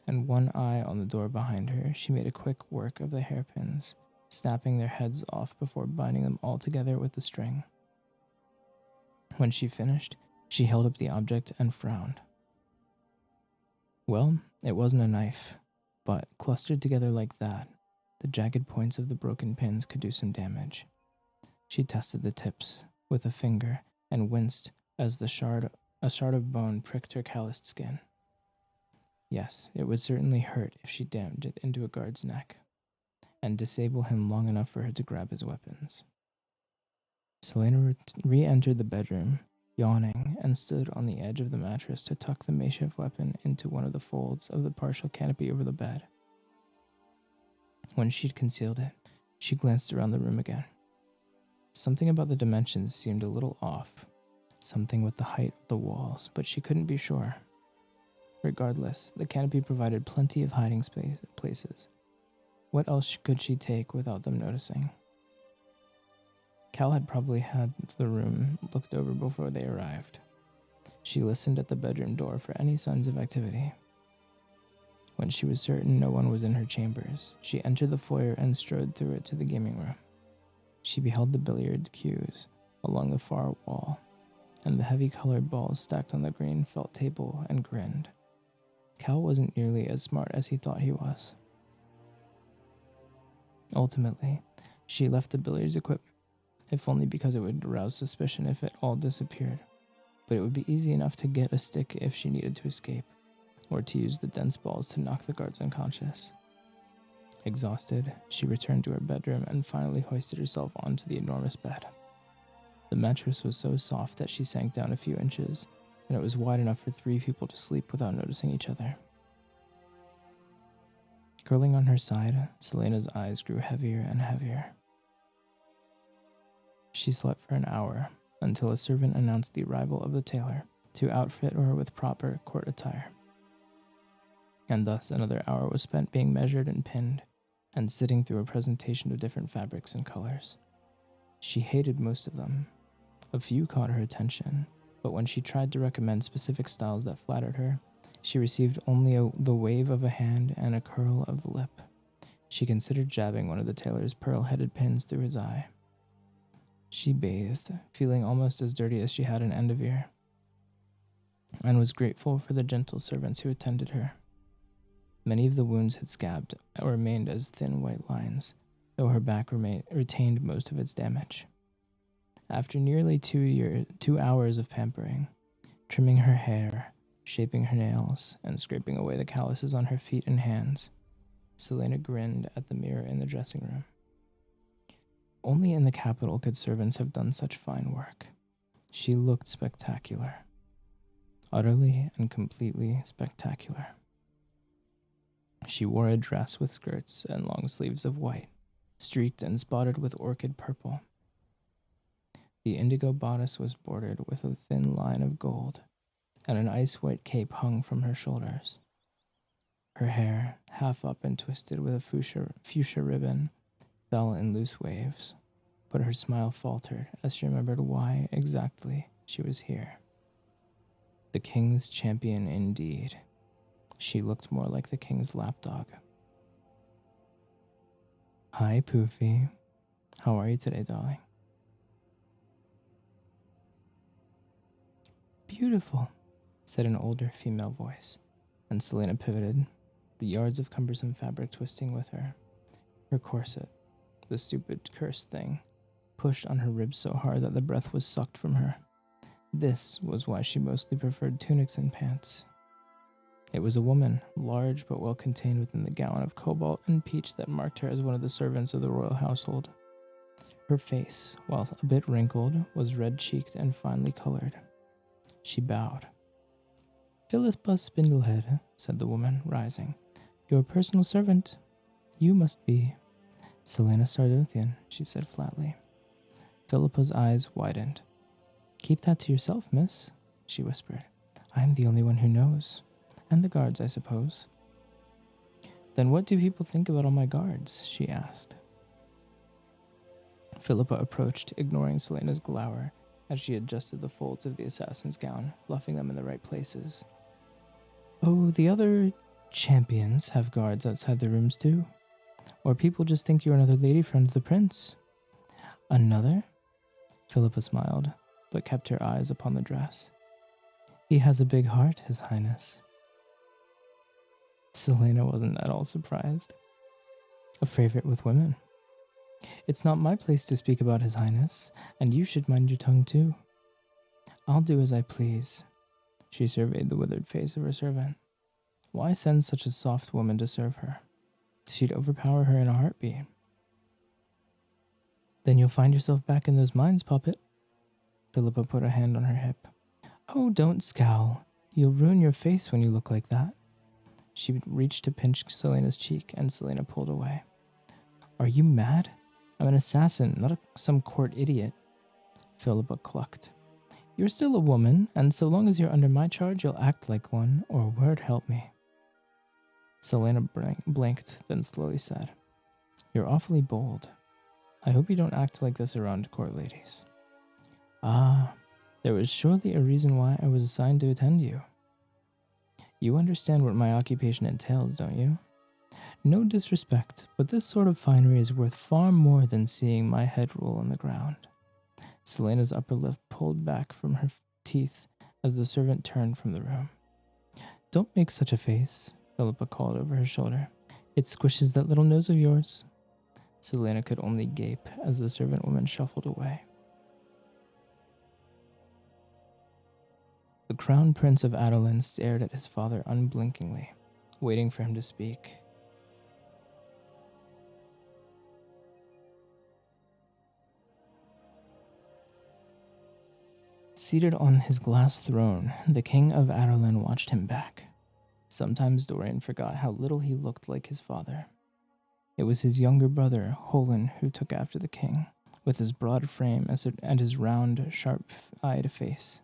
and one eye on the door behind her, she made a quick work of the hairpins, snapping their heads off before binding them all together with the string. When she finished, she held up the object and frowned. Well, it wasn't a knife, but clustered together like that, the jagged points of the broken pins could do some damage. She tested the tips with a finger and winced as a shard of bone pricked her calloused skin. Yes, it would certainly hurt if she damned it into a guard's neck, and disable him long enough for her to grab his weapons. Selena re-entered the bedroom, yawning, and stood on the edge of the mattress to tuck the makeshift weapon into one of the folds of the partial canopy over the bed. When she'd concealed it, she glanced around the room again. Something about the dimensions seemed a little off, something with the height of the walls, but she couldn't be sure. Regardless, the canopy provided plenty of hiding places. What else could she take without them noticing? Cal had probably had the room looked over before they arrived. She listened at the bedroom door for any signs of activity. When she was certain no one was in her chambers, she entered the foyer and strode through it to the gaming room. She beheld the billiard cues along the far wall, and the heavy colored balls stacked on the green felt table, and grinned. Cal wasn't nearly as smart as he thought he was. Ultimately, she left the billiards equipment, if only because it would arouse suspicion if it all disappeared. But it would be easy enough to get a stick if she needed to escape, or to use the dense balls to knock the guards unconscious. Exhausted, she returned to her bedroom and finally hoisted herself onto the enormous bed. The mattress was so soft that she sank down a few inches, and it was wide enough for 3 people to sleep without noticing each other. Curling on her side, Selena's eyes grew heavier and heavier. She slept for an hour, until a servant announced the arrival of the tailor to outfit her with proper court attire. And thus another hour was spent being measured and pinned, and sitting through a presentation of different fabrics and colors. She hated most of them. A few caught her attention, but when she tried to recommend specific styles that flattered her, she received only the wave of a hand and a curl of the lip. She considered jabbing one of the tailor's pearl-headed pins through his eye. She bathed, feeling almost as dirty as she had an end of ear, and was grateful for the gentle servants who attended her. Many of the wounds had scabbed or remained as thin white lines, though her back retained most of its damage. After nearly 2 hours of pampering, trimming her hair, shaping her nails and scraping away the calluses on her feet and hands. Selena grinned at the mirror in the dressing room. Only in the capital could servants have done such fine work. She looked spectacular. Utterly and completely spectacular. She wore a dress with skirts and long sleeves of white, streaked and spotted with orchid purple. The indigo bodice was bordered with a thin line of gold, and an ice-white cape hung from her shoulders. Her hair, half up and twisted with a fuchsia ribbon, fell in loose waves, but her smile faltered as she remembered why exactly she was here. The king's champion indeed. She looked more like the king's lapdog. Hi, Poofy. How are you today, darling? Beautiful, said an older female voice, and Selena pivoted, the yards of cumbersome fabric twisting with her. Her corset, the stupid cursed thing, pushed on her ribs so hard that the breath was sucked from her. This was why she mostly preferred tunics and pants. It was a woman, large but well contained within the gown of cobalt and peach that marked her as one of the servants of the royal household. Her face, while a bit wrinkled, was red-cheeked and finely colored. She bowed. Philippa Spindlehead, said the woman, rising. Your personal servant. You must be. Selena Sardothian, she said flatly. Philippa's eyes widened. Keep that to yourself, miss, she whispered. I'm the only one who knows. And the guards, I suppose. Then what do people think about all my guards? She asked. Philippa approached, ignoring Selena's glower, as she adjusted the folds of the assassin's gown, fluffing them in the right places. Oh, the other champions have guards outside their rooms too. Or people just think you're another lady friend of the prince. Another? Philippa smiled, but kept her eyes upon the dress. He has a big heart, His Highness. Selena wasn't at all surprised. A favorite with women. It's not my place to speak about His Highness, and you should mind your tongue too. I'll do as I please. She surveyed the withered face of her servant. Why send such a soft woman to serve her? She'd overpower her in a heartbeat. Then you'll find yourself back in those mines, puppet. Philippa put a hand on her hip. Oh, don't scowl. You'll ruin your face when you look like that. She reached to pinch Selena's cheek, and Selena pulled away. Are you mad? I'm an assassin, not some court idiot. Philippa clucked. You're still a woman, and so long as you're under my charge, you'll act like one, or word help me. Selena blinked, then slowly said, You're awfully bold. I hope you don't act like this around court ladies. Ah, there was surely a reason why I was assigned to attend you. You understand what my occupation entails, don't you? No disrespect, but this sort of finery is worth far more than seeing my head roll on the ground. Selena's upper lip pulled back from her teeth as the servant turned from the room. Don't make such a face, Philippa called over her shoulder. It squishes that little nose of yours. Selena could only gape as the servant woman shuffled away. The Crown Prince of Adolan stared at his father unblinkingly, waiting for him to speak. Seated on his glass throne, the King of Adolan watched him back. Sometimes Dorian forgot how little he looked like his father. It was his younger brother, Holen, who took after the king, with his broad frame and his round, sharp-eyed face.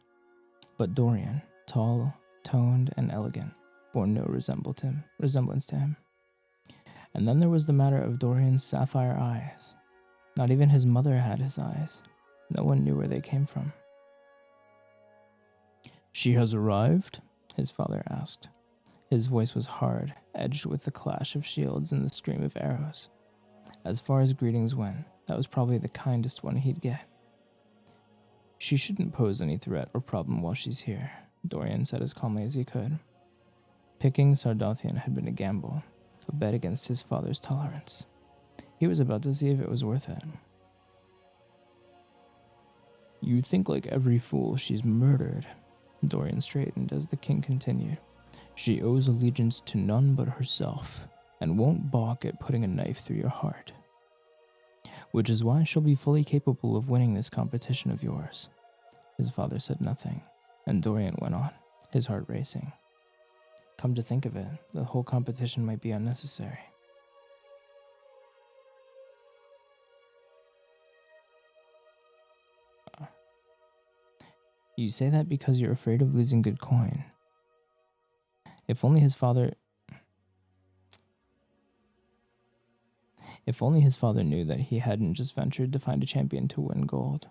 But Dorian, tall, toned, and elegant, bore no resemblance to him. And then there was the matter of Dorian's sapphire eyes. Not even his mother had his eyes. No one knew where they came from. She has arrived? His father asked. His voice was hard, edged with the clash of shields and the scream of arrows. As far as greetings went, that was probably the kindest one he'd get. She shouldn't pose any threat or problem while she's here, Dorian said as calmly as he could. Picking Sardothian had been a gamble, a bet against his father's tolerance. He was about to see if it was worth it. You'd think like every fool she's murdered, Dorian straightened as the king continued. She owes allegiance to none but herself, and won't balk at putting a knife through your heart. Which is why she'll be fully capable of winning this competition of yours. His father said nothing, and Dorian went on, his heart racing. Come to think of it, the whole competition might be unnecessary. You say that because you're afraid of losing good coin. If only his father knew that he hadn't just ventured to find a champion to win gold,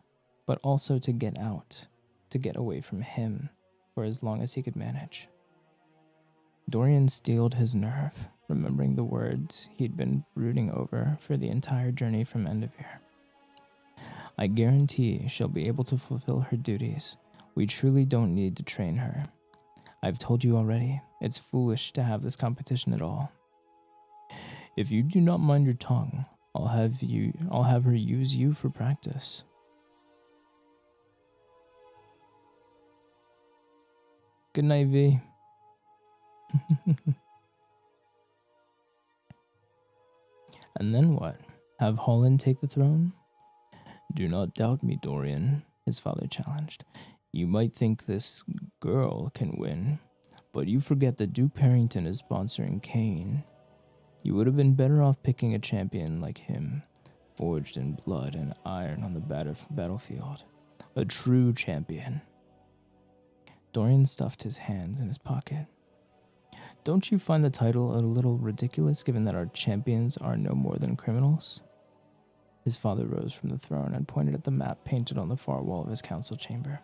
but also to get out, to get away from him for as long as he could manage. Dorian steeled his nerve, remembering the words he'd been brooding over for the entire journey from Enderveer. I guarantee she'll be able to fulfill her duties. We truly don't need to train her. I've told you already, it's foolish to have this competition at all. If you do not mind your tongue, I'll have her use you for practice. Good night, V. And then what? Have Holland take the throne? Do not doubt me, Dorian, his father challenged. You might think this girl can win, but you forget that Duke Parrington is sponsoring Kane. You would have been better off picking a champion like him, forged in blood and iron on the battlefield. A true champion. Dorian stuffed his hands in his pocket. Don't you find the title a little ridiculous given that our champions are no more than criminals? His father rose from the throne and pointed at the map painted on the far wall of his council chamber.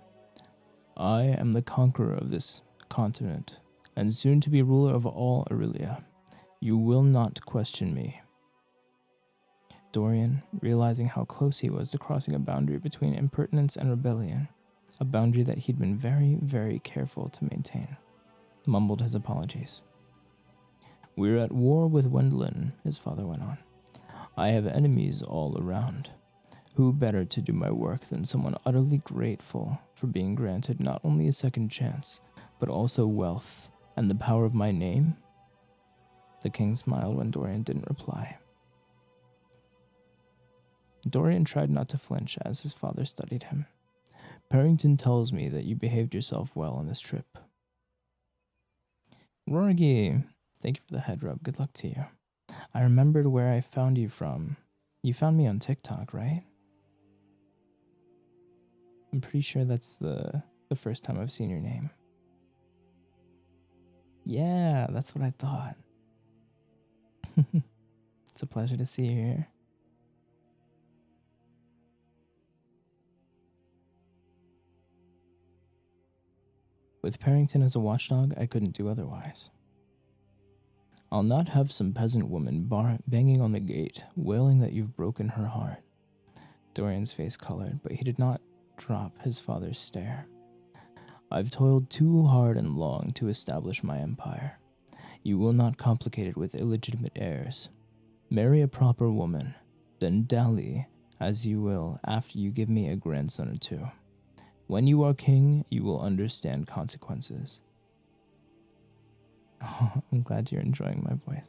I am the conqueror of this continent, and soon to be ruler of all Aurelia. You will not question me. Dorian, realizing how close he was to crossing a boundary between impertinence and rebellion, a boundary that he'd been very, very careful to maintain, mumbled his apologies. We're at war with Wendlin, his father went on. I have enemies all around. Who better to do my work than someone utterly grateful for being granted not only a second chance, but also wealth and the power of my name? The king smiled when Dorian didn't reply. Dorian tried not to flinch as his father studied him. Parrington tells me that you behaved yourself well on this trip. Rorgi, thank you for the head rub. Good luck to you. I remembered where I found you from. You found me on TikTok, right? I'm pretty sure that's the first time I've seen your name. Yeah, that's what I thought. It's a pleasure to see you here. With Parrington as a watchdog, I couldn't do otherwise. I'll not have some peasant woman banging on the gate, wailing that you've broken her heart. Dorian's face colored, but he did not drop his father's stare. I've toiled too hard and long to establish my empire. You will not complicate it with illegitimate heirs. Marry a proper woman, then dally as you will after you give me a grandson or two. When you are king, you will understand consequences. Oh, I'm glad you're enjoying my voice.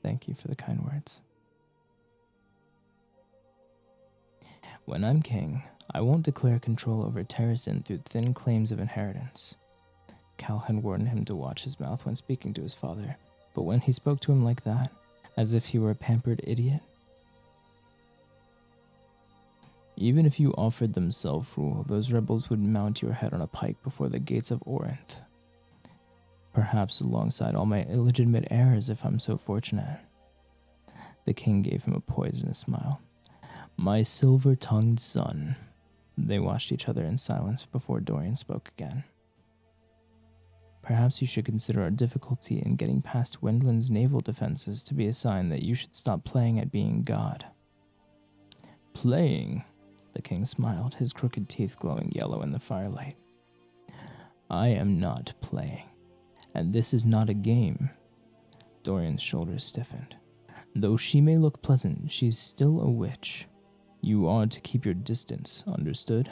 Thank you for the kind words. When I'm king, I won't declare control over Terrasen through thin claims of inheritance. Cal had warned him to watch his mouth when speaking to his father, but when he spoke to him like that, as if he were a pampered idiot. Even if you offered them self-rule, those rebels would mount your head on a pike before the gates of Orinth. Perhaps alongside all my illegitimate heirs if I'm so fortunate. The king gave him a poisonous smile. My silver-tongued son. They watched each other in silence before Dorian spoke again. Perhaps you should consider our difficulty in getting past Wendlin's naval defenses to be a sign that you should stop playing at being God. Playing? The king smiled, his crooked teeth glowing yellow in the firelight. I am not playing, and this is not a game. Dorian's shoulders stiffened. Though she may look pleasant, she's still a witch. You are to keep your distance, understood?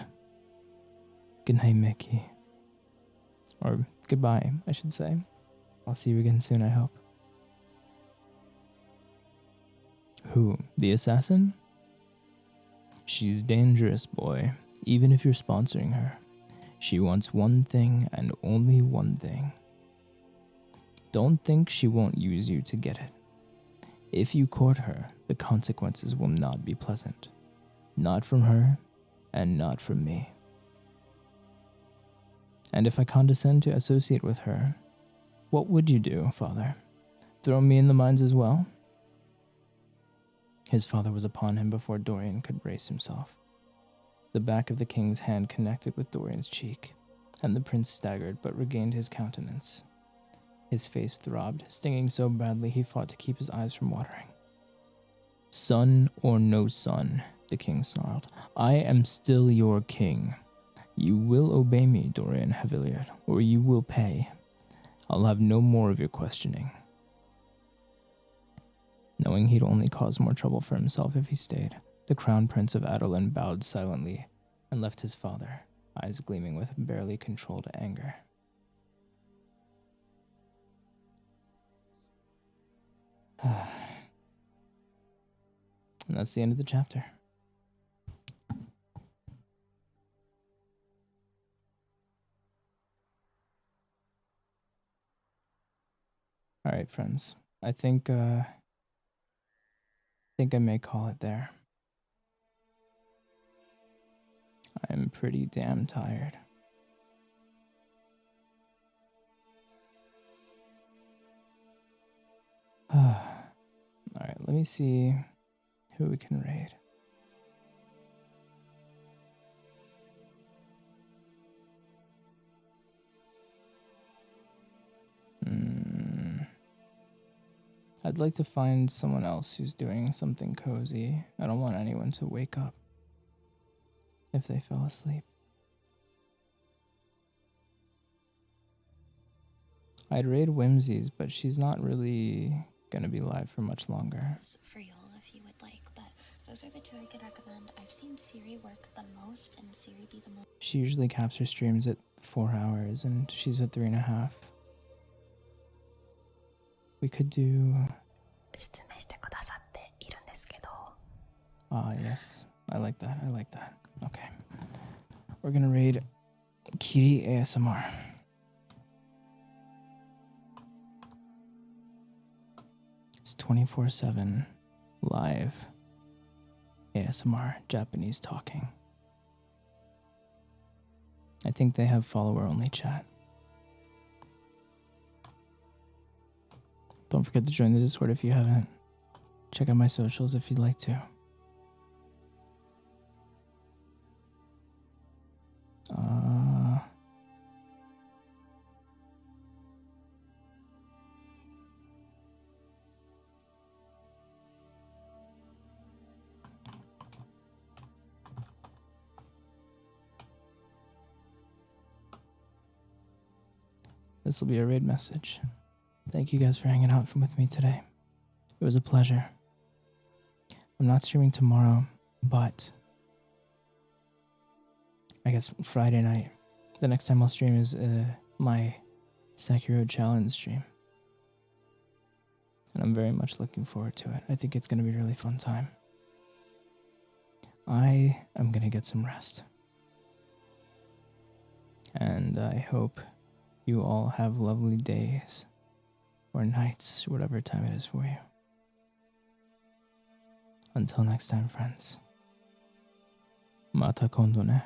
Good night, Mickey. Or goodbye, I should say. I'll see you again soon, I hope. Who? The assassin? She's dangerous, boy, even if you're sponsoring her. She wants one thing and only one thing. Don't think she won't use you to get it. If you court her, the consequences will not be pleasant. Not from her, and not from me. And if I condescend to associate with her, what would you do, father? Throw me in the mines as well? His father was upon him before Dorian could brace himself. The back of the king's hand connected with Dorian's cheek, and the prince staggered but regained his countenance. His face throbbed, stinging so badly he fought to keep his eyes from watering. Son or no son, the king snarled, I am still your king. You will obey me, Dorian Haviliard, or you will pay. I'll have no more of your questioning. Knowing he'd only cause more trouble for himself if he stayed, the crown prince of Adolan bowed silently and left his father, eyes gleaming with barely controlled anger. And that's the end of the chapter. All right, friends. I think I may call it there. I'm pretty damn tired. All right, let me see who we can raid. I'd like to find someone else who's doing something cozy. I don't want anyone to wake up if they fell asleep. I'd raid Whimsies, but she's not really gonna be live for much longer. For y'all if you would like, but those are the two I can recommend. I've seen Siri work the most and Siri be the most. She usually caps her streams at 4 hours and she's at 3.5. We could do... Ah, yes. I like that. I like that. Okay. We're gonna raid Kiri ASMR. It's 24/7 live ASMR Japanese talking. I think they have follower-only chat. Don't forget to join the Discord if you haven't. Check out my socials if you'd like to. This will be a raid message. Thank you guys for hanging out with me today. It was a pleasure. I'm not streaming tomorrow, but I guess Friday night. The next time I'll stream is my Sekiro challenge stream. And I'm very much looking forward to it. I think it's going to be a really fun time. I am going to get some rest. And I hope you all have lovely days or nights, whatever time it is for you. Until next time, friends. Mata kondo ne.